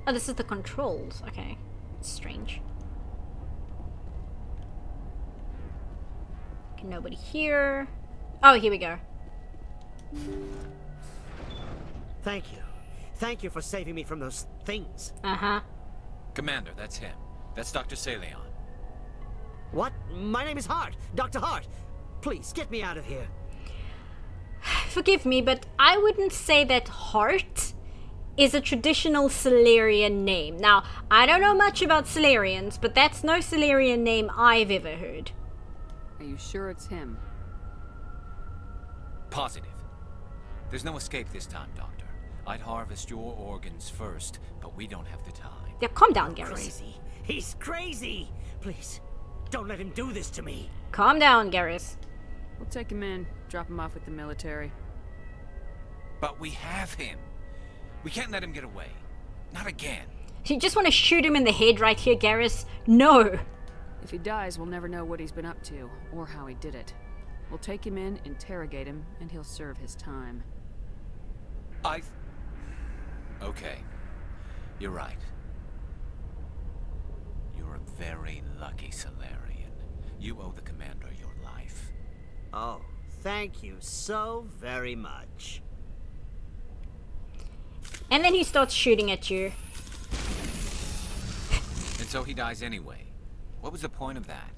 Oh, this is the controls. Okay. It's strange. Okay, nobody here. Oh, here we go. Thank you. Thank you for saving me from those things. Uh-huh. Commander, that's him. That's Dr. Saleon. What? My name is Hart. Dr. Hart. Please, get me out of here. Forgive me, but I wouldn't say that Hart is a traditional Salarian name. Now, I don't know much about Salarians, but that's no Salarian name I've ever heard. Are you sure it's him? Positive. There's no escape this time, Doctor. I'd harvest your organs first, but we don't have the time. Yeah, calm down, Garrus. Crazy. He's crazy. Please, don't let him do this to me. Calm down, Garrus. We'll take him in, drop him off with the military. But we have him. We can't let him get away. Not again. So you just want to shoot him in the head right here, Garrus? No. If he dies, we'll never know what he's been up to, or how he did it. We'll take him in, interrogate him, and he'll serve his time. Okay. You're right. You're a very lucky Salarian. You owe the Commander your life. Oh, thank you so very much. And then he starts shooting at you. And so he dies anyway. What was the point of that?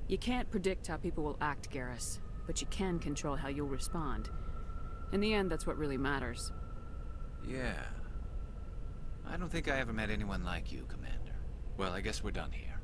You can't predict how people will act, Garrus, but you can control how you'll respond. In the end, that's what really matters. Yeah. I don't think I ever met anyone like you, Commander. Well, I guess we're done here.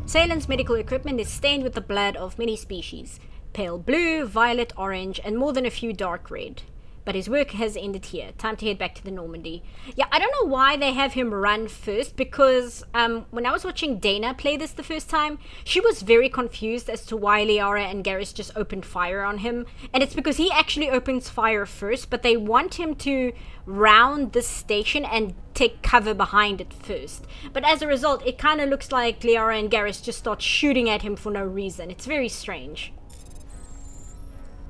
Salen's medical equipment is stained with the blood of many species. Pale blue, violet, orange, and more than a few dark red. But his work has ended here. Time to head back to the Normandy. Yeah, I don't know why they have him run first, because when I was watching Dana play this the first time, she was very confused as to why Liara and Garrus just opened fire on him. And it's because he actually opens fire first, but they want him to round this station and take cover behind it first. But as a result, it kind of looks like Liara and Garrus just start shooting at him for no reason. It's very strange.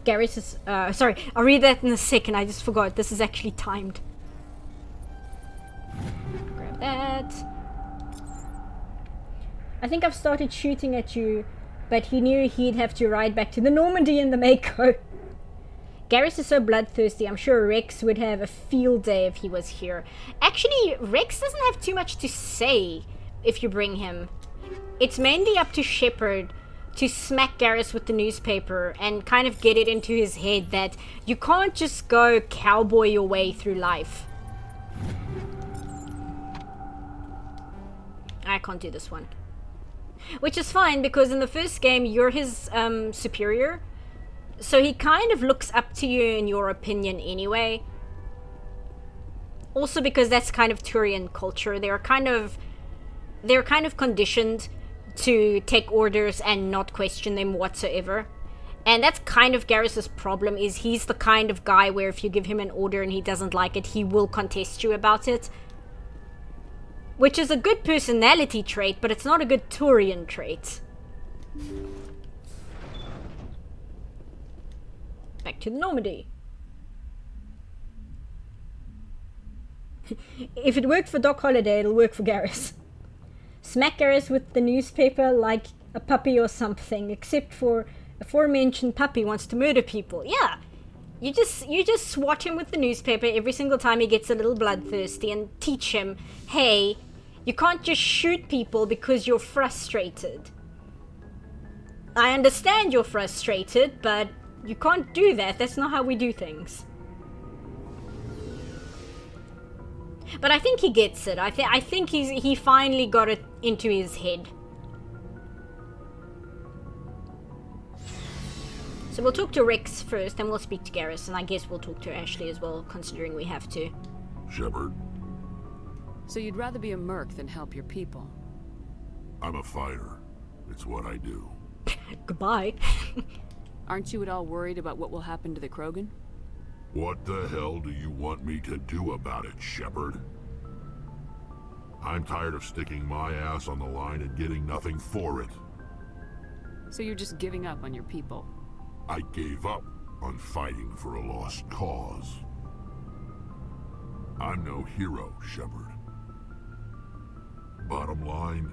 Garrus is, sorry, I'll read that in a second, I just forgot, this is actually timed. Grab that. I think I've started shooting at you, but he knew he'd have to ride back to the Normandy in the Mako. Garrus is so bloodthirsty, I'm sure Rex would have a field day if he was here. Actually, Rex doesn't have too much to say if you bring him. It's mainly up to Shepard to smack Garrus with the newspaper and kind of get it into his head that you can't just go cowboy your way through life. I can't do this one. Which is fine, because in the first game you're his superior, so he kind of looks up to you in your opinion anyway. Also because that's kind of Turian culture. They're kind of conditioned to take orders and not question them whatsoever. And that's kind of Garrus's problem, is he's the kind of guy where if you give him an order and he doesn't like it, he will contest you about it. Which is a good personality trait, but it's not a good Turian trait. Back to the Normandy. If it worked for Doc Holliday, it'll work for Garrus. Smack Garrus with the newspaper like a puppy or something, except for aforementioned puppy wants to murder people. Yeah, you just swat him with the newspaper every single time he gets a little bloodthirsty and teach him, hey, you can't just shoot people because you're frustrated. I understand you're frustrated, but you can't do that. That's not how we do things. But I think he gets it. I think he finally got it into his head. So we'll talk to Rex first, then we'll speak to Garrus, and I guess we'll talk to Ashley as well, considering we have to. Shepard. So you'd rather be a merc than help your people? I'm a fighter. It's what I do. Goodbye. Aren't you at all worried about what will happen to the Krogan? What the hell do you want me to do about it, Shepard? I'm tired of sticking my ass on the line and getting nothing for it. So you're just giving up on your people? I gave up on fighting for a lost cause. I'm no hero, Shepard. Bottom line,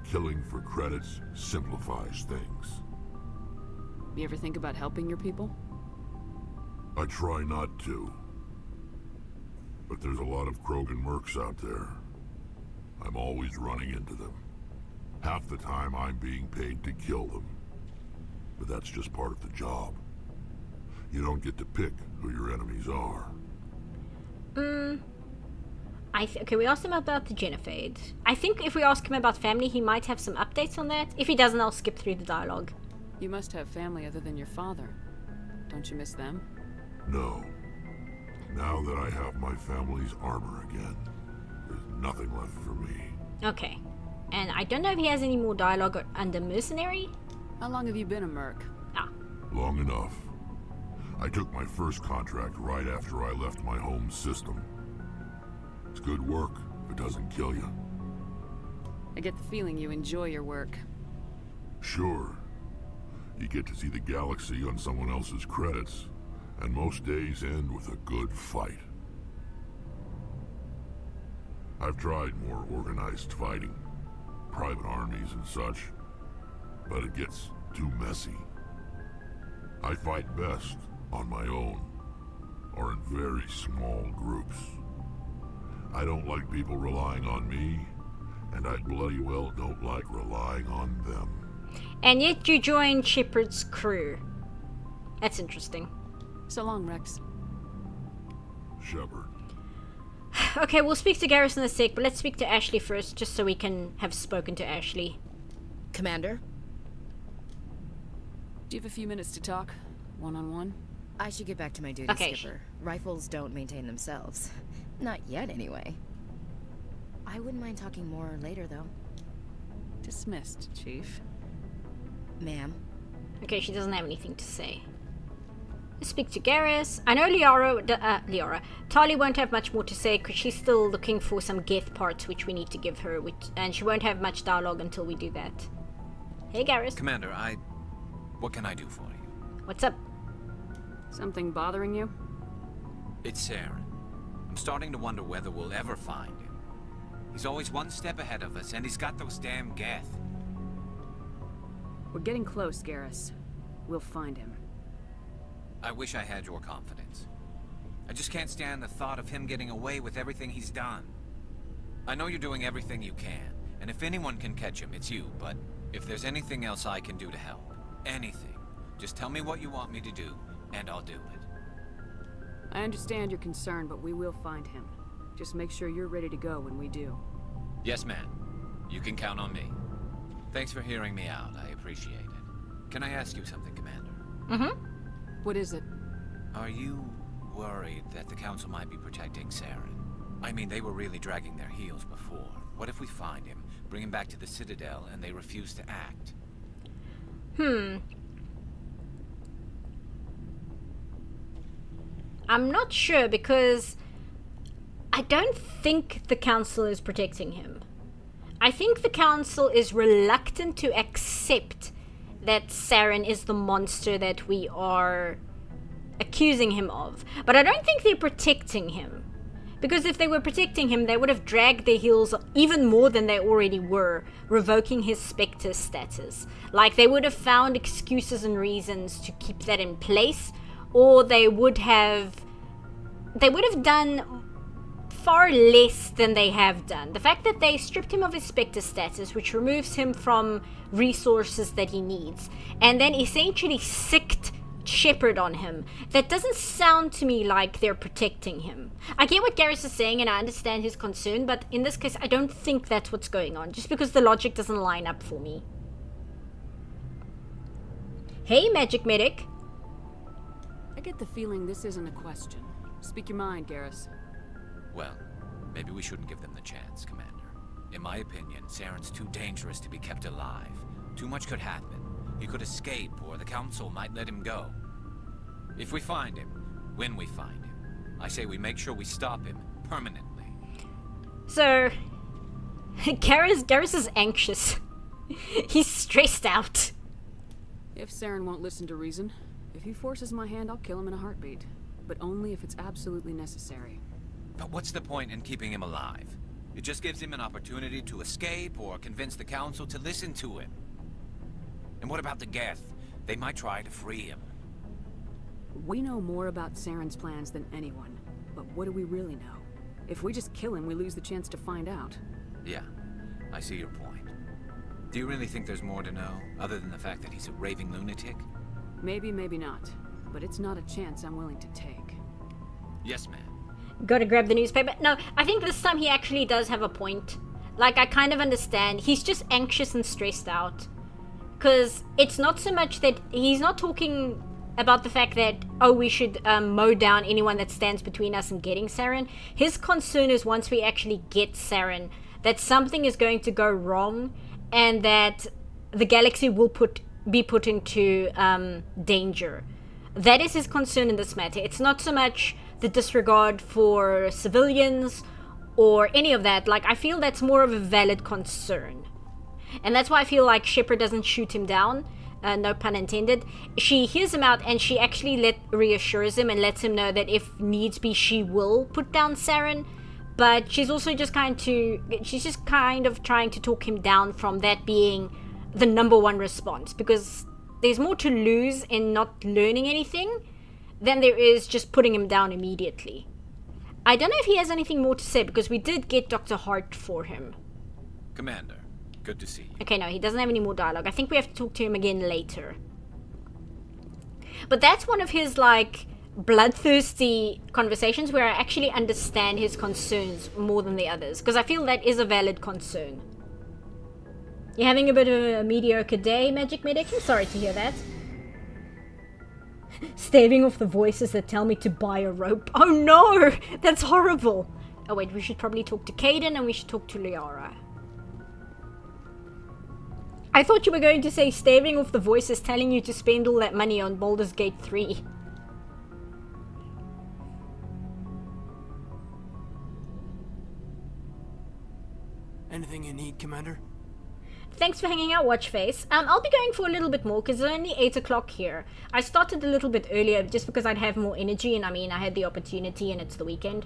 killing for credits simplifies things. You ever think about helping your people? I try not to. But there's a lot of Krogan mercs out there. I'm always running into them. Half the time I'm being paid to kill them. But that's just part of the job. You don't get to pick who your enemies are. Okay, we asked him about the Genofade. I think if we ask him about family, he might have some updates on that. If he doesn't, I'll skip through the dialogue. You must have family other than your father. Don't you miss them? No. Now that I have my family's armor again, there's nothing left for me. Okay. And I don't know if he has any more dialogue under mercenary. How long have you been a merc? Long enough. I took my first contract right after I left my home system. It's good work if it doesn't kill you. I get the feeling you enjoy your work. Sure. You get to see the galaxy on someone else's credits, and most days end with a good fight. I've tried more organized fighting, private armies and such, but it gets too messy. I fight best on my own, or in very small groups. I don't like people relying on me, and I bloody well don't like relying on them. And yet you joined Shepard's crew. That's interesting. So long, Rex. Shepard. Okay, we'll speak to Garrus in a sec, but let's speak to Ashley first, just so we can have spoken to Ashley. Commander? Do you have a few minutes to talk? One-on-one? I should get back to my duty, Okay. Skipper. Rifles don't maintain themselves. Not yet, anyway. I wouldn't mind talking more later, though. Dismissed, Chief. Ma'am? Okay, she doesn't have anything to say. Let's speak to Garrus. I know Liara. Tali won't have much more to say because she's still looking for some Geth parts which we need to give her, and she won't have much dialogue until we do that. Hey, Garrus. Commander, what can I do for you? What's up? Something bothering you? It's Saren. I'm starting to wonder whether we'll ever find him. He's always one step ahead of us, and he's got those damn Geth. We're getting close, Garrus. We'll find him. I wish I had your confidence. I just can't stand the thought of him getting away with everything he's done. I know you're doing everything you can, and if anyone can catch him, it's you, but if there's anything else I can do to help, anything, just tell me what you want me to do, and I'll do it. I understand your concern, but we will find him. Just make sure you're ready to go when we do. Yes, ma'am. You can count on me. Thanks for hearing me out. I appreciate it. Can I ask you something, Commander? Mm-hmm. What is it? Are you worried that the Council might be protecting Saren? I mean, they were really dragging their heels before. What if we find him, bring him back to the Citadel, and they refuse to act? I'm not sure because I don't think the Council is protecting him. I think the Council is reluctant to accept that Saren is the monster that we are accusing him of. But I don't think they're protecting him. Because if they were protecting him, they would have dragged their heels even more than they already were, revoking his Spectre status. Like, they would have found excuses and reasons to keep that in place, or they would have done far less than they have done. The fact that they stripped him of his Spectre status, which removes him from resources that he needs, and then essentially sicked Shepard on him, that doesn't sound to me like they're protecting him. I get what Garrus is saying and I understand his concern, but in this case I don't think that's what's going on, just because the logic doesn't line up for me. Hey, Magic Medic. I get the feeling this isn't a question. Speak your mind, Garrus. Well, maybe we shouldn't give them the chance, Commander. In my opinion, Saren's too dangerous to be kept alive. Too much could happen. He could escape, or the Council might let him go. If we find him, when we find him, I say we make sure we stop him permanently. So, Garrus is anxious. He's stressed out. If Saren won't listen to reason, if he forces my hand, I'll kill him in a heartbeat. But only if it's absolutely necessary. But what's the point in keeping him alive? It just gives him an opportunity to escape or convince the Council to listen to him. And what about the Geth? They might try to free him. We know more about Saren's plans than anyone. But what do we really know? If we just kill him, we lose the chance to find out. Yeah, I see your point. Do you really think there's more to know, other than the fact that he's a raving lunatic? Maybe, maybe not. But it's not a chance I'm willing to take. Yes, ma'am. Gotta grab the newspaper. No, I think this time he actually does have a point. Like, I kind of understand. He's just anxious and stressed out. Because it's not so much that he's not talking about the fact that, oh, we should mow down anyone that stands between us and getting Saren. His concern is once we actually get Saren, that something is going to go wrong and that the galaxy will be put into danger. That is his concern in this matter. It's not so much the disregard for civilians or any of that. Like, I feel that's more of a valid concern. And that's why I feel like Shepard doesn't shoot him down. No pun intended. She hears him out and she actually reassures him and lets him know that if needs be, she will put down Saren. But she's also just she's just kind of trying to talk him down from that being the number one response. Because there's more to lose in not learning anything than there is just putting him down immediately. I don't know if he has anything more to say because we did get Dr. Hart for him. Commander, good to see you. Okay, no, he doesn't have any more dialogue. I think we have to talk to him again later. But that's one of his, like, bloodthirsty conversations where I actually understand his concerns more than the others. Because I feel that is a valid concern. You're having a bit of a mediocre day, Magic Medic? I'm sorry to hear that. Staving off the voices that tell me to buy a rope. Oh no! That's horrible! Oh wait, we should probably talk to Kaidan and we should talk to Liara. I thought you were going to say staving off the voices telling you to spend all that money on Baldur's Gate 3. Anything you need, Commander? Thanks for hanging out, Watchface. I'll be going for a little bit more because it's only 8 o'clock here. I started a little bit earlier just because I'd have more energy and I mean I had the opportunity and it's the weekend.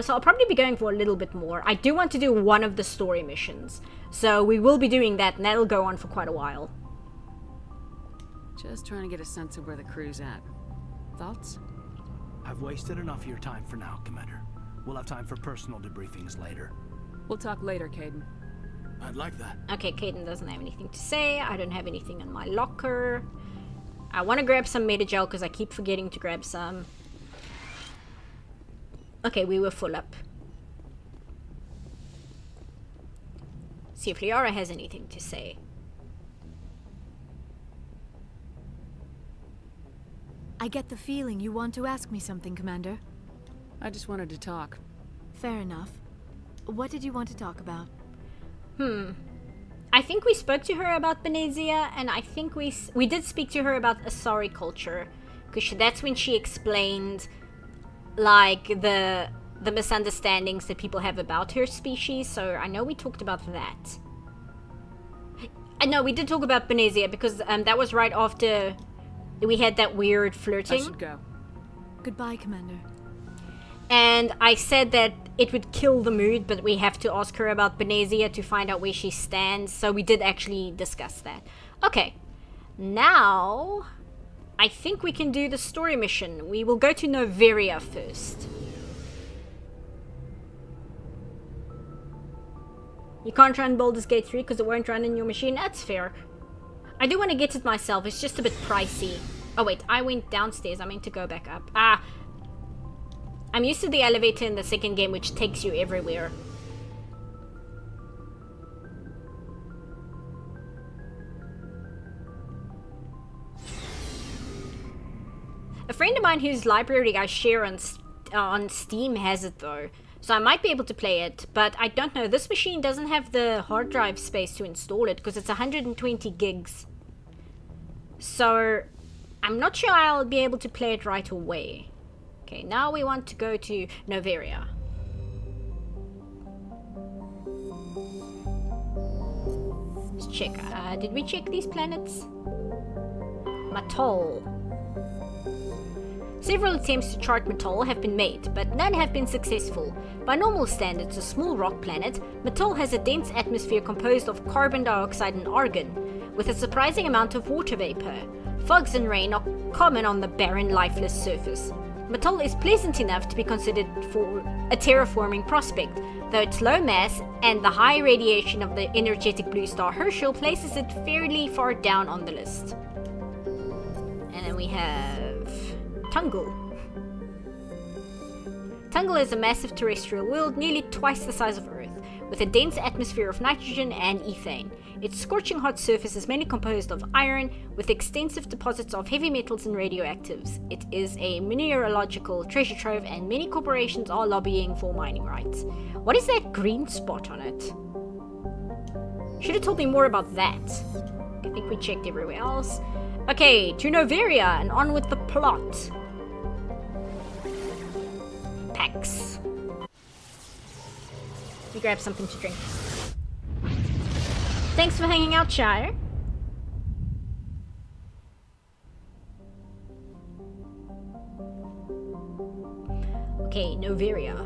So I'll probably be going for a little bit more. I do want to do one of the story missions. So we will be doing that and that'll go on for quite a while. Just trying to get a sense of where the crew's at. Thoughts? I've wasted enough of your time for now, Commander. We'll have time for personal debriefings later. We'll talk later, Kaidan. I'd like that. Okay, Kaidan doesn't have anything to say. I don't have anything in my locker. I want to grab some Metagel because I keep forgetting to grab some. Okay, we were full up. See if Liara has anything to say. I get the feeling you want to ask me something, Commander. I just wanted to talk. Fair enough. What did you want to talk about? I think we spoke to her about Benezia, and I think we did speak to her about Asari culture, because that's when she explained, like, the misunderstandings that people have about her species, so I know we talked about that. No, we did talk about Benezia, because that was right after we had that weird flirting. I should go. Goodbye, Commander. And I said that it would kill the mood, but we have to ask her about Benezia to find out where she stands. So we did actually discuss that. Okay. Now, I think we can do the story mission. We will go to Noveria first. You can't run Baldur's Gate 3 because it won't run in your machine. That's fair. I do want to get it myself. It's just a bit pricey. Oh wait, I went downstairs. I meant to go back up. I'm used to the elevator in the second game, which takes you everywhere. A friend of mine whose library I share on Steam has it though, so I might be able to play it, but I don't know. This machine doesn't have the hard drive space to install it because it's 120 gigs. So I'm not sure I'll be able to play it right away. Okay, now we want to go to Noveria. Let's check. Did we check these planets? Matol. Several attempts to chart Matol have been made, but none have been successful. By normal standards, a small rock planet, Matol has a dense atmosphere composed of carbon dioxide and argon, with a surprising amount of water vapor. Fogs and rain are common on the barren, lifeless surface. Matol is pleasant enough to be considered for a terraforming prospect, though its low mass and the high radiation of the energetic blue star Herschel places it fairly far down on the list. And then we have Tungle. Tungle is a massive terrestrial world nearly twice the size of Earth, with a dense atmosphere of nitrogen and ethane. Its scorching hot surface is mainly composed of iron, with extensive deposits of heavy metals and radioactives. It is a mineralogical treasure trove, and many corporations are lobbying for mining rights. What is that green spot on it? Should have told me more about that. I think we checked everywhere else. Okay, to Noveria, and on with the plot. Pax. We grab something to drink. Thanks for hanging out, Shire. Okay, Noveria.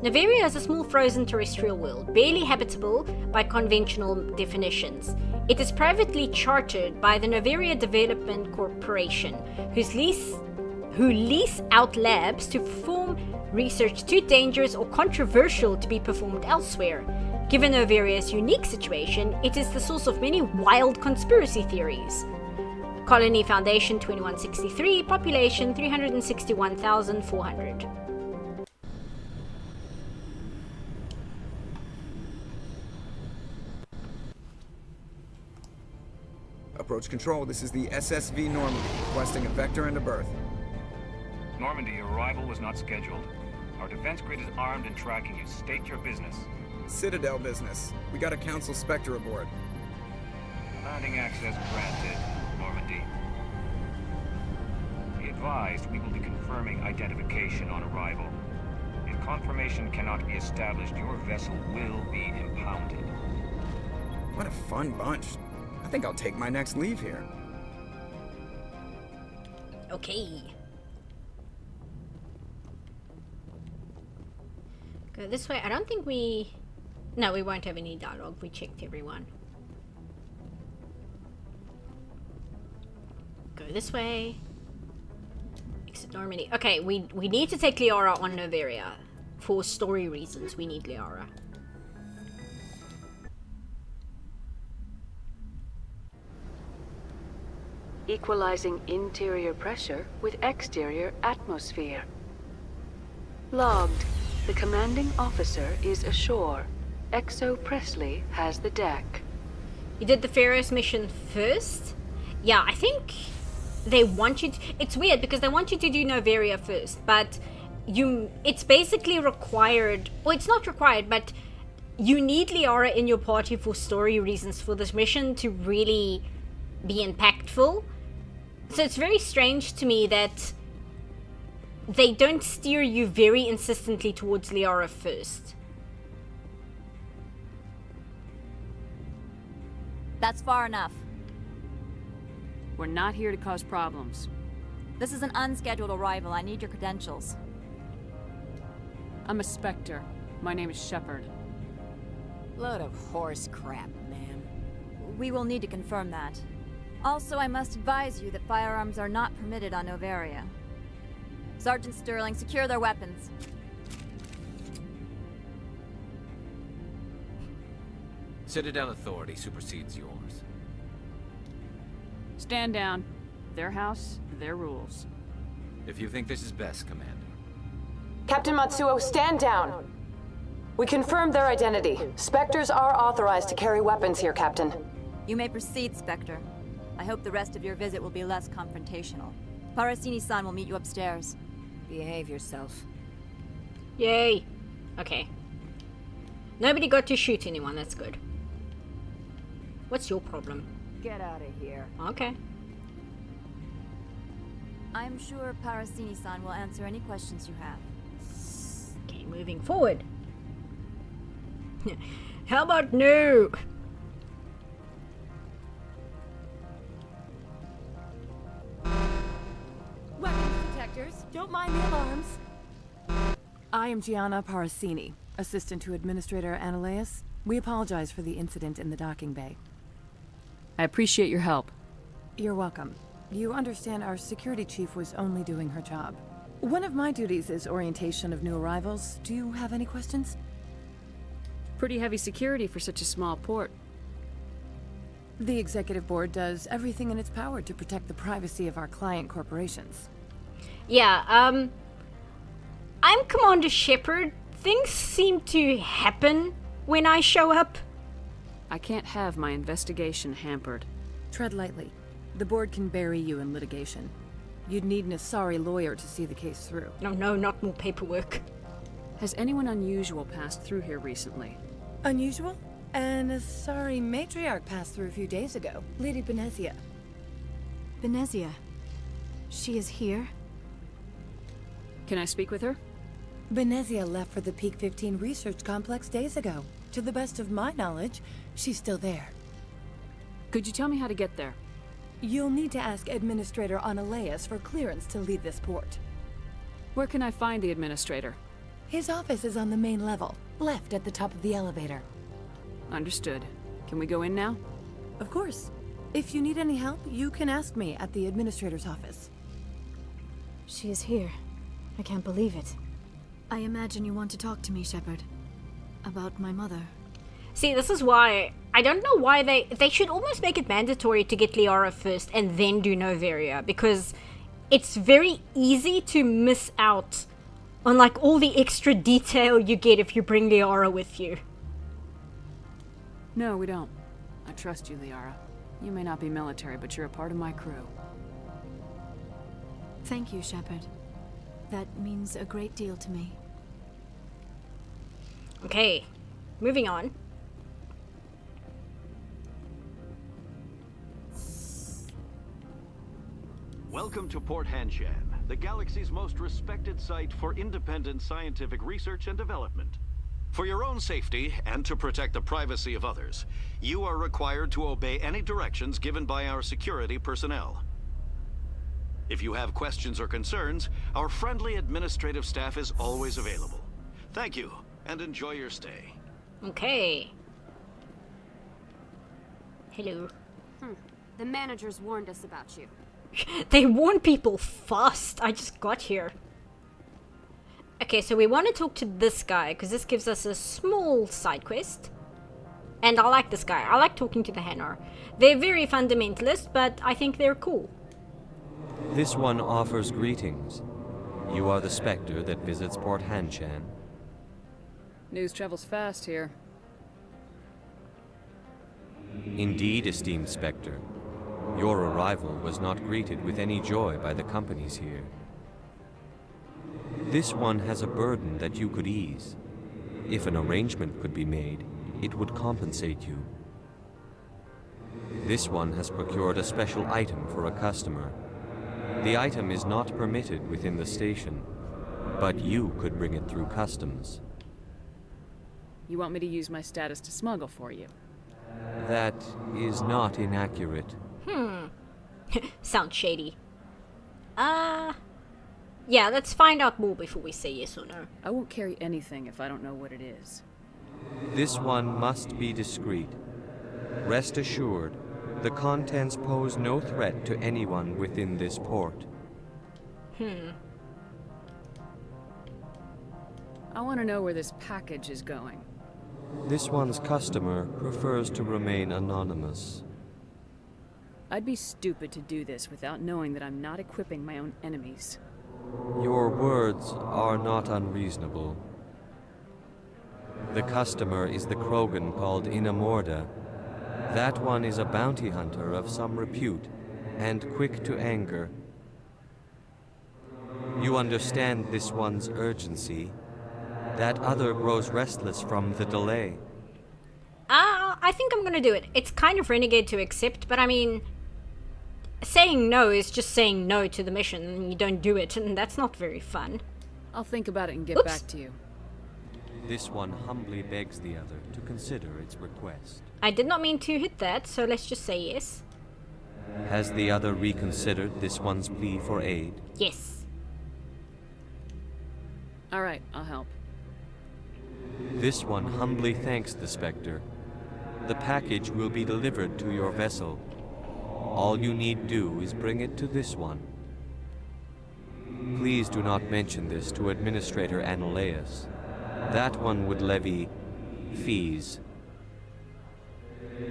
Noveria is a small frozen terrestrial world, barely habitable by conventional definitions. It is privately chartered by the Noveria Development Corporation, who lease out labs to perform research too dangerous or controversial to be performed elsewhere. Given Noveria's unique situation, it is the source of many wild conspiracy theories. Colony Foundation 2163, population 361,400. Approach control, this is the SSV Normandy, requesting a vector and a berth. Normandy, your arrival was not scheduled. Our defense grid is armed and tracking you. State your business. Citadel business. We got a Council Spectre aboard. Landing access granted, Normandy. Be advised, we will be confirming identification on arrival. If confirmation cannot be established, your vessel will be impounded. What a fun bunch. I think I'll take my next leave here. Okay. Go this way. I don't think we... No, we won't have any dialogue. We checked everyone. Go this way. Exit Normandy. Okay, we need to take Liara on Noveria. For story reasons, we need Liara. Equalizing interior pressure with exterior atmosphere. Logged. The commanding officer is ashore. Exo Presley has the deck. You did the Pharaoh's mission first? Yeah, I think they want you to... It's weird because they want you to do Noveria first, but it's basically required... Well, it's not required, but you need Liara in your party for story reasons for this mission to really be impactful. So it's very strange to me that they don't steer you very insistently towards Liara first. That's far enough. We're not here to cause problems. This is an unscheduled arrival. I need your credentials. I'm a Spectre. My name is Shepard. Load of horse crap, man. We will need to confirm that. Also, I must advise you that firearms are not permitted on Noveria. Sergeant Sterling, secure their weapons. Citadel authority supersedes yours. Stand down. Their house, their rules. If you think this is best, Commander. Captain Matsuo, stand down. We confirmed their identity. Spectres are authorized to carry weapons here, Captain. You may proceed, Spectre. I hope the rest of your visit will be less confrontational. Parasini-san will meet you upstairs. Behave yourself. Yay. Okay. Nobody got to shoot anyone, that's good. What's your problem? Get out of here. Okay. I'm sure Parasini-san will answer any questions you have. Okay, moving forward. How about no? Weapons detectors, don't mind the alarms. I am Gianna Parasini, assistant to Administrator Ananias. We apologize for the incident in the docking bay. I appreciate your help. You're welcome. You understand our security chief was only doing her job. One of my duties is orientation of new arrivals. Do you have any questions? Pretty heavy security for such a small port. The executive board does everything in its power to protect the privacy of our client corporations. Yeah, I'm Commander Shepard. Things seem to happen when I show up. I can't have my investigation hampered. Tread lightly. The board can bury you in litigation. You'd need an Asari lawyer to see the case through. No, not more paperwork. Has anyone unusual passed through here recently? Unusual? An Asari matriarch passed through a few days ago. Lady Benezia. Benezia? She is here? Can I speak with her? Benezia left for the Peak 15 research complex days ago. To the best of my knowledge, she's still there. Could you tell me how to get there? You'll need to ask Administrator Ananias for clearance to leave this port. Where can I find the Administrator? His office is on the main level, left at the top of the elevator. Understood. Can we go in now? Of course. If you need any help, you can ask me at the Administrator's office. She is here. I can't believe it. I imagine you want to talk to me, Shepard. About my mother. See, this is why I don't know why they should almost make it mandatory to get Liara first and then do Noveria, because it's very easy to miss out on like all the extra detail you get if you bring Liara with you. No, we don't. I trust you, Liara. You may not be military, but you're a part of my crew. Thank you, Shepard. That means a great deal to me. Okay, moving on. Welcome to Port Hanshan, the galaxy's most respected site for independent scientific research and development. For your own safety and to protect the privacy of others, you are required to obey any directions given by our security personnel. If you have questions or concerns, our friendly administrative staff is always available. Thank you, and enjoy your stay. Okay. Hello. The managers warned us about you. They warn people fast. I just got here. Okay, so we want to talk to this guy, because this gives us a small side quest. And I like this guy. I like talking to the Hanar. They're very fundamentalist, but I think they're cool. This one offers greetings. You are the Spectre that visits Port Hanshan. News travels fast here. Indeed, esteemed Spectre. Your arrival was not greeted with any joy by the companies here. This one has a burden that you could ease. If an arrangement could be made, it would compensate you. This one has procured a special item for a customer. The item is not permitted within the station, but you could bring it through customs. You want me to use my status to smuggle for you? That is not inaccurate. Sounds shady. Yeah, let's find out more before we say yes or no. I won't carry anything if I don't know what it is. This one must be discreet. Rest assured, the contents pose no threat to anyone within this port. I want to know where this package is going. This one's customer prefers to remain anonymous. I'd be stupid to do this without knowing that I'm not equipping my own enemies. Your words are not unreasonable. The customer is the Krogan called Inamorda. That one is a bounty hunter of some repute, and quick to anger. You understand this one's urgency. That other grows restless from the delay. I think I'm gonna do it. It's kind of renegade to accept, but I mean, saying no is just saying no to the mission, and you don't do it, and that's not very fun. I'll think about it and get Oops. back to you. This one humbly begs the other to consider its request. I did not mean to hit that, so let's just say yes. Has the other reconsidered this one's plea for aid? Yes. Alright, I'll help. This one humbly thanks the Spectre. The package will be delivered to your vessel. All you need do is bring it to this one. Please do not mention this to Administrator Analaeus. That one would levy fees.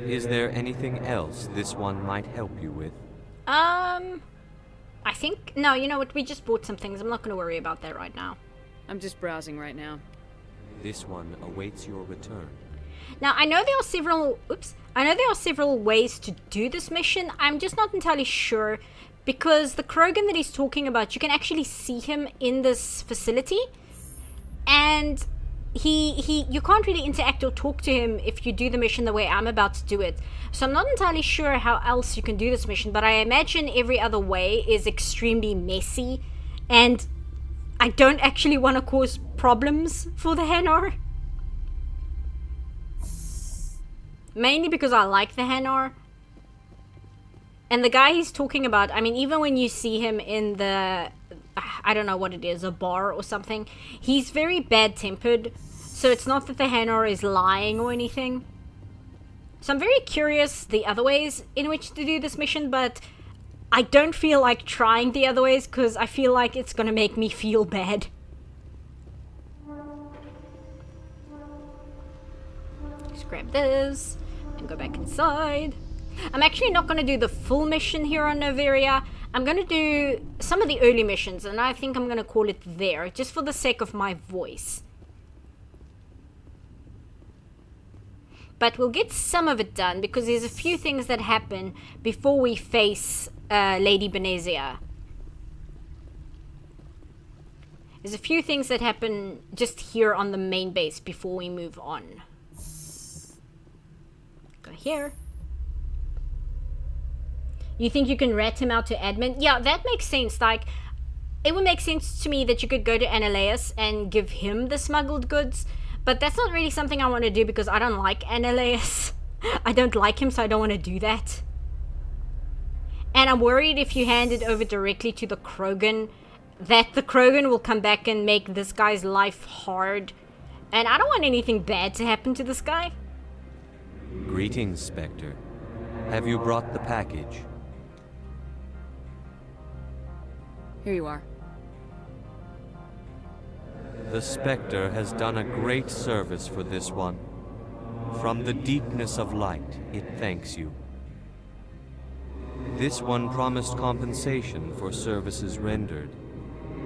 Is there anything else this one might help you with? I think... No, you know what? We just bought some things. I'm not going to worry about that right now. I'm just browsing right now. This one awaits your return. Now, I know there are several... Oops. I know there are several ways to do this mission. I'm just not entirely sure, because the Krogan that he's talking about, you can actually see him in this facility, and you can't really interact or talk to him if you do the mission the way I'm about to do it. So I'm not entirely sure how else you can do this mission, but I imagine every other way is extremely messy, and I don't actually want to cause problems for the Hanar. Mainly because I like the Hanar. And the guy he's talking about, I mean, even when you see him in the, I don't know what it is, a bar or something, he's very bad-tempered. So it's not that the Hanar is lying or anything. So I'm very curious the other ways in which to do this mission, but I don't feel like trying the other ways because I feel like it's gonna make me feel bad. Just grab this and go back inside. I'm actually not going to do the full mission here on Noveria. I'm going to do some of the early missions, and I think I'm going to call it there, just for the sake of my voice. But we'll get some of it done, because there's a few things that happen before we face Lady Benezia. There's a few things that happen just here on the main base before we move on. Go here. You think you can rat him out to admin? Yeah, that makes sense. Like, it would make sense to me that you could go to Analaeus and give him the smuggled goods, but that's not really something I want to do because I don't like Analaeus. I don't like him, so I don't want to do that. And I'm worried if you hand it over directly to the Krogan, that the Krogan will come back and make this guy's life hard. And I don't want anything bad to happen to this guy. Greetings, Spectre. Have you brought the package? Here you are. The Spectre has done a great service for this one. From the deepness of light, it thanks you. This one promised compensation for services rendered.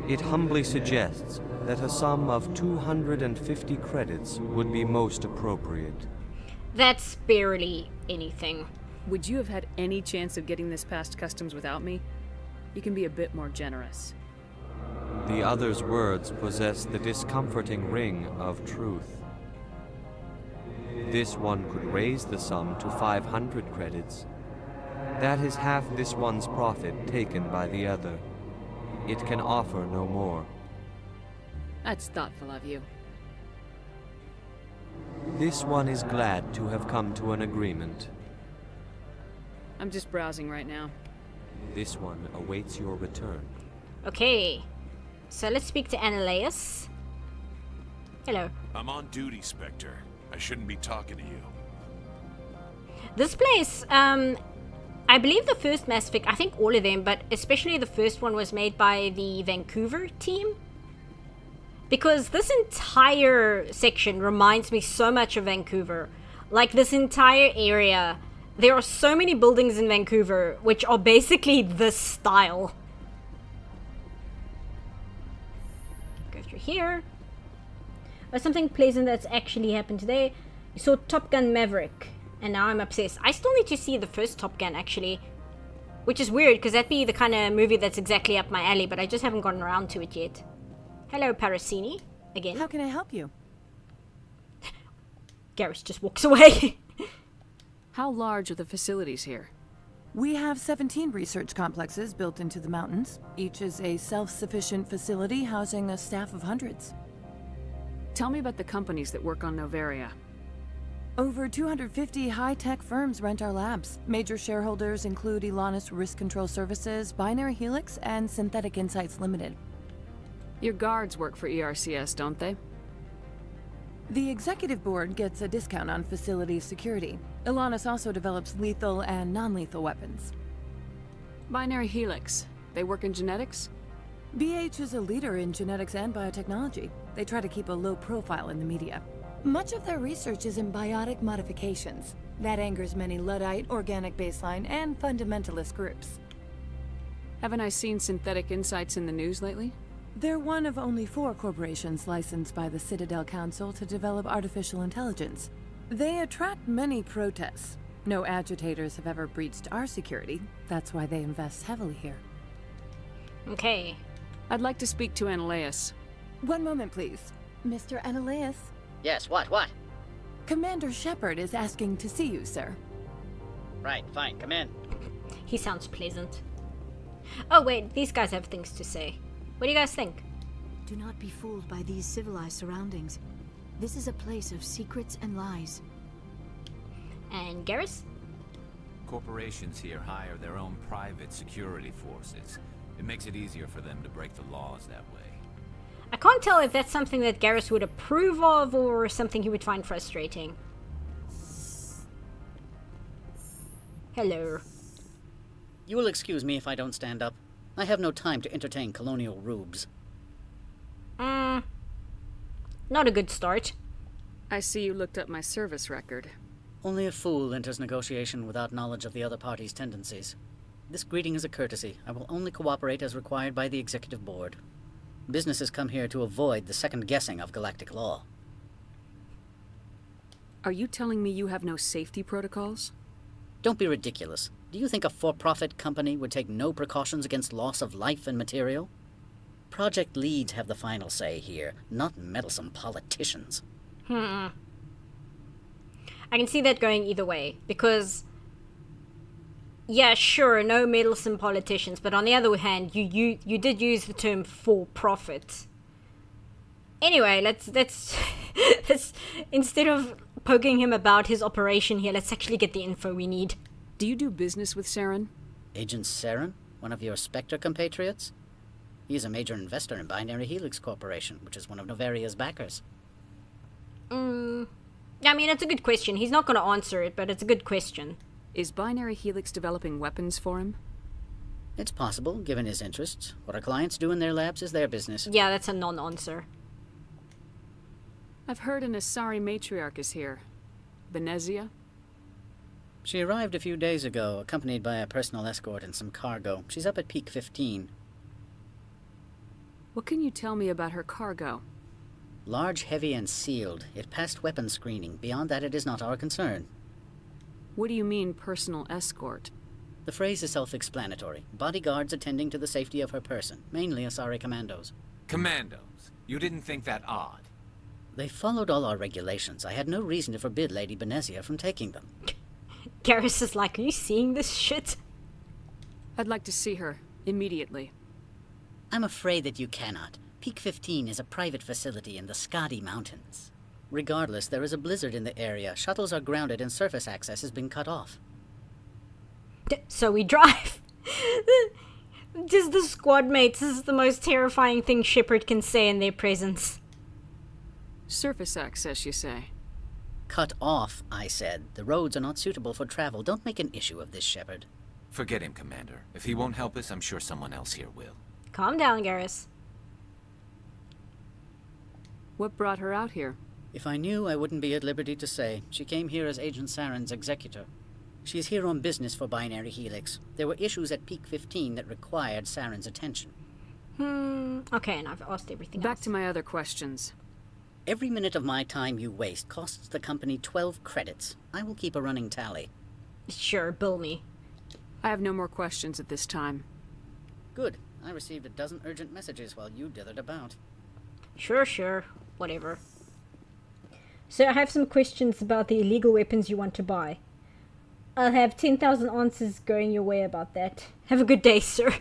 It humbly suggests that a sum of 250 credits would be most appropriate. That's barely anything. Would you have had any chance of getting this past customs without me? You can be a bit more generous. The other's words possess the discomforting ring of truth. This one could raise the sum to 500 credits. That is half this one's profit taken by the other. It can offer no more. That's thoughtful of you. This one is glad to have come to an agreement. I'm just browsing right now. This one awaits your return. Okay, so let's speak to Analaeus. Hello. I'm on duty, Spectre. I shouldn't be talking to you. This place, I believe the first Mass Effect, I think all of them, but especially the first one was made by the Vancouver team. Because this entire section reminds me so much of Vancouver. Like, this entire area, there are so many buildings in Vancouver which are basically this style. Go through here. Oh, something pleasant that's actually happened today. I saw Top Gun Maverick, and now I'm obsessed. I still need to see the first Top Gun, actually. Which is weird, because that'd be the kind of movie that's exactly up my alley, but I just haven't gotten around to it yet. Hello, Parasini. Again. How can I help you? Garrus just walks away. How large are the facilities here? We have 17 research complexes built into the mountains. Each is a self-sufficient facility housing a staff of hundreds. Tell me about the companies that work on Noveria. Over 250 high-tech firms rent our labs. Major shareholders include Elanus Risk Control Services, Binary Helix, and Synthetic Insights Limited. Your guards work for ERCS, don't they? The executive board gets a discount on facility security. Elanus also develops lethal and non-lethal weapons. Binary Helix. They work in genetics? BH is a leader in genetics and biotechnology. They try to keep a low profile in the media. Much of their research is in biotic modifications. That angers many Luddite, organic baseline, and fundamentalist groups. Haven't I seen Synthetic Insights in the news lately? They're one of only 4 corporations licensed by the Citadel Council to develop artificial intelligence. They attract many protests. No agitators have ever breached our security. That's why they invest heavily here. Okay. I'd like to speak to Analeas. One moment, please. Mr. Analeas? Yes, what? Commander Shepard is asking to see you, sir. Right, fine, come in. He sounds pleasant. Oh wait, these guys have things to say. What do you guys think? Do not be fooled by these civilized surroundings. This is a place of secrets and lies. And Garrus? Corporations here hire their own private security forces. It makes it easier for them to break the laws that way. I can't tell if that's something that Garrus would approve of or something he would find frustrating. Hello. You will excuse me if I don't stand up. I have no time to entertain colonial rubes. Not a good start. I see you looked up my service record. Only a fool enters negotiation without knowledge of the other party's tendencies. This greeting is a courtesy. I will only cooperate as required by the Executive Board. Businesses come here to avoid the second guessing of galactic law. Are you telling me you have no safety protocols? Don't be ridiculous. Do you think a for-profit company would take no precautions against loss of life and material? Project leads have the final say here, not meddlesome politicians. I can see that going either way, because yeah, sure, no meddlesome politicians, but on the other hand, you did use the term for profit. Anyway, let's instead of poking him about his operation here, let's actually get the info we need. Do you do business with Saren? Agent Saren? One of your Spectre compatriots? He's a major investor in Binary Helix Corporation, which is one of Noveria's backers. I mean, it's a good question. He's not going to answer it, but it's a good question. Is Binary Helix developing weapons for him? It's possible, given his interests. What our clients do in their labs is their business. Yeah, that's a non-answer. I've heard an Asari matriarch is here. Benezia? She arrived a few days ago, accompanied by a personal escort and some cargo. She's up at Peak 15. What can you tell me about her cargo? Large, heavy, and sealed. It passed weapons screening. Beyond that, it is not our concern. What do you mean, personal escort? The phrase is self-explanatory. Bodyguards attending to the safety of her person, mainly Asari commandos. Commandos? You didn't think that odd? They followed all our regulations. I had no reason to forbid Lady Benezia from taking them. Garrus is like, are you seeing this shit? I'd like to see her, immediately. I'm afraid that you cannot. Peak 15 is a private facility in the Skadi Mountains. Regardless, there is a blizzard in the area. Shuttles are grounded and surface access has been cut off. So we drive. Just the squad mates is the most terrifying thing Shepard can say in their presence. Surface access, you say? Cut off, I said. The roads are not suitable for travel. Don't make an issue of this, Shepard. Forget him, Commander. If he won't help us, I'm sure someone else here will. Calm down, Garrus. What brought her out here? If I knew, I wouldn't be at liberty to say. She came here as Agent Saren's executor. She's here on business for Binary Helix. There were issues at Peak 15 that required Saren's attention. Okay, and I've asked everything Back else. to my other questions. Every minute of my time you waste costs the company 12 credits. I will keep a running tally. Sure, bill me. I have no more questions at this time. Good. I received a dozen urgent messages while you dithered about. Sure. Whatever. So I have some questions about the illegal weapons you want to buy. I'll have 10,000 answers going your way about that. Have a good day, sir.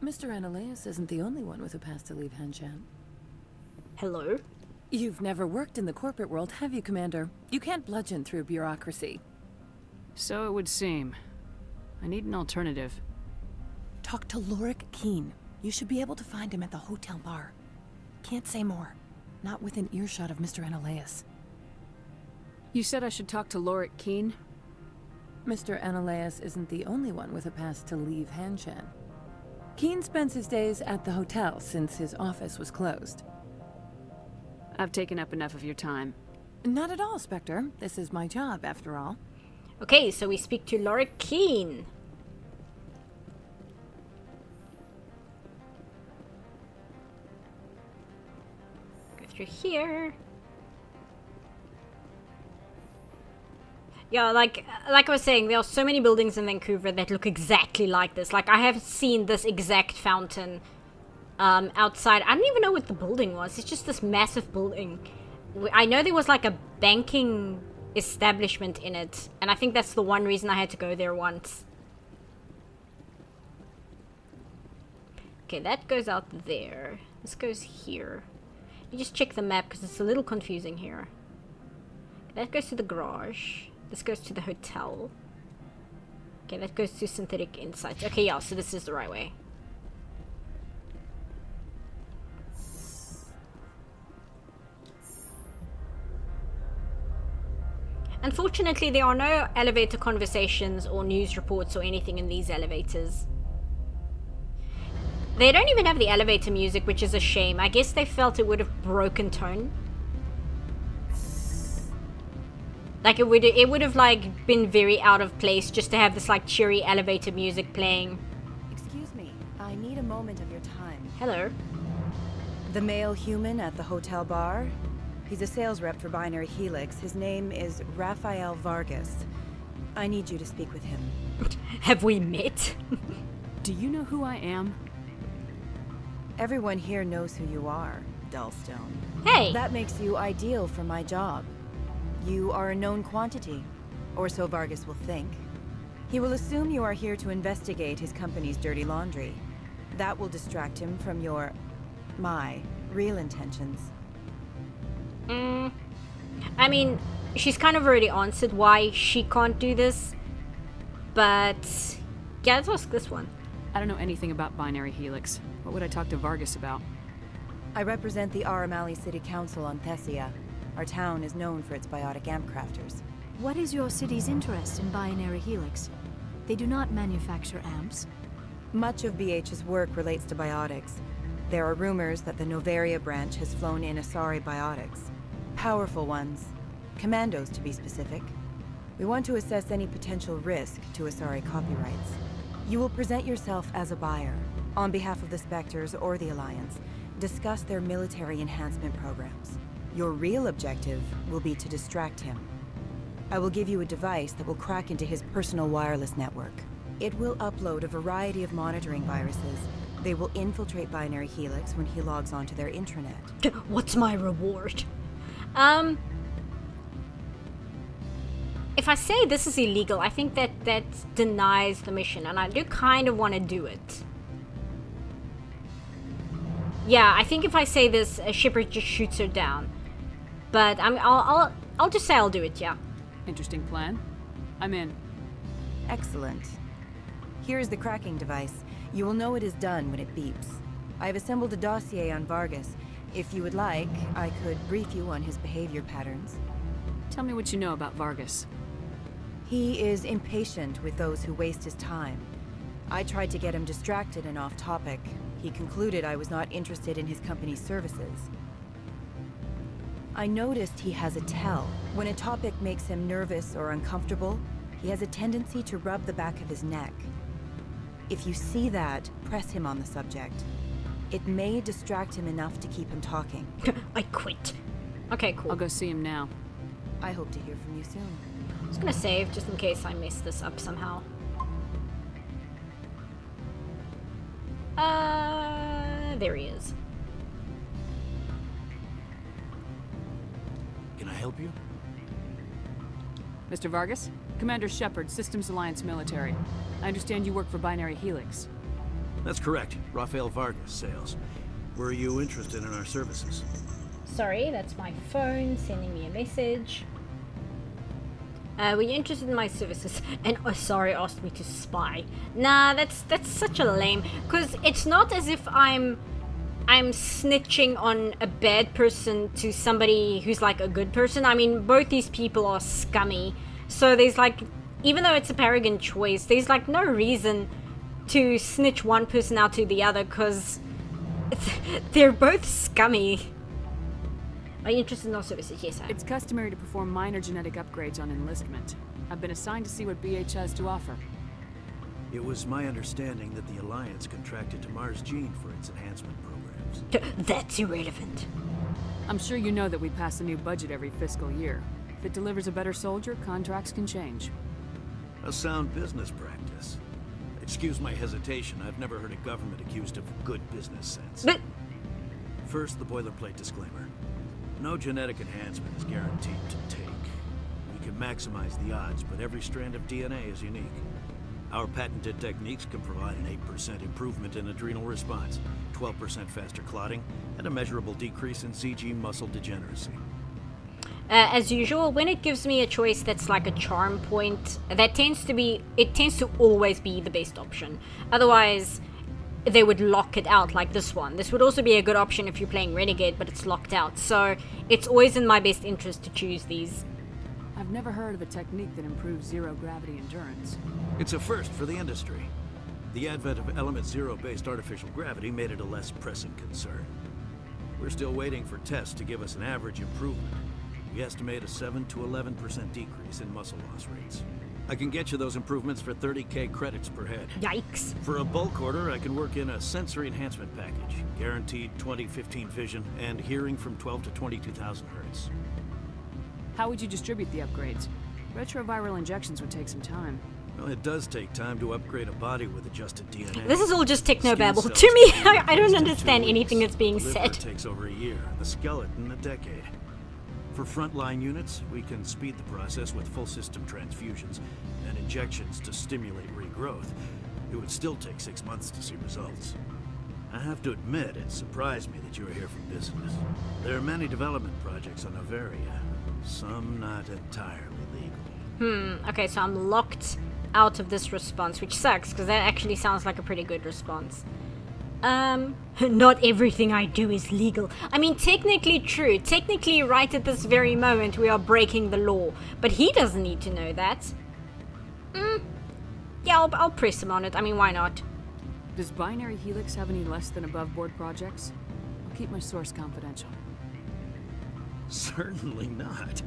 Mr. Ananias isn't the only one with a pass to leave Hanshan. Hello? You've never worked in the corporate world, have you, Commander? You can't bludgeon through bureaucracy. So it would seem. I need an alternative. Talk to Lorik Keene. You should be able to find him at the hotel bar. Can't say more. Not within earshot of Mr. Ananias. You said I should talk to Lorik Keene? Mr. Ananias isn't the only one with a pass to leave Hanshan. Keene spends his days at the hotel since his office was closed. I've taken up enough of your time. Not at all, Spectre. This is my job, after all. Okay, so we speak to Lorik Keene. Go through here. Yeah, like I was saying, there are so many buildings in Vancouver that look exactly like this. Like, I have seen this exact fountain outside. I don't even know what the building was. It's just this massive building. I know there was like a banking establishment in it, and I think that's the one reason I had to go there once. Okay, that goes out there. This goes here. You just check the map because it's a little confusing here. That goes to the garage. This goes to the hotel. Okay, that goes to Synthetic Insights. Okay, yeah, so this is the right way. Unfortunately, there are no elevator conversations or news reports or anything in these elevators. They don't even have the elevator music, which is a shame. I guess they felt it would have broken tone. Like, it would have like been very out of place just to have this like cheery elevator music playing. Excuse me, I need a moment of your time. Hello. The male human at the hotel bar? He's a sales rep for Binary Helix. His name is Rafael Vargas. I need you to speak with him. Have we met? Do you know who I am? Everyone here knows who you are, Dullstone. Hey! That makes you ideal for my job. You are a known quantity, or so Vargas will think. He will assume you are here to investigate his company's dirty laundry. That will distract him from my real intentions. I mean, she's kind of already answered why she can't do this, but yeah, let's ask this one. I don't know anything about Binary Helix. What would I talk to Vargas about? I represent the Aramali City Council on Thessia. Our town is known for its biotic amp crafters. What is your city's interest in Binary Helix? They do not manufacture amps. Much of BH's work relates to biotics. There are rumors that the Noveria branch has flown in Asari biotics. Powerful ones. Commandos, to be specific. We want to assess any potential risk to Asari copyrights. You will present yourself as a buyer, on behalf of the Spectres or the Alliance. Discuss their military enhancement programs. Your real objective will be to distract him. I will give you a device that will crack into his personal wireless network. It will upload a variety of monitoring viruses. They will infiltrate Binary Helix when he logs onto their intranet. What's my reward? If I say this is illegal, I think that denies the mission, and I do kind of want to do it. Yeah, I think if I say this, Shepard just shoots her down. But I'll just say I'll do it. Yeah. Interesting plan. I'm in. Excellent. Here is the cracking device. You will know it is done when it beeps. I have assembled a dossier on Vargas. If you would like, I could brief you on his behavior patterns. Tell me what you know about Vargas. He is impatient with those who waste his time. I tried to get him distracted and off topic. He concluded I was not interested in his company's services. I noticed he has a tell. When a topic makes him nervous or uncomfortable, he has a tendency to rub the back of his neck. If you see that, press him on the subject. It may distract him enough to keep him talking. I quit. Okay, cool. I'll go see him now. I hope to hear from you soon. I'm just gonna save just in case I mess this up somehow. There he is. Can I help you? Mr. Vargas? Commander Shepard, Systems Alliance Military. I understand you work for Binary Helix. That's correct. Rafael Vargas, sales. Were you interested in our services? Sorry, that's my phone sending me a message. Were you interested in my services? And sorry, asked me to spy. Nah, that's such a lame. Cause it's not as if I'm snitching on a bad person to somebody who's like a good person. I mean, both these people are scummy. So there's like, even though it's a Paragon choice, there's like no reason to snitch one person out to the other, cause they're both scummy. Are you interested in our services? Yes, I am. It's customary to perform minor genetic upgrades on enlistment. I've been assigned to see what BH has to offer. It was my understanding that the Alliance contracted to Mars Gene for its enhancement programs. That's irrelevant. I'm sure you know that we pass a new budget every fiscal year. If it delivers a better soldier, contracts can change. A sound business practice. Excuse my hesitation, I've never heard a government accused of good business sense. But first, the boilerplate disclaimer. No genetic enhancement is guaranteed to take. We can maximize the odds, but every strand of DNA is unique. Our patented techniques can provide an 8% improvement in adrenal response, 12% faster clotting, and a measurable decrease in CG muscle degeneracy. As usual, when it gives me a choice that's like a charm point, it tends to always be the best option. Otherwise, they would lock it out like this one. This would also be a good option if you're playing Renegade, but it's locked out. So it's always in my best interest to choose these. I've never heard of a technique that improves zero-gravity endurance. It's a first for the industry. The advent of Element Zero-based artificial gravity made it a less pressing concern. We're still waiting for tests to give us an average improvement. We estimate a 7 to 11% decrease in muscle loss rates. I can get you those improvements for 30k credits per head. Yikes. For a bulk order, I can work in a sensory enhancement package. Guaranteed 20/15 vision and hearing from 12 to 22,000 hertz. How would you distribute the upgrades? Retroviral injections would take some time. Well, it does take time to upgrade a body with adjusted DNA. This is all just technobabble. To me, I don't understand anything that's being said. It takes over a year, the skeleton a decade. For frontline units, we can speed the process with full system transfusions and injections to stimulate regrowth. It would still take 6 months to see results. I have to admit, it surprised me that you were here for business. There are many development projects on Noveria, some not entirely legal. Okay, so I'm locked out of this response, which sucks, because that actually sounds like a pretty good response. Not everything I do is legal. I mean, technically true. Technically, right at this very moment, we are breaking the law. But he doesn't need to know that. Yeah, I'll press him on it. I mean, why not? Does Binary Helix have any less than above-board projects? I'll keep my source confidential. Certainly not.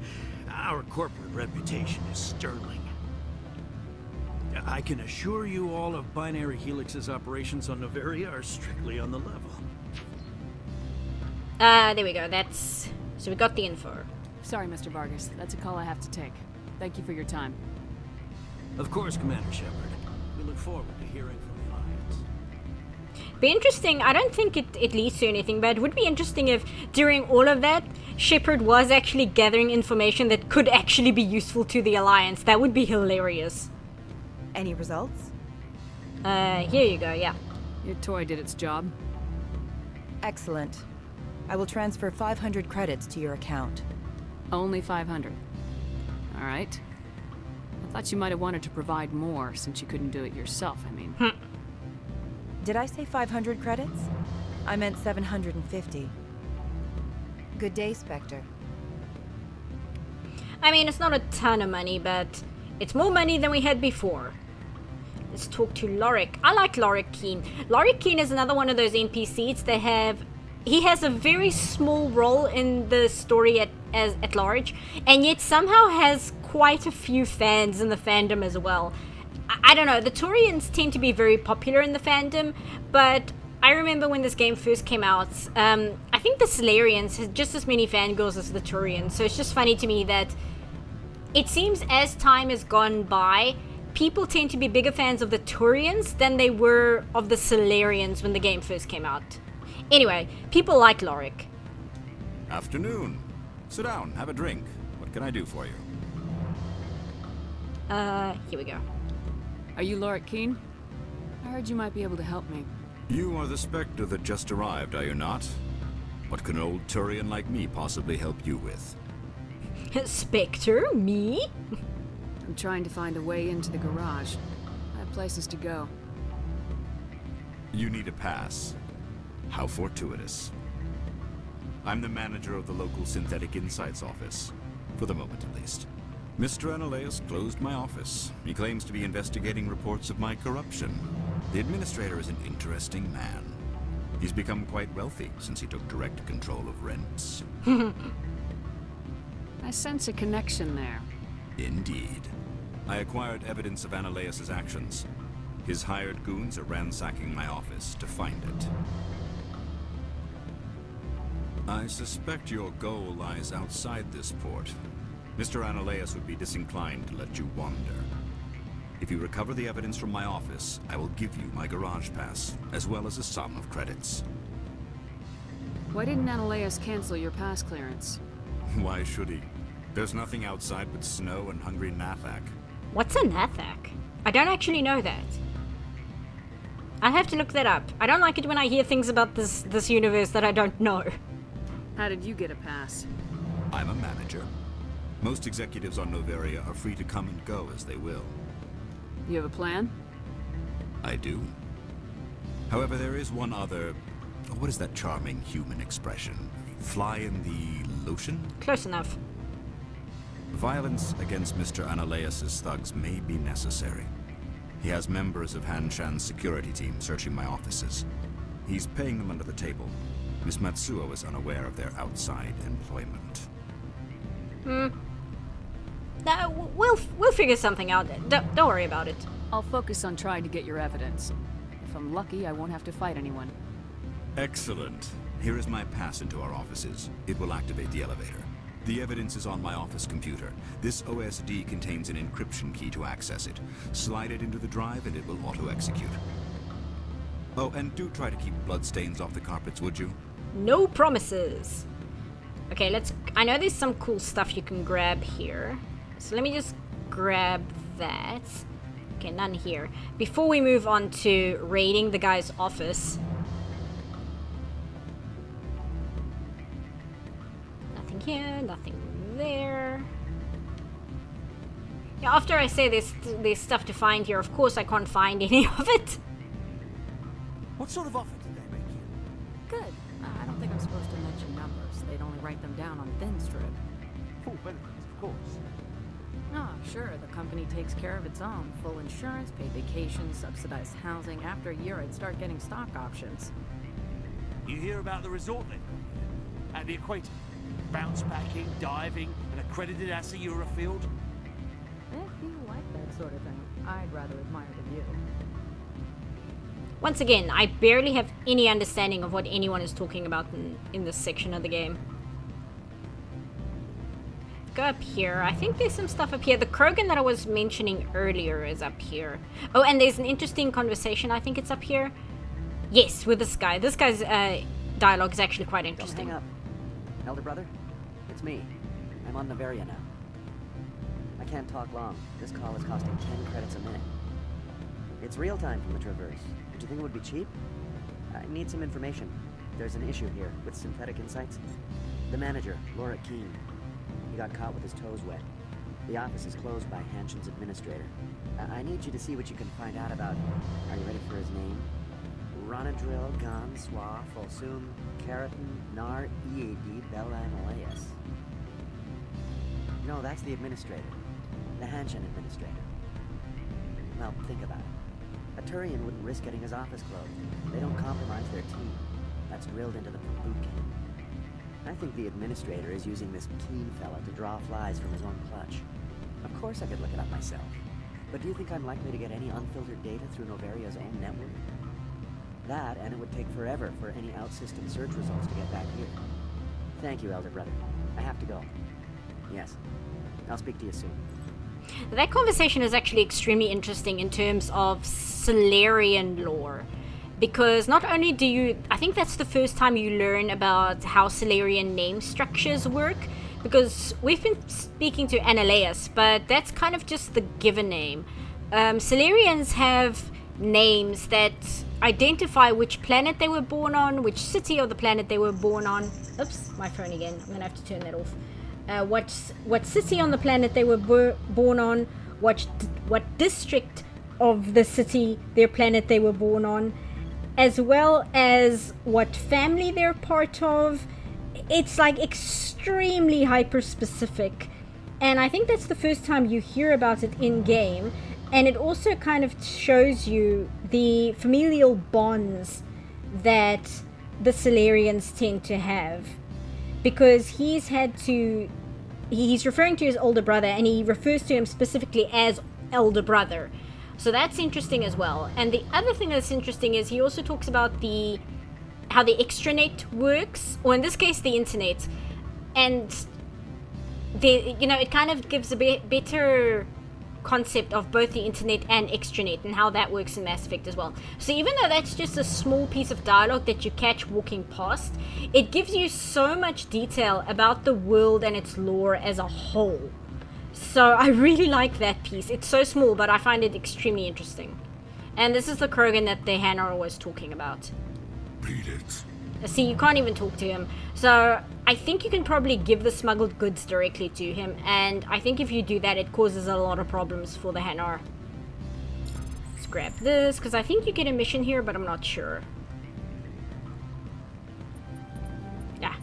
Our corporate reputation is sterling. I can assure you all of Binary Helix's operations on Noveria are strictly on the level. There we go. So we got the info. Sorry, Mr. Vargas. That's a call I have to take. Thank you for your time. Of course, Commander Shepard. We look forward to hearing from the Alliance. Be interesting. I don't think it leads to anything, but it would be interesting if during all of that, Shepard was actually gathering information that could actually be useful to the Alliance. That would be hilarious. Any results? Here you go, yeah. Your toy did its job. Excellent. I will transfer 500 credits to your account. Only 500. All right. I thought you might have wanted to provide more since you couldn't do it yourself, I mean. Did I say 500 credits? I meant 750. Good day, Spectre. I mean, it's not a ton of money, but it's more money than we had before. Let's talk to Lorik. I like Lorik Keen. Lorik Keen is another one of those NPCs that he has a very small role in the story at large, and yet somehow has quite a few fans in the fandom as well. I don't know, the Turians tend to be very popular in the fandom, but I remember when this game first came out, I think the Salarians had just as many fangirls as the Turians, so it's just funny to me that it seems as time has gone by, people tend to be bigger fans of the Turians than they were of the Salarians when the game first came out. Anyway, people like Lorik. Afternoon. Sit down, have a drink. What can I do for you? Here we go. Are you Lorik Keene? I heard you might be able to help me. You are the Spectre that just arrived, are you not? What can an old Turian like me possibly help you with? Spectre? Me? I'm trying to find a way into the garage. I have places to go. You need a pass. How fortuitous. I'm the manager of the local Synthetic Insights office. For the moment, at least. Mr. Analeas closed my office. He claims to be investigating reports of my corruption. The administrator is an interesting man. He's become quite wealthy since he took direct control of rents. I sense a connection there. Indeed. I acquired evidence of Analeas' actions. His hired goons are ransacking my office to find it. I suspect your goal lies outside this port. Mr. Analeas would be disinclined to let you wander. If you recover the evidence from my office, I will give you my garage pass, as well as a sum of credits. Why didn't Analeas cancel your pass clearance? Why should he? There's nothing outside but snow and hungry Nathak. What's a Nathak? I don't actually know that. I'll have to look that up. I don't like it when I hear things about this universe that I don't know. How did you get a pass? I'm a manager. Most executives on Noveria are free to come and go as they will. You have a plan? I do. However, there is one other... What is that charming human expression? Fly in the lotion? Close enough. Violence against Mr. Analeas' thugs may be necessary. He has members of Hanshan's security team searching my offices. He's paying them under the table. Miss Matsuo is unaware of their outside employment. We'll figure something out. Don't worry about it. I'll focus on trying to get your evidence. If I'm lucky, I won't have to fight anyone. Excellent. Here is my pass into our offices. It will activate the elevator. The evidence is on my office computer. This OSD contains an encryption key to access it. Slide it into the drive and it will auto-execute. Oh, and do try to keep bloodstains off the carpets, would you? No promises. Okay, I know there's some cool stuff you can grab here. So let me just grab that. Okay, none here. Before we move on to raiding the guy's office. Nothing here, nothing there. Yeah, after I say there's stuff to find here, of course I can't find any of it. What sort of offer did they make you? Good. I don't think I'm supposed to mention numbers. They'd only write them down on thin strip. Full benefits, of course. Ah, sure. The company takes care of its own. Full insurance, paid vacation, subsidized housing. After a year, I'd start getting stock options. You hear about the resort then? At the equator? Bounce backing, diving, an accredited ASA Eurofield? If you like that sort of thing, I'd rather admire the view. Once again, I barely have any understanding of what anyone is talking about in this section of the game. Go up here. I think there's some stuff up here. The Krogan that I was mentioning earlier is up here. Oh, and there's an interesting conversation. I think it's up here. Yes, with this guy. This guy's dialogue is actually quite interesting. Don't hang up. Elder brother, it's me. I'm on Noveria now. I can't talk long. This call is costing 10 credits a minute. It's real time from the Traverse. Did you think it would be cheap? I need some information. There's an issue here with Synthetic Insights. The manager, Lorik Keene. He got caught with his toes wet. The office is closed by Hanshan's administrator. I need you to see what you can find out about... Are you ready for his name? Ronadril Gan Swa Folsum Keratin Nar Ead Belanaleas. No, that's the administrator. The Hanshan administrator. Well, think about it. A Turian wouldn't risk getting his office closed. They don't compromise their team. That's drilled into them from boot camp. I think the administrator is using this Keene fella to draw flies from his own clutch. Of course I could look it up myself. But do you think I'm likely to get any unfiltered data through Noveria's own network? That, and it would take forever for any out-system search results to get back here. Thank you, Elder Brother. I have to go. Yes. I'll speak to you soon. That conversation is actually extremely interesting in terms of Salarian lore. Because not only do you... I think that's the first time you learn about how Salarian name structures work. because we've been speaking to Analeus, but that's kind of just the given name. Salarians have names that identify which planet they were born on, which city of the planet they were born on. Oops, my phone again. I'm gonna have to turn that off. What city on the planet they were born on, what district of the city, their planet they were born on, as well as what family they're part of. It's like extremely hyper specific, and I think that's the first time you hear about it in game. And it also kind of shows you the familial bonds that the Salarians tend to have, because he's referring to his older brother, and he refers to him specifically as elder brother. So that's interesting as well. And the other thing that's interesting is he also talks about how the extranet works, or in this case the internet, and it kind of gives a better concept of both the internet and extranet and how that works in Mass Effect as well. So even though that's just a small piece of dialogue that you catch walking past, it gives you so much detail about the world and its lore as a whole. So I really like that piece. It's so small, but I find it extremely interesting. And this is the Krogan that the Hanar was talking about. Beat it. See, you can't even talk to him. So I think you can probably give the smuggled goods directly to him, and I think if you do that, it causes a lot of problems for the Hanar. Let's grab this, because I think you get a mission here, but I'm not sure. Yeah.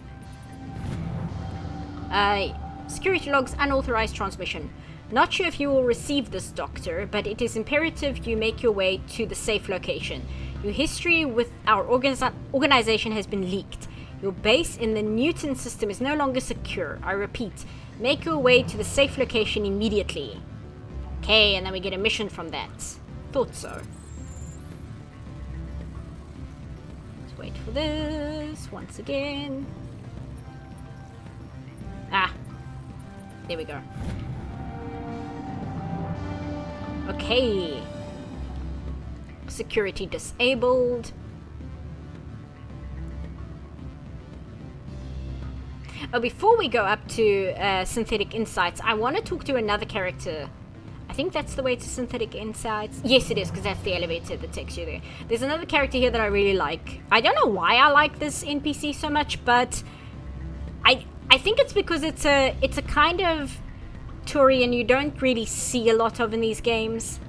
Security logs, unauthorized transmission. Not sure if you will receive this, Doctor, but it is imperative you make your way to the safe location. Your history with our organization has been leaked. Your base in the Newton system is no longer secure. I repeat, make your way to the safe location immediately. Okay, and then we get a mission from that. Thought so. Let's wait for this once again. Ah, there we go. Okay. Security disabled. Oh, before we go up to Synthetic Insights, I want to talk to another character. I think that's the way to Synthetic Insights. Yes, it is, because that's the elevator that takes you there. There's another character here that I really like. I don't know why I like this NPC so much, but I think it's because it's a kind of Turian you don't really see a lot of in these games.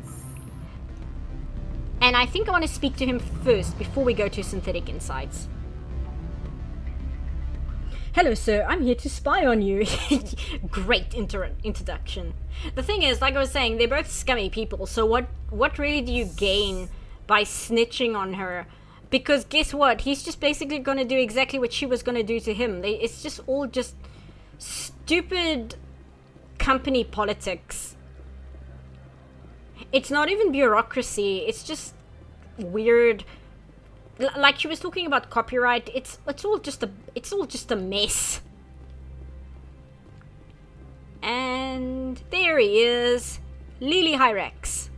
And I think I want to speak to him first before we go to Synthetic Insights. Hello, sir. I'm here to spy on you. Great introduction. The thing is, like I was saying, they're both scummy people. So what really do you gain by snitching on her? Because guess what? He's just basically going to do exactly what she was going to do to him. It's just all just stupid company politics. It's not even bureaucracy. It's just weird. Like she was talking about copyright. It's all just a mess. And there he is, Lily Hyrax.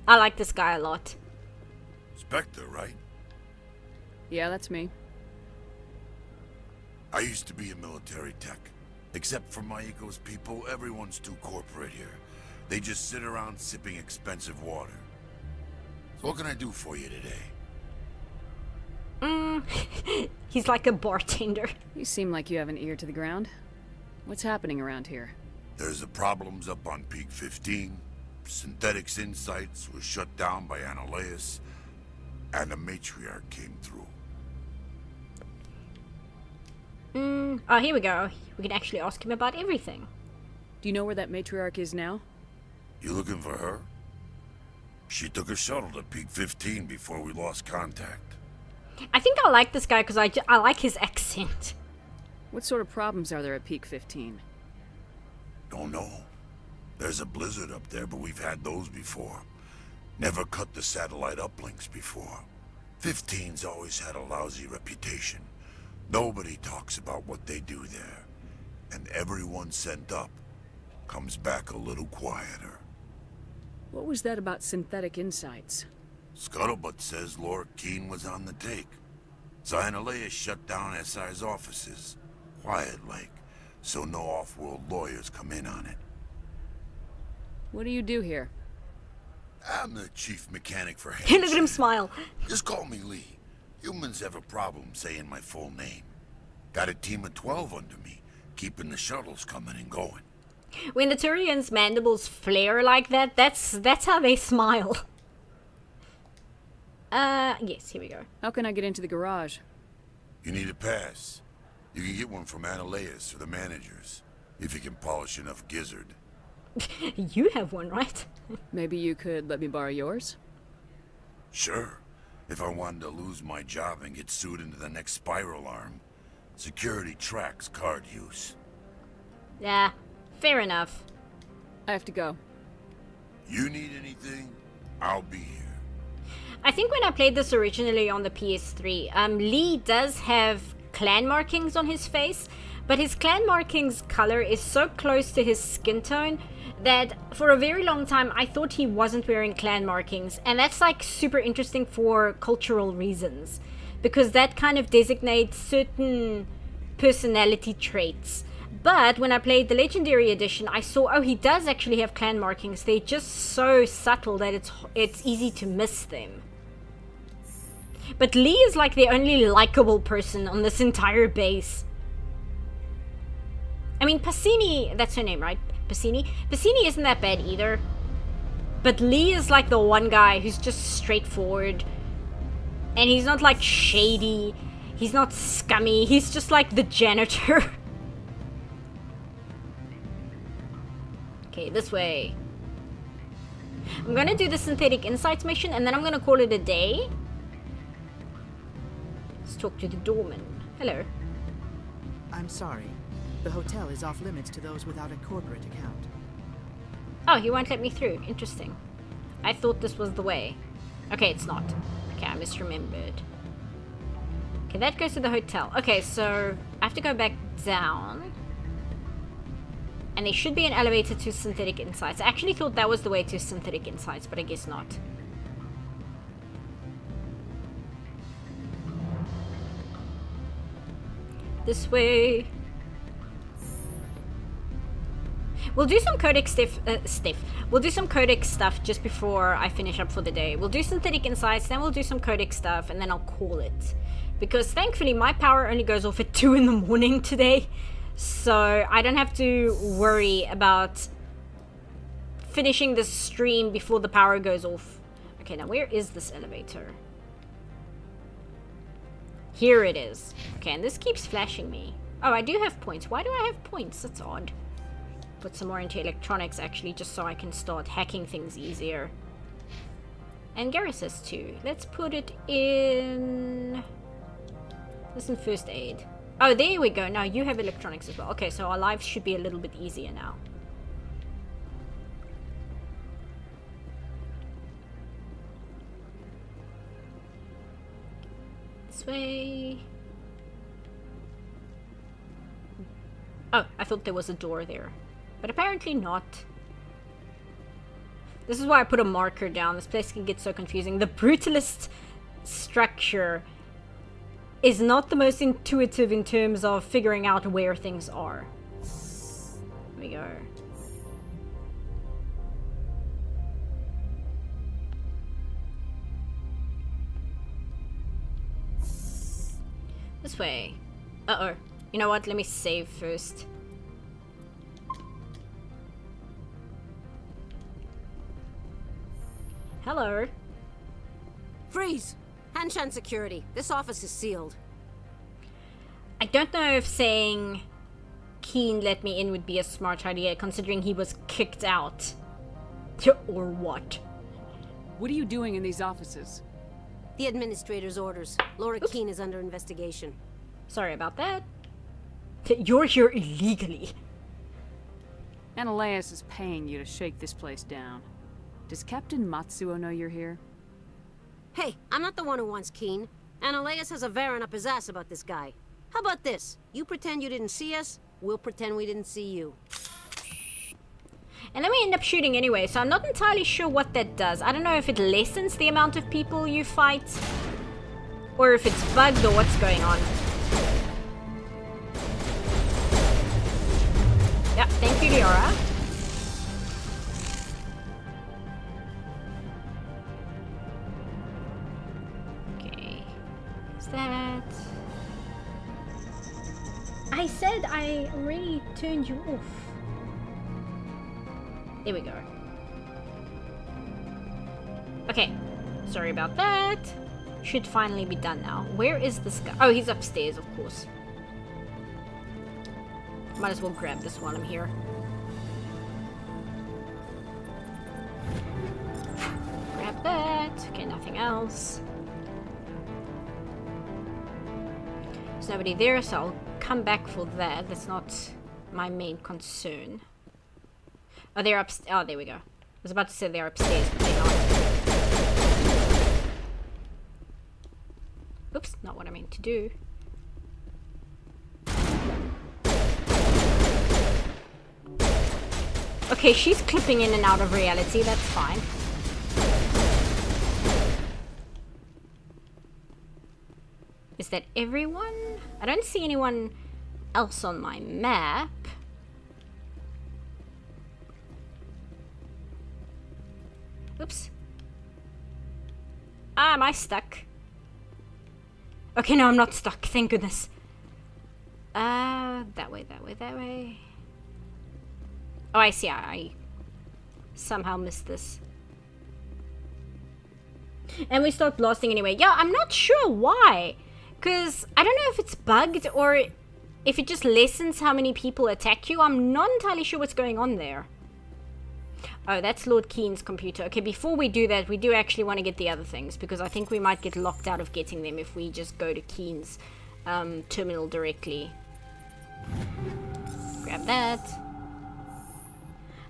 I like this guy a lot. Spectre, right? Yeah, that's me. I used to be a military tech. Except for Maiko's people, everyone's too corporate here. They just sit around sipping expensive water. So what can I do for you today? He's like a bartender. You seem like you have an ear to the ground. What's happening around here? There's the problems up on Peak 15. Synthetic Insights was shut down by Analeus. And the Matriarch came through. Oh, here we go. We can actually ask him about everything. Do you know where that Matriarch is now? You looking for her? She took a shuttle to Peak 15 before we lost contact. I think I like this guy because I like his accent. What sort of problems are there at Peak 15? Don't know. There's a blizzard up there, but we've had those before. Never cut the satellite uplinks before. 15's always had a lousy reputation. Nobody talks about what they do there. And everyone sent up comes back a little quieter. What was that about Synthetic Insights? Scuttlebutt says Laura Keene was on the take. Analeus shut down SI's offices. Quiet like. so no off-world lawyers come in on it. What do you do here? I'm the chief mechanic for Look at him smile. Just call me Lee. Humans have a problem saying my full name. Got a team of 12 under me, keeping the shuttles coming and going. When the Turians' mandibles flare like that, that's how they smile. Yes, here we go. How can I get into the garage? You need a pass. You can get one from Ananias or the managers, if you can polish enough gizzard. You have one, right? Maybe you could let me borrow yours? Sure. If I wanted to lose my job and get sued into the next spiral arm, security tracks card use. Yeah, fair enough. I have to go. You need anything? I'll be here. I think when I played this originally on the PS3, Lee does have clan markings on his face, but his clan markings color is so close to his skin tone that for a very long time I thought he wasn't wearing clan markings, and that's like super interesting for cultural reasons, because that kind of designates certain personality traits. But when I played the Legendary Edition, I saw, oh, he does actually have clan markings. They're just so subtle that it's easy to miss them. But Lee is like the only likable person on this entire base. I mean, Pacini, that's her name, right? Pacini isn't that bad either. But Lee is like the one guy who's just straightforward. And he's not like shady. He's not scummy. He's just like the janitor. Okay, this way. I'm gonna do the Synthetic Insights mission and then I'm gonna call it a day. Let's talk to the doorman. Hello. I'm sorry. The hotel is off limits to those without a corporate account. Oh, he won't let me through. Interesting. I thought this was the way. Okay, it's not. Okay, I misremembered. Okay, that goes to the hotel. Okay, so I have to go back down. And there should be an elevator to Synthetic Insights. I actually thought that was the way to Synthetic Insights, but I guess not. This way. We'll do some Codex stuff. We'll do some Codex stuff just before I finish up for the day. We'll do Synthetic Insights, then we'll do some Codex stuff, and then I'll call it. Because thankfully my power only goes off at 2 in the morning today. So I don't have to worry about finishing this stream before the power goes off. Okay, now where is this elevator? Here it is. Okay, and this keeps flashing me. Oh, I do have points. Why do I have points? That's odd. Put some more into electronics, actually, just so I can start hacking things easier. And Garrus has 2. Let's put it in... This is first aid. Oh, there we go. Now you have electronics as well. Okay, so our lives should be a little bit easier now. This way. Oh, I thought there was a door there. But apparently not. This is why I put a marker down. This place can get so confusing. The Brutalist structure is not the most intuitive in terms of figuring out where things are. Here we go. This way. Uh-oh. You know what? Let me save first. Hello. Freeze! Hanshan security. This office is sealed. I don't know if saying Keen let me in would be a smart idea, considering he was kicked out. Or what? What are you doing in these offices? The administrator's orders. Laura Keen is under investigation. Sorry about that. You're here illegally. Ananias is paying you to shake this place down. Does Captain Matsuo know you're here? Hey, I'm not the one who wants Keen. Ananias has a Varen up his ass about this guy. How about this? You pretend you didn't see us, we'll pretend we didn't see you. And then we end up shooting anyway, so I'm not entirely sure what that does. I don't know if it lessens the amount of people you fight, or if it's bugged, or what's going on. Liara. Okay. Is that... I said I already turned you off. There we go. Okay. Sorry about that. Should finally be done now. Where is this guy? Oh, he's upstairs, of course. Might as well grab this while I'm here. Grab that. Okay, nothing else. There's nobody there, so I'll come back for that. That's not my main concern. Oh, they're upstairs. Oh, there we go. I was about to say they're upstairs, but they're not. Oops, not what I meant to do. Okay, she's clipping in and out of reality, that's fine. Is that everyone? I don't see anyone else on my map. Oops. Ah, am I stuck? Okay, no, I'm not stuck, thank goodness. That way, that way, that way. Oh, I see, I somehow missed this. And we start blasting anyway. Yeah, I'm not sure why. Because I don't know if it's bugged or if it just lessens how many people attack you. I'm not entirely sure what's going on there. Oh, that's Lord Keen's computer. Okay, before we do that, we do actually want to get the other things, because I think we might get locked out of getting them if we just go to Keen's terminal directly. Grab that.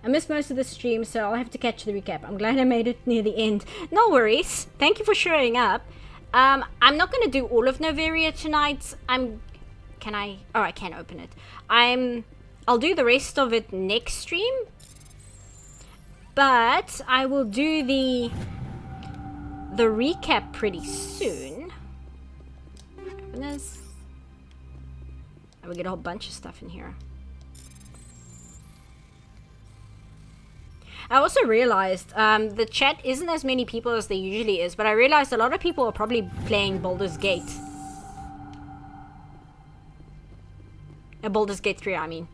I missed most of the stream, so I'll have to catch the recap. I'm glad I made it near the end. No worries. Thank you for showing up. I'm not going to do all of Noveria tonight. Can I? Oh, I can open it. I'll do the rest of it next stream. But I will do the recap pretty soon. Open this. And we get a whole bunch of stuff in here. I also realized the chat isn't as many people as there usually is, but I realized a lot of people are probably playing Baldur's Gate. Baldur's Gate 3, I mean.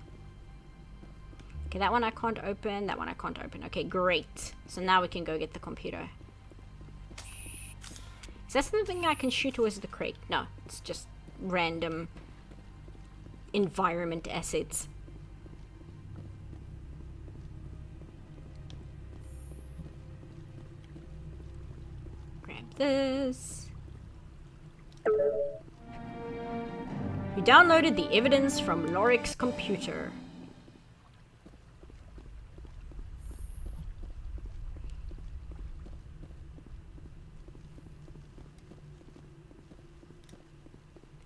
Okay, that one I can't open, that one I can't open. Okay, great. So now we can go get the computer. Is that something I can shoot, or is it a crate? No, it's just random environment assets. Grab this. You downloaded the evidence from Lorik's computer.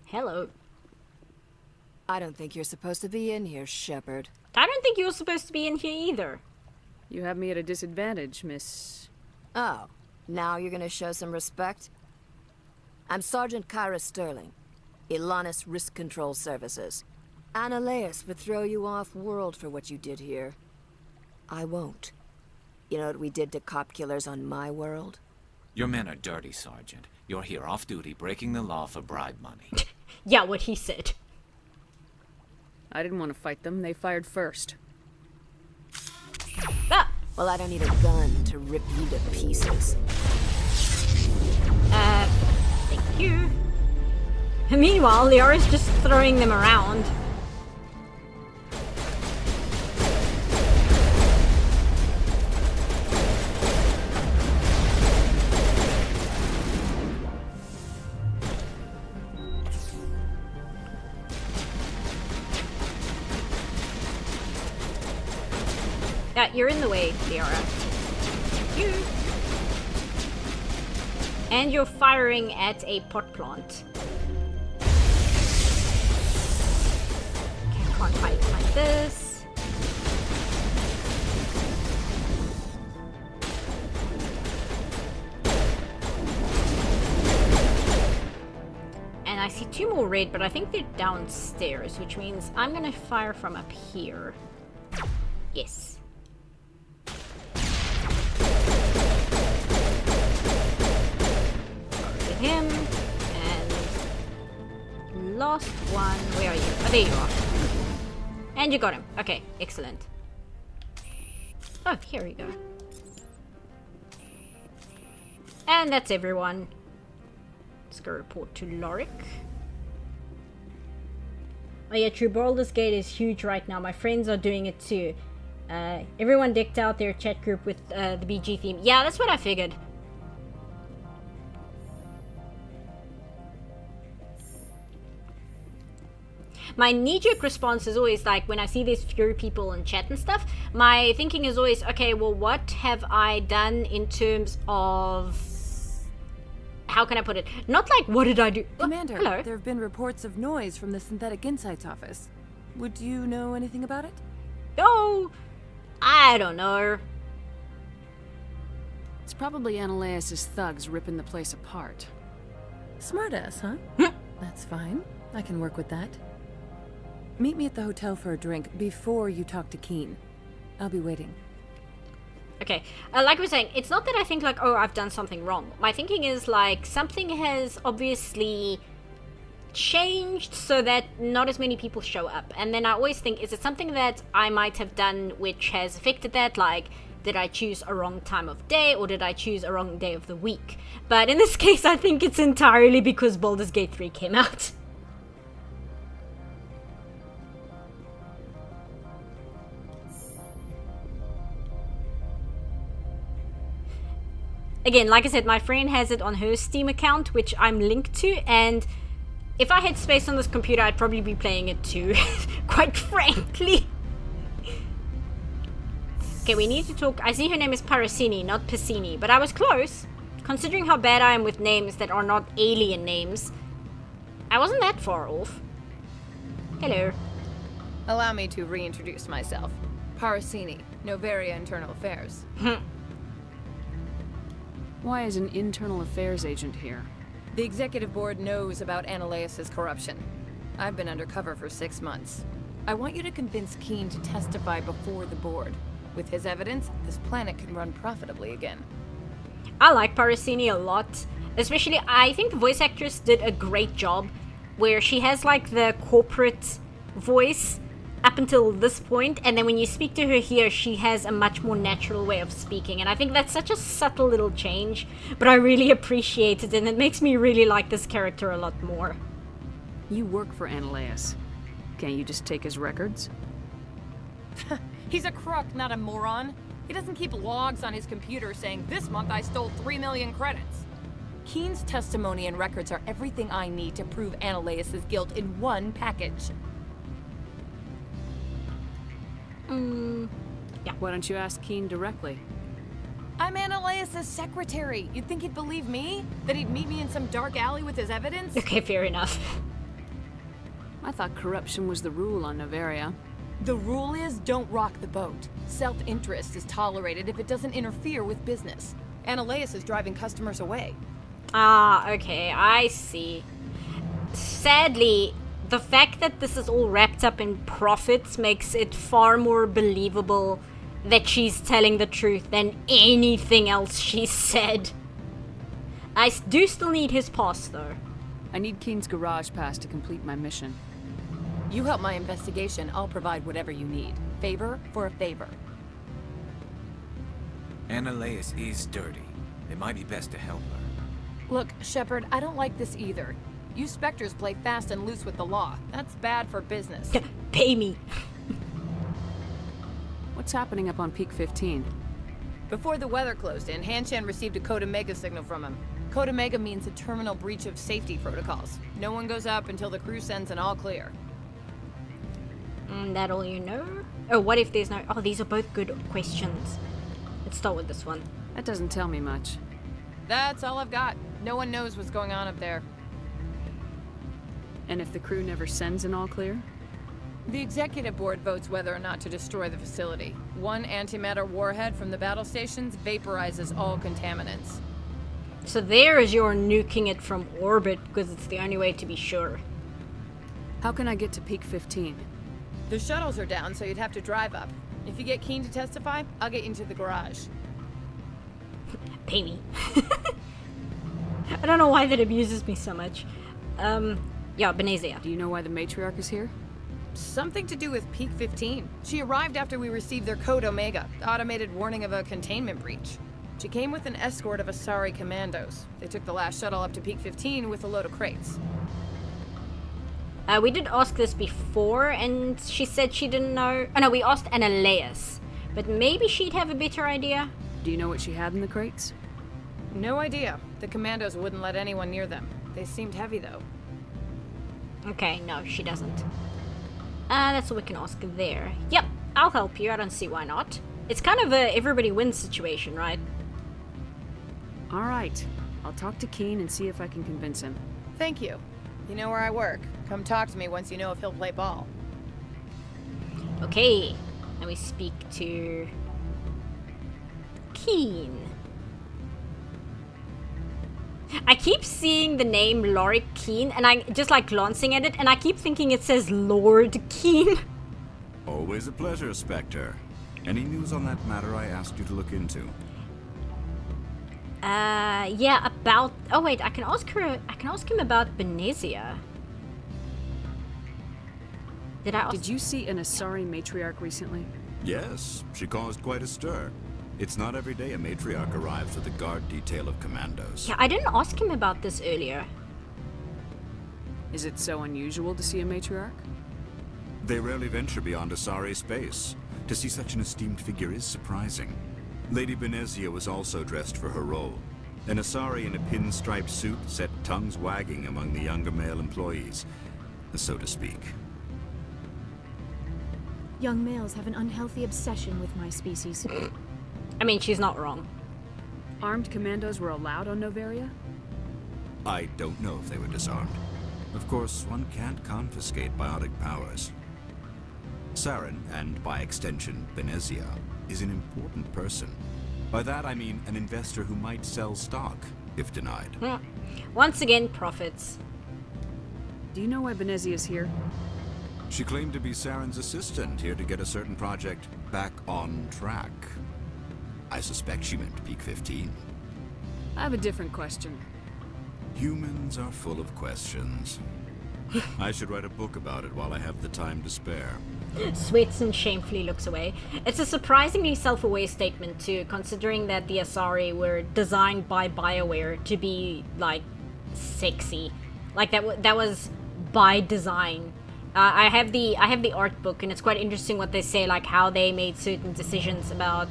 Hello. I don't think you're supposed to be in here, Shepard. I don't think you're supposed to be in here either. You have me at a disadvantage, Miss... Oh, now you're gonna show some respect? I'm Sergeant Kyra Sterling, Ilanis Risk Control Services. Ananias would throw you off-world for what you did here. I won't. You know what we did to cop killers on my world? Your men are dirty, Sergeant. You're here off-duty, breaking the law for bribe money. Yeah, what he said. I didn't want to fight them. They fired first. Ah! Well, I don't need a gun to rip you to pieces. Thank you. Meanwhile, Liara's just throwing them around. You're in the way, Liara. You. And you're firing at a pot plant. Okay, can't fight like this. And I see two more red, but I think they're downstairs, which means I'm gonna fire from up here. Yes. With him. And last one. Where are you? Oh, there you are. And you got him. Okay, excellent. Oh, here we go. And that's everyone. Let's go report to Lorik. Oh yeah, true. Baldur's Gate is huge right now. My friends are doing it too. Everyone decked out their chat group with the BG theme. Yeah, that's what I figured. My knee-jerk response is always like, when I see these Fury people in chat and stuff, my thinking is always, okay, well, what have I done in terms of... How can I put it? Not like, what did I do? Commander, hello. there have been reports of noise from the Synthetic Insights office. Would you know anything about it? Oh, I don't know. It's probably Ananias' thugs ripping the place apart. Smartass, huh? That's fine. I can work with that. Meet me at the hotel for a drink before you talk to Keen. I'll be waiting. Okay, like we were saying, it's not that I think like, oh, I've done something wrong. My thinking is like, something has obviously changed so that not as many people show up. And then I always think, is it something that I might have done which has affected that? Like, did I choose a wrong time of day, or did I choose a wrong day of the week? But in this case, I think it's entirely because Baldur's Gate 3 came out. Again, like I said, my friend has it on her Steam account, which I'm linked to, and if I had space on this computer, I'd probably be playing it too, quite frankly. Okay, we need to talk. I see her name is Parasini, not Piscini, but I was close. Considering how bad I am with names that are not alien names, I wasn't that far off. Hello. Allow me to reintroduce myself. Parasini, Noveria Internal Affairs. Why is an internal affairs agent here? The executive board knows about Ananias' corruption. I've been undercover for 6 months. I want you to convince Keen to testify before the board. With his evidence, this planet can run profitably again. I like Parasini a lot. Especially, I think the voice actress did a great job where she has like the corporate voice up until this point, and then when you speak to her here, she has a much more natural way of speaking, and I think that's such a subtle little change, but I really appreciate it, and it makes me really like this character a lot more. You work for Ananias. Can't you just take his records? He's a crook, not a moron. He doesn't keep logs on his computer saying, this month I stole 3 million credits. Keen's testimony and records are everything I need to prove Ananias' guilt in one package. Yeah. Why don't you ask Keen directly? I'm Ananias' secretary. You'd think he'd believe me? That he'd meet me in some dark alley with his evidence? Okay, fair enough. I thought corruption was the rule on Noveria. The rule is, don't rock the boat. Self-interest is tolerated if it doesn't interfere with business. Ananias is driving customers away. Ah, okay, I see. Sadly, the fact that this is all wrapped up in profits makes it far more believable that she's telling the truth than anything else she said. I do still need his pass, though. I need Keen's garage pass to complete my mission. You help my investigation, I'll provide whatever you need. Favor for a favor. Ananias is dirty. It might be best to help her. Look, Shepard, I don't like this either. You Spectres play fast and loose with the law. That's bad for business. Pay me. What's happening up on Peak 15? Before the weather closed in, Hanshan received a Code Omega signal from him. Code Omega means a terminal breach of safety protocols. No one goes up until the crew sends an all clear. That all you know? Oh, what if there's no... Oh, these are both good questions. Let's start with this one. That doesn't tell me much. That's all I've got. No one knows what's going on up there. And if the crew never sends an all clear? The executive board votes whether or not to destroy the facility. One antimatter warhead from the battle stations vaporizes all contaminants. So there is your nuking it from orbit, because it's the only way to be sure. How can I get to Peak 15? The shuttles are down, so you'd have to drive up. If you get Keen to testify, I'll get you into the garage. Pay me. I don't know why that abuses me so much. Yeah, Benezia. Do you know why the matriarch is here? Something to do with Peak 15. She arrived after we received their Code Omega, the automated warning of a containment breach. She came with an escort of Asari commandos. They took the last shuttle up to Peak 15 with a load of crates. We did ask this before, and she said she didn't know. Oh no, we asked Analeas, but maybe she'd have a better idea. Do you know what she had in the crates? No idea. The commandos wouldn't let anyone near them. They seemed heavy, though. Okay, no, she doesn't. That's what we can ask there. Yep, I'll help you. I don't see why not. It's kind of a everybody wins situation, right? Alright. I'll talk to Keen and see if I can convince him. Thank you. You know where I work. Come talk to me once you know if he'll play ball. Okay, and we speak to Keen. I keep seeing the name Lorik Keen, and I just like glancing at it, and I keep thinking it says Lord Keen. Always a pleasure, Spectre. Any news on that matter I asked you to look into? Yeah, about... Oh wait, I can ask him about Benezia. Did I ask... Did you see an Asari matriarch recently? Yes, she caused quite a stir. It's not every day a matriarch arrives with a guard detail of commandos. Yeah, I didn't ask him about this earlier. Is it so unusual to see a matriarch? They rarely venture beyond Asari space. To see such an esteemed figure is surprising. Lady Benezia was also dressed for her role. An Asari in a pinstriped suit set tongues wagging among the younger male employees, so to speak. Young males have an unhealthy obsession with my species. I mean, she's not wrong. Armed commandos were allowed on Noveria? I don't know if they were disarmed. Of course, one can't confiscate biotic powers. Saren, and by extension, Benezia, is an important person. By that I mean an investor who might sell stock, if denied. Once again, profits. Do you know why Benezia's here? She claimed to be Saren's assistant, here to get a certain project back on track. I suspect she meant Peak 15. I have a different question. Humans are full of questions. I should write a book about it while I have the time to spare. Sweats and shamefully looks away. It's a surprisingly self-aware statement too, considering that the Asari were designed by BioWare to be, like, sexy. Like, that was by design. I have the art book, and it's quite interesting what they say, like how they made certain decisions about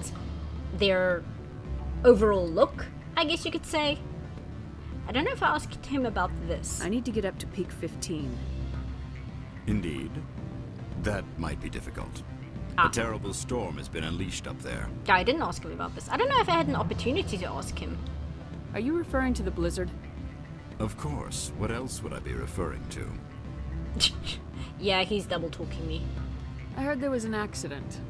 their overall look, I guess you could say. I don't know if I asked him about this. I need to get up to Peak 15. Indeed. That might be difficult. A terrible storm has been unleashed up there. Yeah, I didn't ask him about this. I don't know if I had an opportunity to ask him. Are you referring to the blizzard? Of course. What else would I be referring to? Yeah, he's double talking me. I heard there was an accident.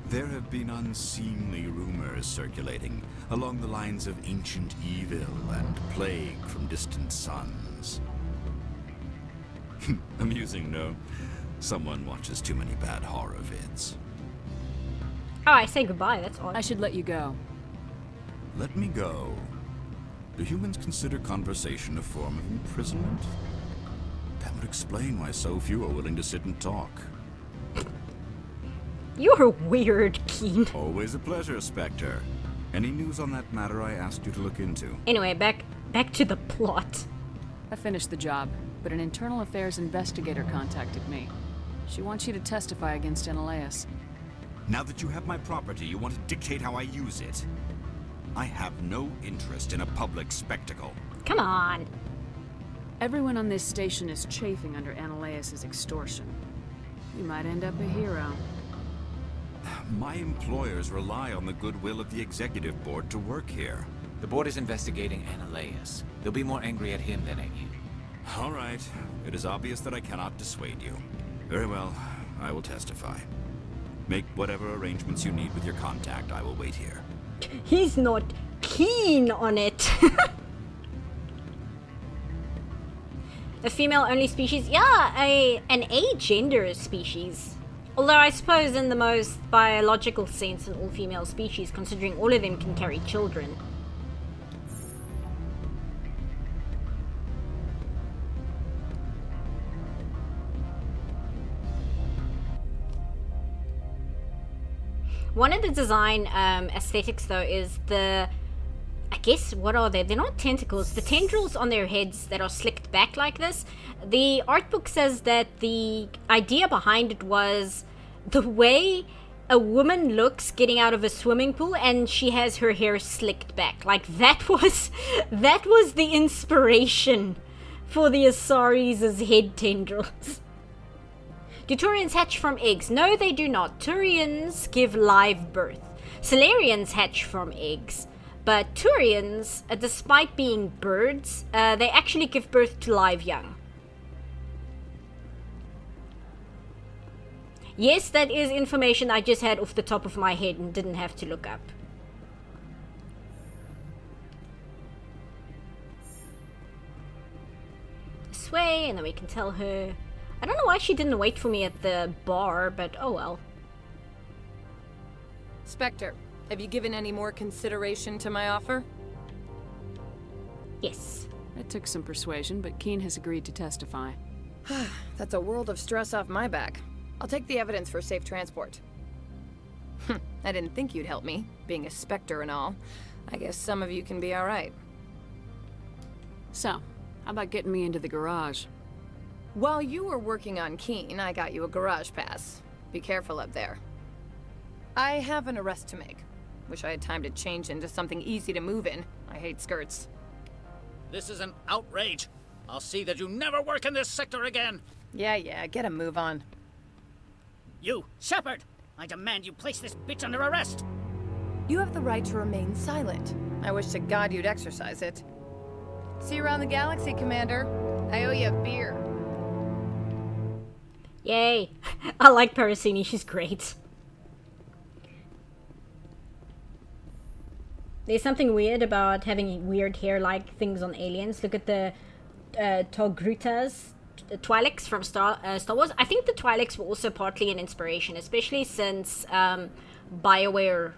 There have been unseemly rumors circulating along the lines of ancient evil and plague from distant suns. Amusing, no? Someone watches too many bad horror vids. Oh, I say goodbye, that's odd. I should let you go. Let me go. Do humans consider conversation a form of imprisonment? That would explain why so few are willing to sit and talk. You're weird, Keen. Always a pleasure, Spectre. Any news on that matter I asked you to look into? Anyway, back to the plot. I finished the job, but an internal affairs investigator contacted me. She wants you to testify against Analeas. Now that you have my property, you want to dictate how I use it? I have no interest in a public spectacle. Come on. Everyone on this station is chafing under Analeas' extortion. You might end up a hero. My employers rely on the goodwill of the executive board to work here. The board is investigating Analeas. They'll be more angry at him than at you. All right. It is obvious that I cannot dissuade you. Very well. I will testify. Make whatever arrangements you need with your contact. I will wait here. He's not keen on it. A female-only species? Yeah, an agender species. Although I suppose in the most biological sense, an all-female species, considering all of them can carry children. One of the design aesthetics, though, is the... I guess, what are they? They're not tentacles. The tendrils on their heads that are slicked back like this. The art book says that the idea behind it was the way a woman looks getting out of a swimming pool and she has her hair slicked back. Like, that was the inspiration for the Asaris' head tendrils. Do Turians hatch from eggs? No, they do not. Turians give live birth. Solarians hatch from eggs. But Turians, despite being birds, they actually give birth to live young. Yes, that is information I just had off the top of my head and didn't have to look up. This way, and then we can tell her. I don't know why she didn't wait for me at the bar, but oh well. Spectre, have you given any more consideration to my offer? Yes. It took some persuasion, but Keen has agreed to testify. That's a world of stress off my back. I'll take the evidence for safe transport. I didn't think you'd help me, being a Spectre and all. I guess some of you can be alright. So, how about getting me into the garage? While you were working on Keen, I got you a garage pass. Be careful up there. I have an arrest to make. Wish I had time to change into something easy to move in. I hate skirts. This is an outrage. I'll see that you never work in this sector again. Yeah, get a move on. You, Shepard! I demand you place this bitch under arrest! You have the right to remain silent. I wish to God you'd exercise it. See you around the galaxy, Commander. I owe you a beer. Yay. I like Parasini, she's great. There's something weird about having weird hair-like things on aliens. Look at the Togrutas, the Twi'leks from Star Wars. I think the Twi'leks were also partly an inspiration, especially since BioWare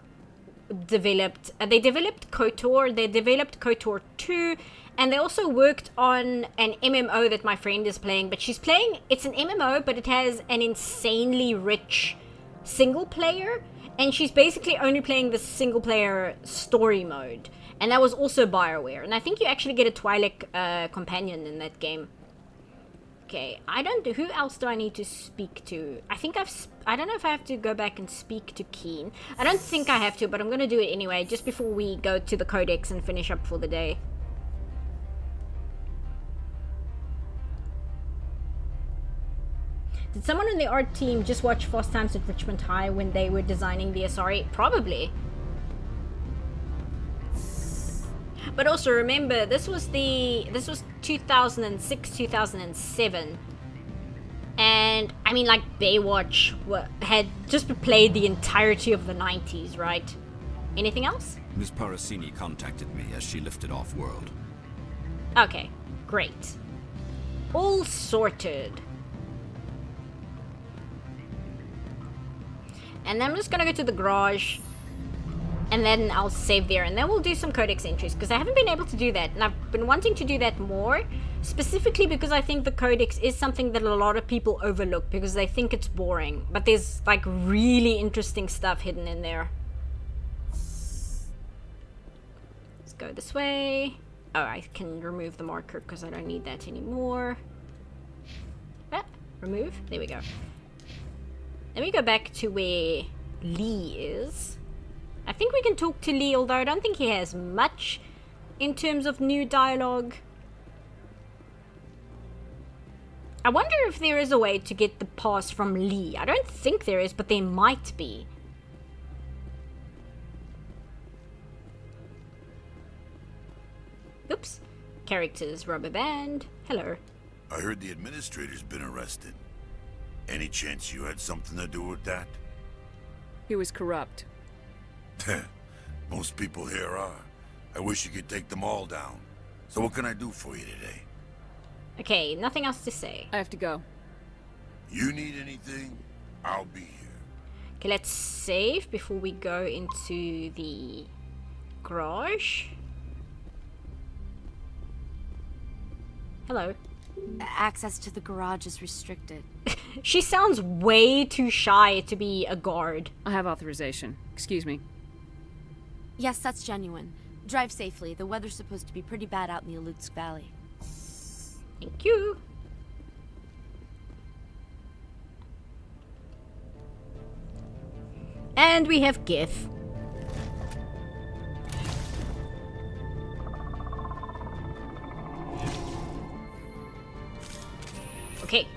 developed... they developed KOTOR, they developed KOTOR 2, and they also worked on an MMO that my friend is playing, but she's playing... It's an MMO, but it has an insanely rich single player, and she's basically only playing the single player story mode. And that was also BioWare. And I think you actually get a Twi'lek companion in that game. Okay, who else do I need to speak to? I don't know if I have to go back and speak to Keen. I don't think I have to, but I'm gonna do it anyway, just before we go to the Codex and finish up for the day. Did someone on the art team just watch Fast Times at Richmond High when they were designing the Asari? Probably. But also remember, this was 2006, 2007. And I mean, like, Baywatch had just played the entirety of the 90s, right? Anything else? Miss Parasini contacted me as she lifted off world. Okay, great. All sorted. And then I'm just gonna go to the garage, and then I'll save there, and then we'll do some Codex entries, because I haven't been able to do that, and I've been wanting to do that more, specifically because I think the Codex is something that a lot of people overlook, because they think it's boring, but there's, like, really interesting stuff hidden in there. Let's go this way. Oh, I can remove the marker, because I don't need that anymore. Ah, remove. There we go. Let me go back to where Lee is. I think we can talk to Lee, although I don't think he has much in terms of new dialogue. I wonder if there is a way to get the pass from Lee. I don't think there is, but there might be. Oops. Characters, rubber band. Hello. I heard the administrator's been arrested. Any chance you had something to do with that? He was corrupt. Most people here are. I wish you could take them all down. So what can I do for you today? Okay, nothing else to say. I have to go. You need anything? I'll be here. Okay, let's save before we go into the garage. Hello. Access to the garage is restricted. She sounds way too shy to be a guard. I have authorization. Excuse me. Yes, that's genuine. Drive safely. The weather's supposed to be pretty bad out in the Alutsk Valley. Thank you. And we have Gith. Okay.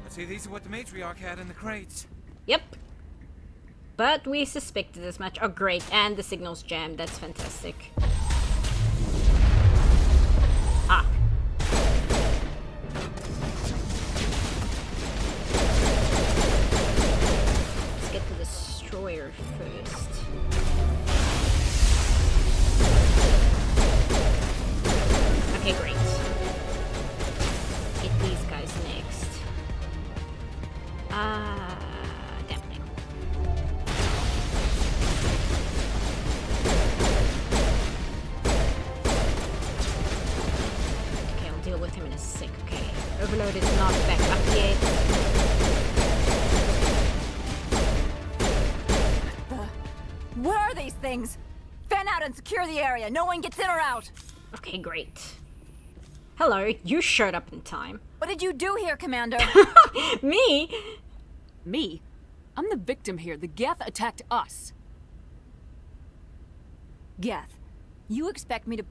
I'd say these are what the matriarch had in the crates. Yep. But we suspected as much. Oh, great. And the signal's jammed. That's fantastic. Ah. Let's get the destroyer first. Okay, great. Get these guys next. Dampening. Okay, I'll deal with him in a sec. Okay, Overload is not back up yet. What are these things? Fan out and secure the area. No one gets in or out. Okay, great. Hello, you showed up in time. What did you do here, Commander? Me? Me? I'm the victim here. The Geth attacked us. Geth, you expect me to...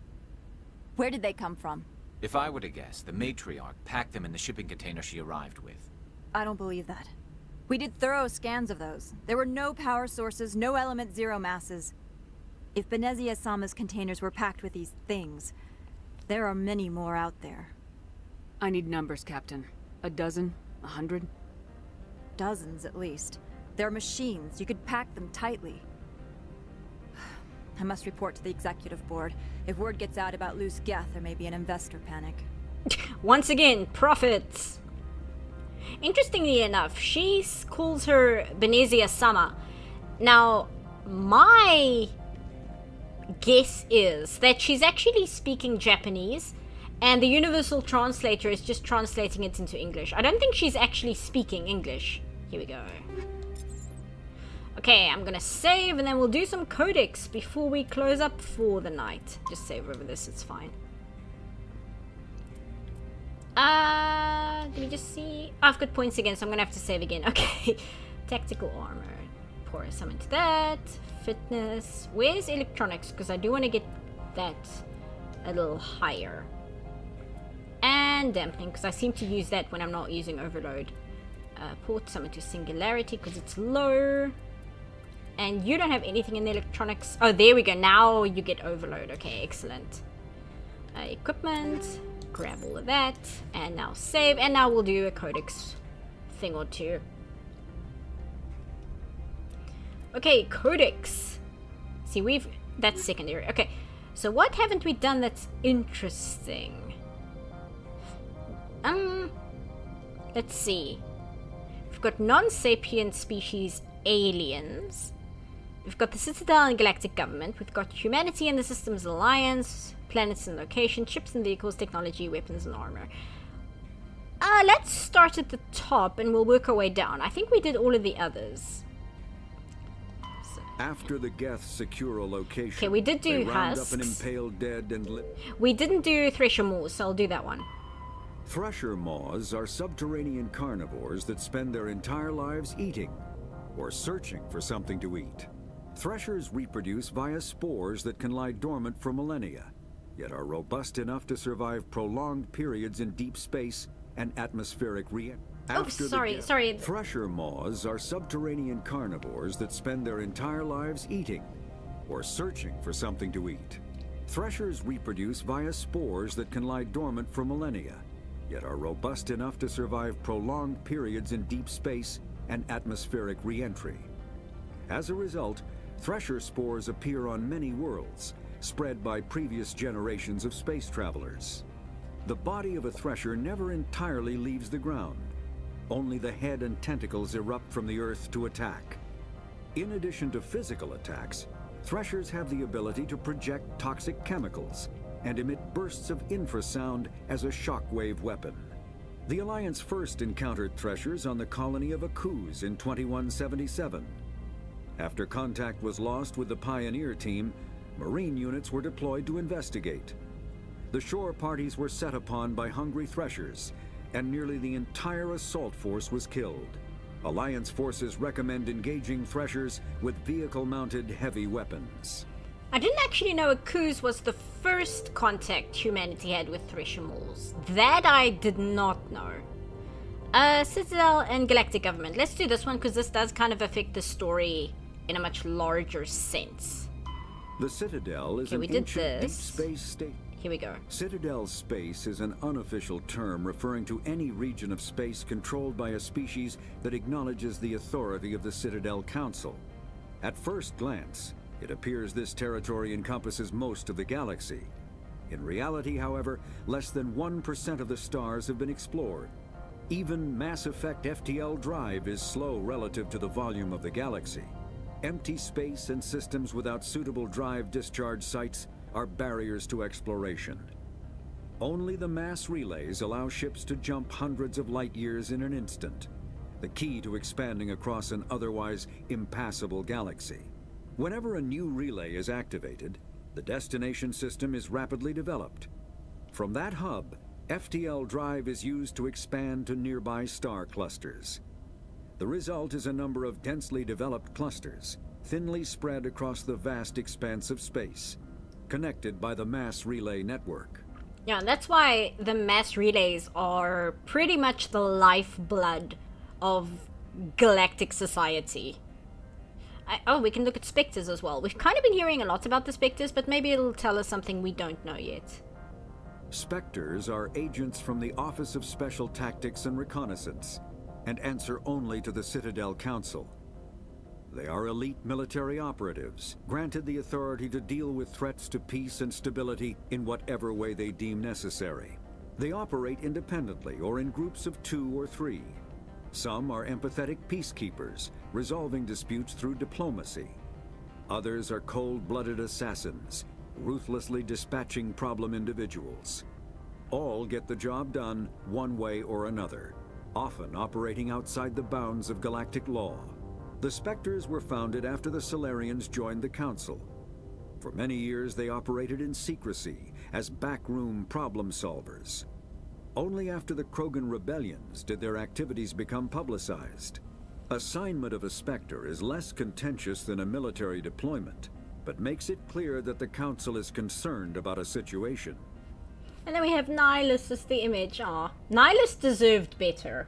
Where did they come from? If I were to guess, the matriarch packed them in the shipping container she arrived with. I don't believe that. We did thorough scans of those. There were no power sources, no element zero masses. If Benezia Sama's containers were packed with these things, there are many more out there. I need numbers, Captain. A dozen? 100? Dozens, at least. They're machines. You could pack them tightly. I must report to the executive board. If word gets out about loose Geth, there may be an investor panic. Once again, profits. Interestingly enough, she calls her Benezia Sama. Now, my guess is that she's actually speaking Japanese, and the universal translator is just translating it into English. I don't think she's actually speaking English. Here we go. Okay, I'm gonna save, and then we'll do some codex before we close up for the night. Just save over this, it's fine. Let me just see. Oh, I've got points again, so I'm gonna have to save again. Okay. Tactical armor. Pour some into that. Fitness. Where's electronics? Because I do want to get that a little higher. And dampening, because I seem to use that when I'm not using overload. Port some into singularity, because it's low. And you don't have anything in the electronics. Oh, there we go. Now you get overload. Okay, excellent. Equipment. Grab all of that. And now save. And now we'll do a codex thing or two. Okay, codex. See, that's secondary. Okay, so what haven't we done that's interesting? Let's see. We've got non-sapient species aliens. We've got the Citadel and Galactic Government. We've got humanity and the Systems Alliance. Planets and location. Ships and vehicles. Technology. Weapons and armor. Let's start at the top and we'll work our way down. I think we did all of the others. After the Geth secure a location, okay, we did do they round husks. up an impaled dead and we didn't do Thresher Maws, so I'll do that one. Thresher Maws are subterranean carnivores that spend their entire lives eating or searching for something to eat. Threshers reproduce via spores that can lie dormant for millennia, yet are robust enough to survive prolonged periods in deep space and atmospheric sorry. Thresher Maws are subterranean carnivores that spend their entire lives eating or searching for something to eat. Threshers reproduce via spores that can lie dormant for millennia, yet are robust enough to survive prolonged periods in deep space and atmospheric re-entry. As a result, thresher spores appear on many worlds, spread by previous generations of space travelers. The body of a thresher never entirely leaves the ground. only the head and tentacles erupt from the Earth to attack. In addition to physical attacks, Threshers have the ability to project toxic chemicals and emit bursts of infrasound as a shockwave weapon. The Alliance first encountered Threshers on the colony of Akuz in 2177. After contact was lost with the Pioneer team, Marine units were deployed to investigate. The shore parties were set upon by hungry Threshers, and nearly the entire assault force was killed. Alliance forces recommend engaging Threshers with vehicle-mounted heavy weapons. I didn't actually know Akuz was the first contact humanity had with Thresher Mauls. That I did not know. Citadel and Galactic Government. Let's do this one because this does kind of affect the story in a much larger sense. The Citadel is an ancient deep space state. Here we go. Citadel space is an unofficial term referring to any region of space controlled by a species that acknowledges the authority of the Citadel Council. At first glance, it appears this territory encompasses most of the galaxy. In reality, however, less than 1% of the stars have been explored. Even Mass Effect FTL drive is slow relative to the volume of the galaxy. Empty space and systems without suitable drive discharge sites are barriers to exploration. Only the mass relays allow ships to jump hundreds of light years in an instant, the key to expanding across an otherwise impassable galaxy. Whenever a new relay is activated, the destination system is rapidly developed. From that hub, FTL drive is used to expand to nearby star clusters. The result is a number of densely developed clusters, thinly spread across the vast expanse of space, connected by the mass relay network. Yeah, that's why the mass relays are pretty much the lifeblood of galactic society. Oh, we can look at Spectres as well. We've kind of been hearing a lot about the Spectres, but maybe it'll tell us something we don't know yet. Spectres are agents from the Office of Special Tactics and Reconnaissance, and answer only to the Citadel Council. They are elite military operatives, granted the authority to deal with threats to peace and stability in whatever way they deem necessary. They operate independently or in groups of 2 or 3. Some are empathetic peacekeepers, resolving disputes through diplomacy. Others are cold-blooded assassins, ruthlessly dispatching problem individuals. All get the job done one way or another, often operating outside the bounds of galactic law. The Spectres were founded after the Solarians joined the Council. For many years they operated in secrecy as backroom problem solvers. Only after the Krogan rebellions did their activities become publicized. Assignment of a Spectre is less contentious than a military deployment, but makes it clear that the Council is concerned about a situation. And then we have Nihilus as the image. Ah, Nihilus deserved better.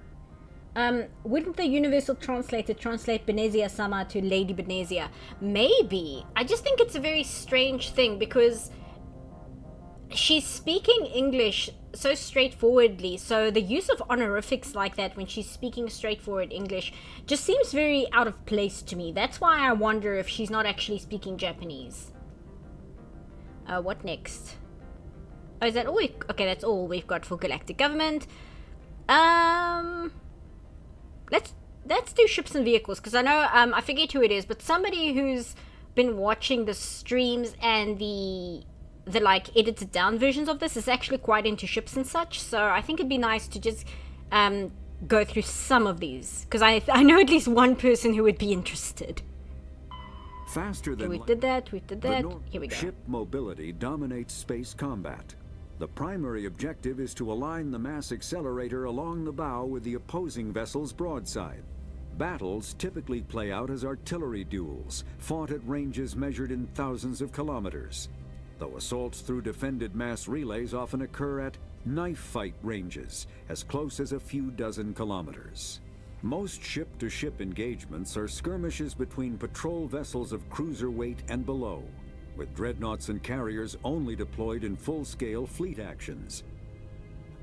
Wouldn't the universal translator translate Benezia Sama to Lady Benezia? Maybe. I just think it's a very strange thing because she's speaking English so straightforwardly, so the use of honorifics like that when she's speaking straightforward English just seems very out of place to me. That's why I wonder if she's not actually speaking Japanese. What next? Oh, is that all? Okay, that's all we've got for Galactic Government. Let's do ships and vehicles, because I know, I forget who it is, but somebody who's been watching the streams and the like edited down versions of this is actually quite into ships and such, so I think it'd be nice to just go through some of these, because I know at least one person who would be interested. Faster than we did that. Here we go. Ship mobility dominates space combat. The primary objective is to align the mass accelerator along the bow with the opposing vessel's broadside. Battles typically play out as artillery duels, fought at ranges measured in thousands of kilometers, though assaults through defended mass relays often occur at knife fight ranges, as close as a few dozen kilometers. Most ship-to-ship engagements are skirmishes between patrol vessels of cruiser weight and below, with dreadnoughts and carriers only deployed in full-scale fleet actions.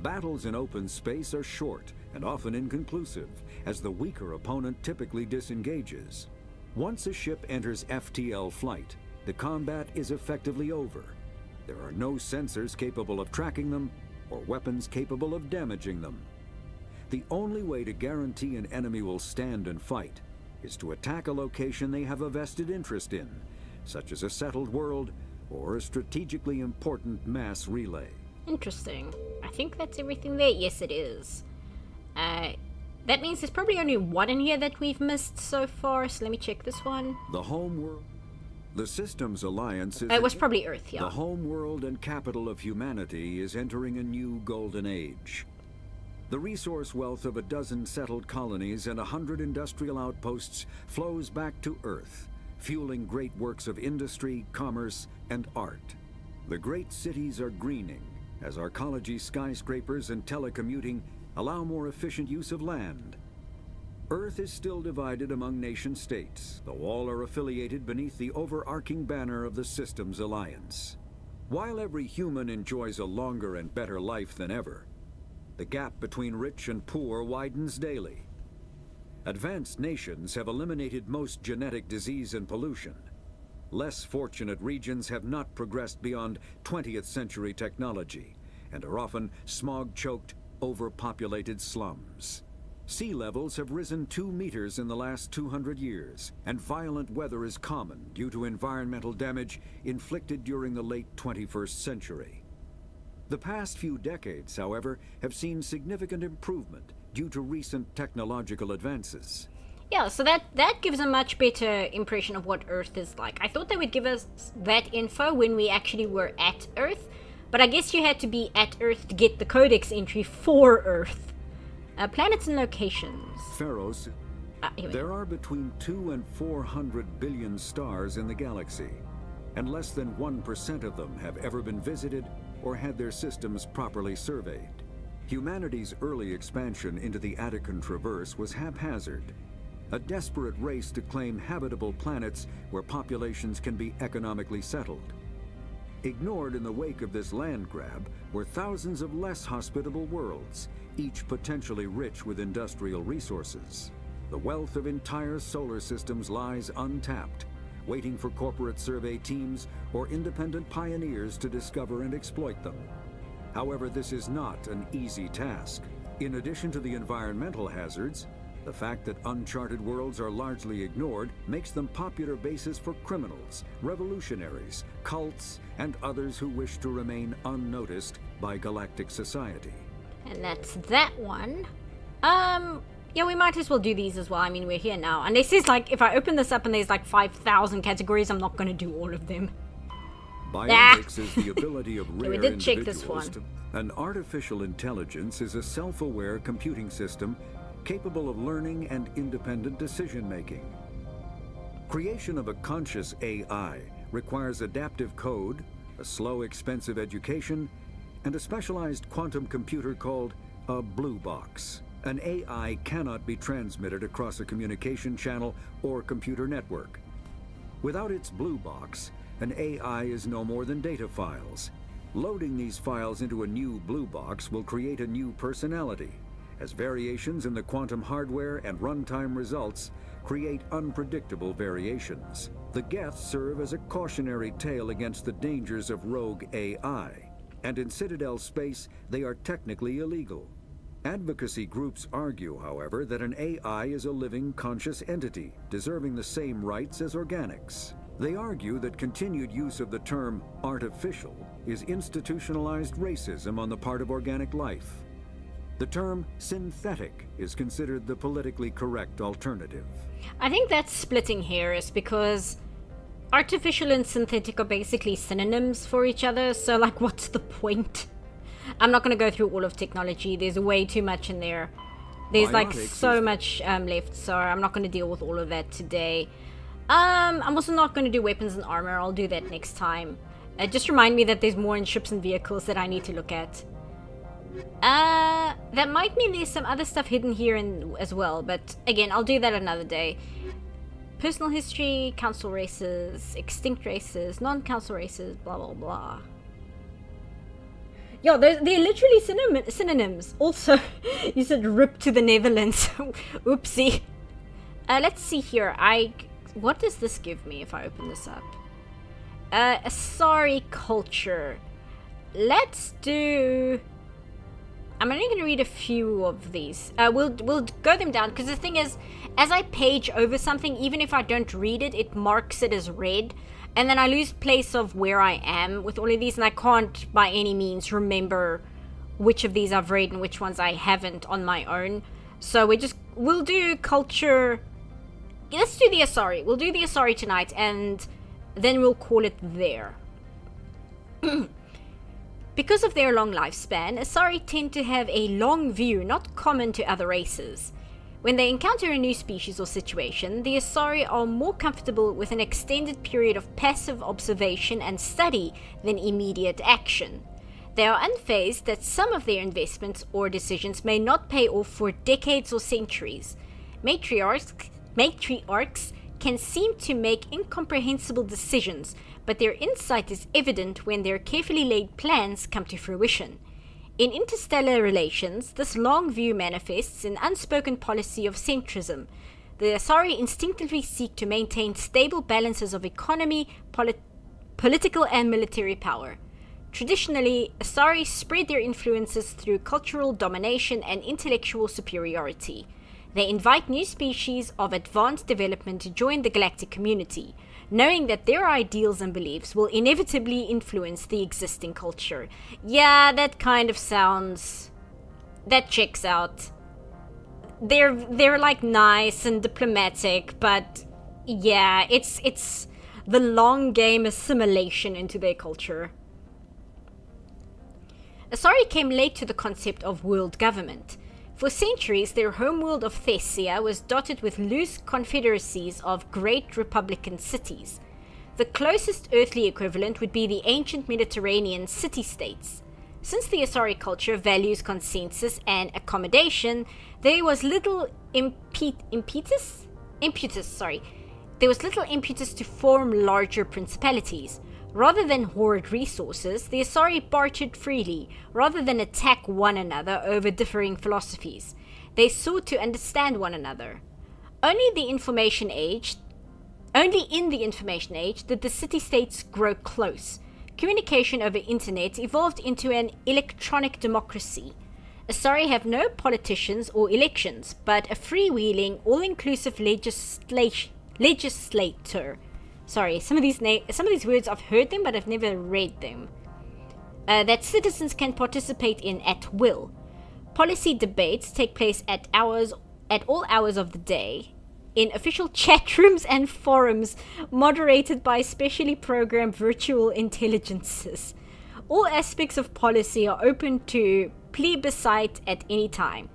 Battles in open space are short and often inconclusive, as the weaker opponent typically disengages. Once a ship enters FTL flight, the combat is effectively over. There are no sensors capable of tracking them or weapons capable of damaging them. the only way to guarantee an enemy will stand and fight is to attack a location they have a vested interest in, such as a settled world or a strategically important mass relay. Interesting. I think that's everything there. Yes, it is. That means there's probably only one in here that we've missed so far, so let me check this one. The home world. The Systems Alliance is... It was probably Earth, yeah. The home world and capital of humanity is entering a new golden age. The resource wealth of a dozen settled colonies and 100 industrial outposts flows back to Earth, fueling great works of industry, commerce, and art. The great cities are greening, as arcology skyscrapers and telecommuting allow more efficient use of land. Earth is still divided among nation-states, though all are affiliated beneath the overarching banner of the Systems Alliance. While every human enjoys a longer and better life than ever, the gap between rich and poor widens daily. Advanced nations have eliminated most genetic disease and pollution. Less fortunate regions have not progressed beyond 20th century technology and are often smog-choked, overpopulated slums. Sea levels have risen 2 meters in the last 200 years, and violent weather is common due to environmental damage inflicted during the late 21st century. The past few decades, however, have seen significant improvement due to recent technological advances. Yeah, so that gives a much better impression of what Earth is like. I thought they would give us that info when we actually were at Earth, but I guess you had to be at Earth to get the codex entry for Earth. Planets and locations. Pharaohs. There are between 200 and 400 billion stars in the galaxy, and less than 1% of them have ever been visited or had their systems properly surveyed. Humanity's early expansion into the Attican Traverse was haphazard, a desperate race to claim habitable planets where populations can be economically settled. Ignored in the wake of this land grab were thousands of less hospitable worlds, each potentially rich with industrial resources. The wealth of entire solar systems lies untapped, waiting for corporate survey teams or independent pioneers to discover and exploit them. However, this is not an easy task. In addition to the environmental hazards, the fact that uncharted worlds are largely ignored makes them popular bases for criminals, revolutionaries, cults, and others who wish to remain unnoticed by galactic society. And that's that one. Yeah, we might as well do these as well. I mean, we're here now. And this is like, if I open this up and there's like 5,000 categories, I'm not going to do all of them. Biotics is the ability of rare we did check this one. An artificial intelligence is a self-aware computing system capable of learning and independent decision-making. Creation of a conscious AI requires adaptive code, a slow, expensive education, and a specialized quantum computer called a blue box. An AI cannot be transmitted across a communication channel or computer network. Without its blue box, an AI is no more than data files. Loading these files into a new blue box will create a new personality, as variations in the quantum hardware and runtime results create unpredictable variations. The Geth serve as a cautionary tale against the dangers of rogue AI, and in Citadel space, they are technically illegal. Advocacy groups argue, however, that an AI is a living, conscious entity, deserving the same rights as organics. They argue that continued use of the term artificial is institutionalized racism on the part of organic life. The term synthetic is considered the politically correct alternative. I think that's splitting hairs because artificial and synthetic are basically synonyms for each other, so like what's the point? I'm not going to go through all of technology, there's way too much in there. There's like so much left, so I'm not going to deal with all of that today. I'm also not going to do weapons and armor, I'll do that next time. Just remind me that there's more in ships and vehicles that I need to look at. That might mean there's some other stuff hidden here as well, but again, I'll do that another day. Personal history, council races, extinct races, non-council races, blah blah blah. Yo, they're literally synonyms. Also, you said rip to the Netherlands. Oopsie. Let's see here. What does this give me if I open this up? Asari culture. Let's do I'm only going to read a few of these. We'll go them down, because the thing is, as I page over something, even if I don't read it, it marks it as read, and then I lose place of where I am with all of these, and I can't by any means remember which of these I've read and which ones I haven't on my own. So we'll do culture. Let's do the Asari. We'll do the Asari tonight, and then we'll call it there. Because of their long lifespan, Asari tend to have a long view not common to other races. When they encounter a new species or situation, the Asari are more comfortable with an extended period of passive observation and study than immediate action. They are unfazed that some of their investments or decisions may not pay off for decades or centuries. Matriarchs can seem to make incomprehensible decisions, but their insight is evident when their carefully laid plans come to fruition. In interstellar relations, this long view manifests in unspoken policy of centrism. The Asari instinctively seek to maintain stable balances of economy, political and military power. Traditionally, Asari spread their influences through cultural domination and intellectual superiority. They invite new species of advanced development to join the galactic community, knowing that their ideals and beliefs will inevitably influence the existing culture. Yeah, that kind of sounds... that checks out. They're like nice and diplomatic, but yeah, it's the long game assimilation into their culture. Asari came late to the concept of world government. For centuries, their homeworld of Thessia was dotted with loose confederacies of great republican cities. The closest earthly equivalent would be the ancient Mediterranean city-states. Since the Asari culture values consensus and accommodation, there was little impetus to form larger principalities. Rather than hoard resources, the Asari bartered freely, rather than attack one another over differing philosophies. They sought to understand one another. Only in the information age did the city-states grow close. Communication over internet evolved into an electronic democracy. Asari have no politicians or elections, but a freewheeling, all-inclusive legislator. Sorry, some of these words I've heard them, but I've never read them. That citizens can participate in at will. Policy debates take place at all hours of the day, in official chat rooms and forums moderated by specially programmed virtual intelligences. All aspects of policy are open to plebiscite at any time.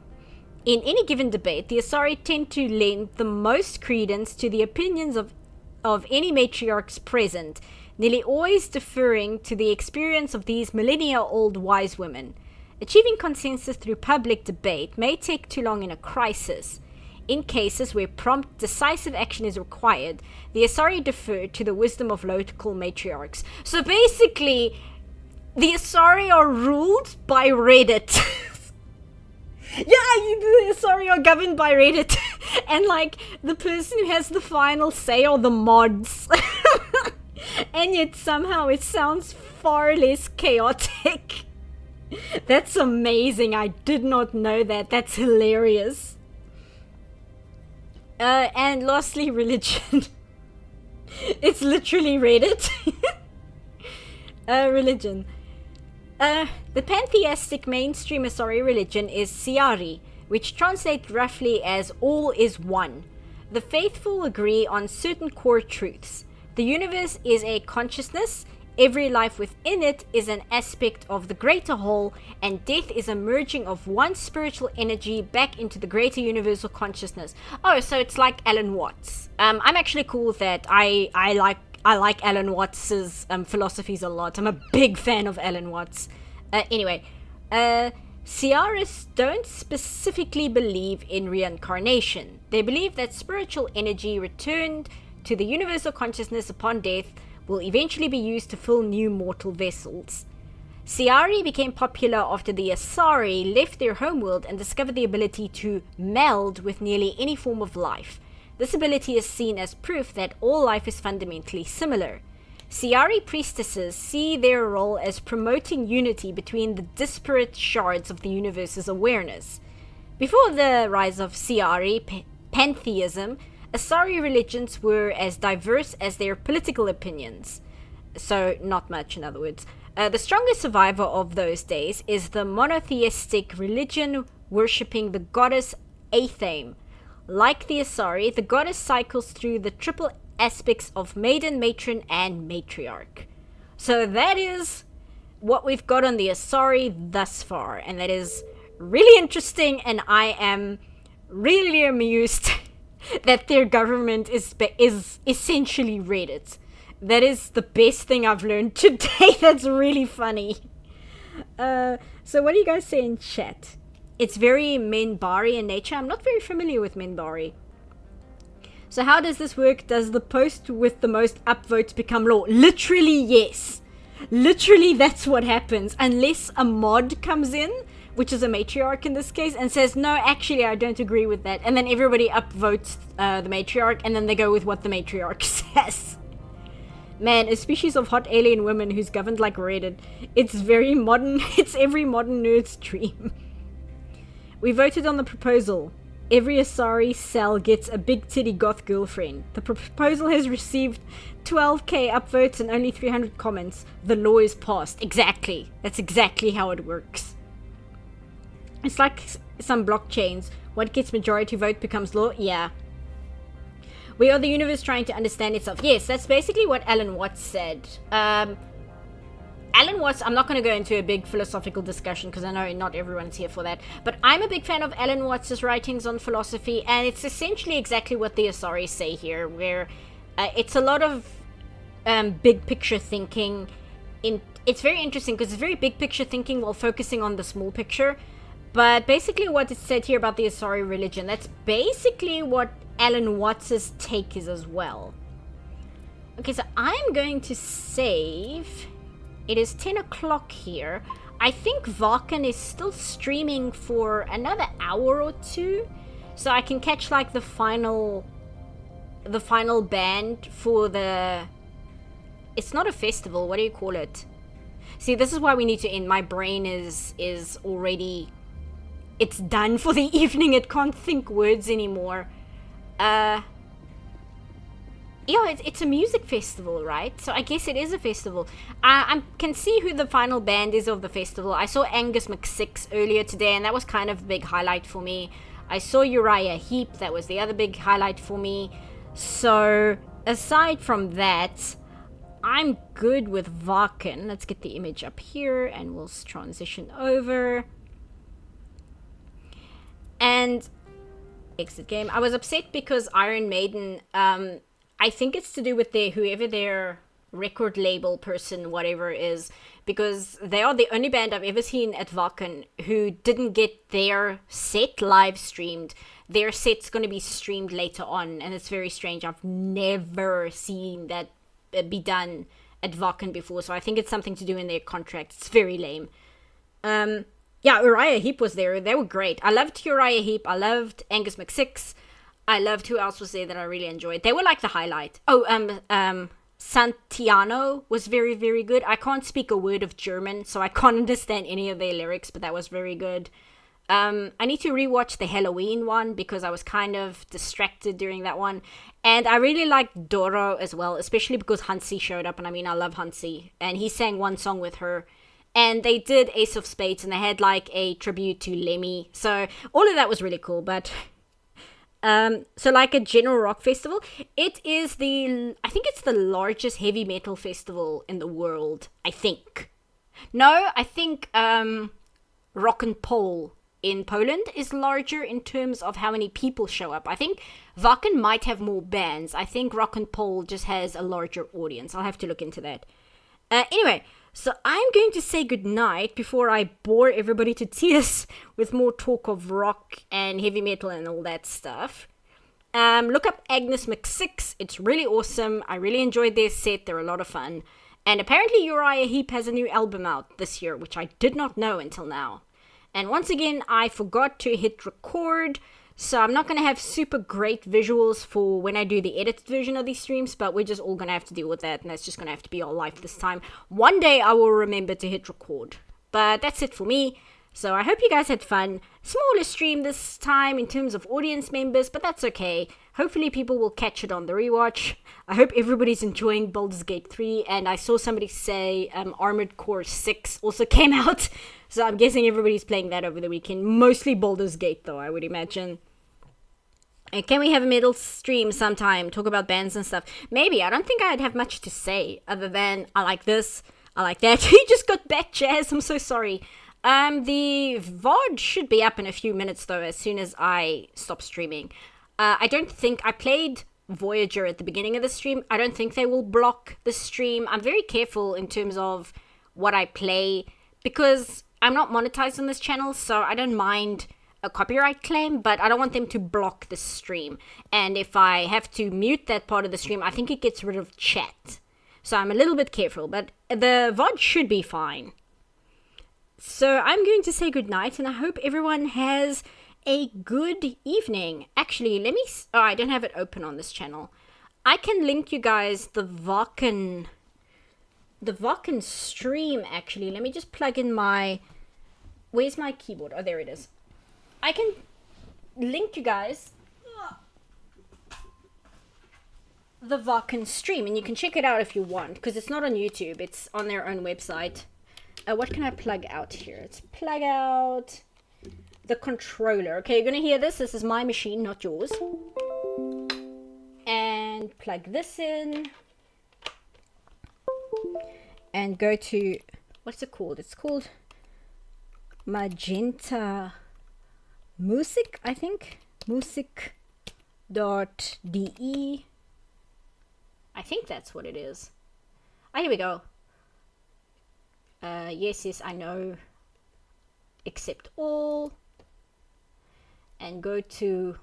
In any given debate, the Asari tend to lend the most credence to the opinions of any matriarchs present, nearly always deferring to the experience of these millennia-old wise women. Achieving consensus through public debate may take too long in a crisis. In cases where prompt, decisive action is required, the Asari defer to the wisdom of local matriarchs. So basically, the Asari are ruled by Reddit. Yeah, the Asari are governed by Reddit. And like, the person who has the final say are the mods. And yet somehow it sounds far less chaotic. That's amazing. I did not know that. That's hilarious. And lastly, religion. It's literally Reddit. Religion. The pantheistic mainstream Asari religion is Siari, which translates roughly as all is one. The faithful agree on certain core truths. The universe is a consciousness, every life within it is an aspect of the greater whole, and death is a merging of one spiritual energy back into the greater universal consciousness. Oh, so it's like Alan Watts. I'm actually cool with that. I like Alan Watts's philosophies a lot. I'm a big fan of Alan Watts. Anyway, Siarists don't specifically believe in reincarnation. They believe that spiritual energy returned to the universal consciousness upon death will eventually be used to fill new mortal vessels. Siari became popular after the Asari left their homeworld and discovered the ability to meld with nearly any form of life. This ability is seen as proof that all life is fundamentally similar. Siari priestesses see their role as promoting unity between the disparate shards of the universe's awareness. Before the rise of Siari pantheism, Asari religions were as diverse as their political opinions. So, not much, in other words. The strongest survivor of those days is the monotheistic religion worshipping the goddess Athame. Like the Asari, the goddess cycles through the triple aspects of maiden, matron, and matriarch. So that is what we've got on the Asari thus far, and that is really interesting, and I am really amused that their government is essentially Reddit. That is the best thing I've learned today. That's really funny. So what do you guys say in chat? It's very Minbari in nature. I'm not very familiar with Minbari. So how does this work? Does the post with the most upvotes become law? Literally, yes. Literally, that's what happens. Unless a mod comes in, which is a matriarch in this case, and says, no, actually, I don't agree with that. And then everybody upvotes the matriarch, and then they go with what the matriarch says. Man, a species of hot alien woman who's governed like Reddit. It's very modern. It's every modern nerd's dream. We voted on the proposal. Every Asari cell gets a big titty goth girlfriend. The proposal has received 12k upvotes and only 300 comments. The law is passed. Exactly. That's exactly how it works. It's like some blockchains. What gets majority vote becomes law. Yeah. We are the universe trying to understand itself. Yes, that's basically what Alan Watts said. Alan Watts, I'm not going to go into a big philosophical discussion because I know not everyone's here for that. But I'm a big fan of Alan Watts' writings on philosophy, and it's essentially exactly what the Asari say here, where it's a lot of big picture thinking. It's very interesting because it's very big picture thinking while focusing on the small picture. But basically what it said here about the Asari religion, that's basically what Alan Watts' take is as well. Okay, so I'm going to save. It is 10 o'clock here. I think Vulcan is still streaming for another hour or two, so I can catch like the final band for the... It's not a festival, what do you call it? See, this is why we need to end. My brain is already... It's done for the evening. It can't think words anymore. Yeah, it's a music festival, right? So I guess it is a festival. I can see who the final band is of the festival. I saw Angus McSix earlier today, and that was kind of a big highlight for me. I saw Uriah Heep. That was the other big highlight for me. So aside from that, I'm good with Vulcan. Let's get the image up here, and we'll transition over. And exit game. I was upset because Iron Maiden, I think it's to do with whoever their record label person, whatever is, because they are the only band I've ever seen at Vulcan who didn't get their set live streamed. Their set's going to be streamed later on, and it's very strange. I've never seen that be done at Vulcan before, so I think it's something to do in their contract. It's very lame. Yeah, Uriah Heep was there. They were great. I loved Uriah Heep. I loved Angus McSix. I loved who else was there that I really enjoyed. They were like the highlight. Oh, Santiano was very, very good. I can't speak a word of German, so I can't understand any of their lyrics, but that was very good. I need to rewatch the Halloween one because I was kind of distracted during that one. And I really liked Doro as well, especially because Hansi showed up, and I mean, I love Hansi. And he sang one song with her. And they did Ace of Spades, and they had like a tribute to Lemmy. So all of that was really cool. But so like a general rock festival, it is I think it's the largest heavy metal festival in the world. I think. No, I think Rock and Pole in Poland is larger in terms of how many people show up. I think Vulcan might have more bands. I think Rock and Pole just has a larger audience. I'll have to look into that. Anyway. So I'm going to say goodnight before I bore everybody to tears with more talk of rock and heavy metal and all that stuff. Look up Angus McSix. It's really awesome. I really enjoyed their set. They're a lot of fun. And apparently Uriah Heep has a new album out this year, which I did not know until now. And once again, I forgot to hit record. So I'm not going to have super great visuals for when I do the edited version of these streams, but we're just all going to have to deal with that, and that's just going to have to be our life this time. One day I will remember to hit record. But that's it for me. So I hope you guys had fun. Smaller stream this time in terms of audience members, but that's okay. Hopefully people will catch it on the rewatch. I hope everybody's enjoying Baldur's Gate 3, and I saw somebody say Armored Core 6 also came out. So I'm guessing everybody's playing that over the weekend. Mostly Baldur's Gate though, I would imagine. And can we have a middle stream sometime? Talk about bands and stuff. Maybe. I don't think I'd have much to say other than I like this, I like that. You just got back, Jazz. I'm so sorry. The VOD should be up in a few minutes though, as soon as I stop streaming. I don't think I played Voyager at the beginning of the stream. I don't think they will block the stream. I'm very careful in terms of what I play because I'm not monetized on this channel, so I don't mind a copyright claim, but I don't want them to block the stream. And if I have to mute that part of the stream, I think it gets rid of chat. So I'm a little bit careful, but the VOD should be fine. So I'm going to say goodnight, and I hope everyone has a good evening. Actually, let me... Oh, I don't have it open on this channel. I can link you guys the Vulcan stream, actually. Let me just plug in my... Where's my keyboard? Oh, there it is. I can link you guys the Vulcan stream, and you can check it out if you want, because it's not on YouTube. It's on their own website. What can I plug out here? Let's plug out the controller. Okay, you're gonna hear this. This is my machine, not yours. And plug this in. And go to, what's it called? It's called Magenta Music, I think. Music.de. I think that's what it is. Ah, here we go. Yes, I know. Accept all. And go to...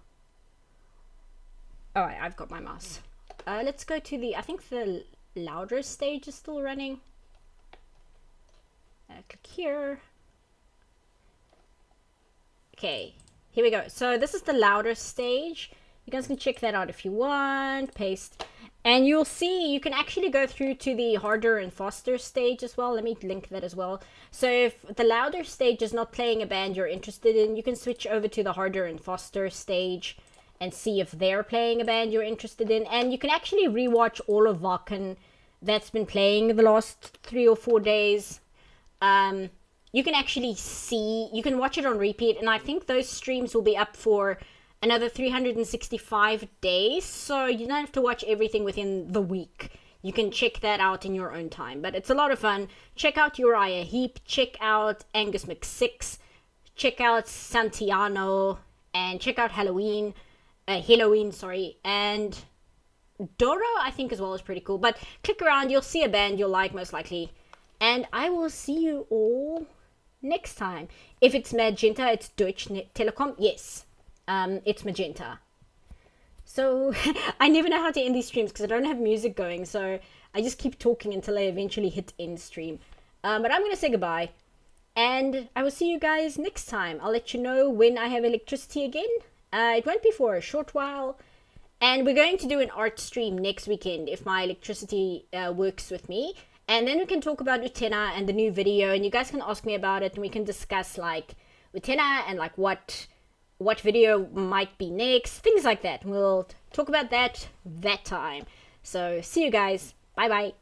Alright, I've got my mouse. Let's go to the... I think the louder stage is still running. Click here. Okay, here we go. So this is the louder stage. You guys can check that out if you want. Paste. And you'll see you can actually go through to the harder and faster stage as well. Let me link that as well. So if the louder stage is not playing a band you're interested in, you can switch over to the harder and faster stage and see if they're playing a band you're interested in. And you can actually rewatch all of Vulcan that's been playing the last 3 or 4 days. You can actually see, you can watch it on repeat, and I think those streams will be up for another 365 days, so you don't have to watch everything within the week. You can check that out in your own time, but it's a lot of fun. Check out Uriah Heep, check out Angus McSix, check out Santiano, and check out Halloween, and Doro, I think, as well, is pretty cool. But click around, you'll see a band you'll like, most likely. And I will see you all next time. If it's Magenta, it's Deutsche Telekom. Yes, it's Magenta. So I never know how to end these streams because I don't have music going. So I just keep talking until I eventually hit end stream. But I'm going to say goodbye. And I will see you guys next time. I'll let you know when I have electricity again. It won't be for a short while. And we're going to do an art stream next weekend if my electricity works with me. And then we can talk about Utena and the new video, and you guys can ask me about it, and we can discuss like Utena and like what video might be next, things like that. We'll talk about that time. So see you guys. Bye bye.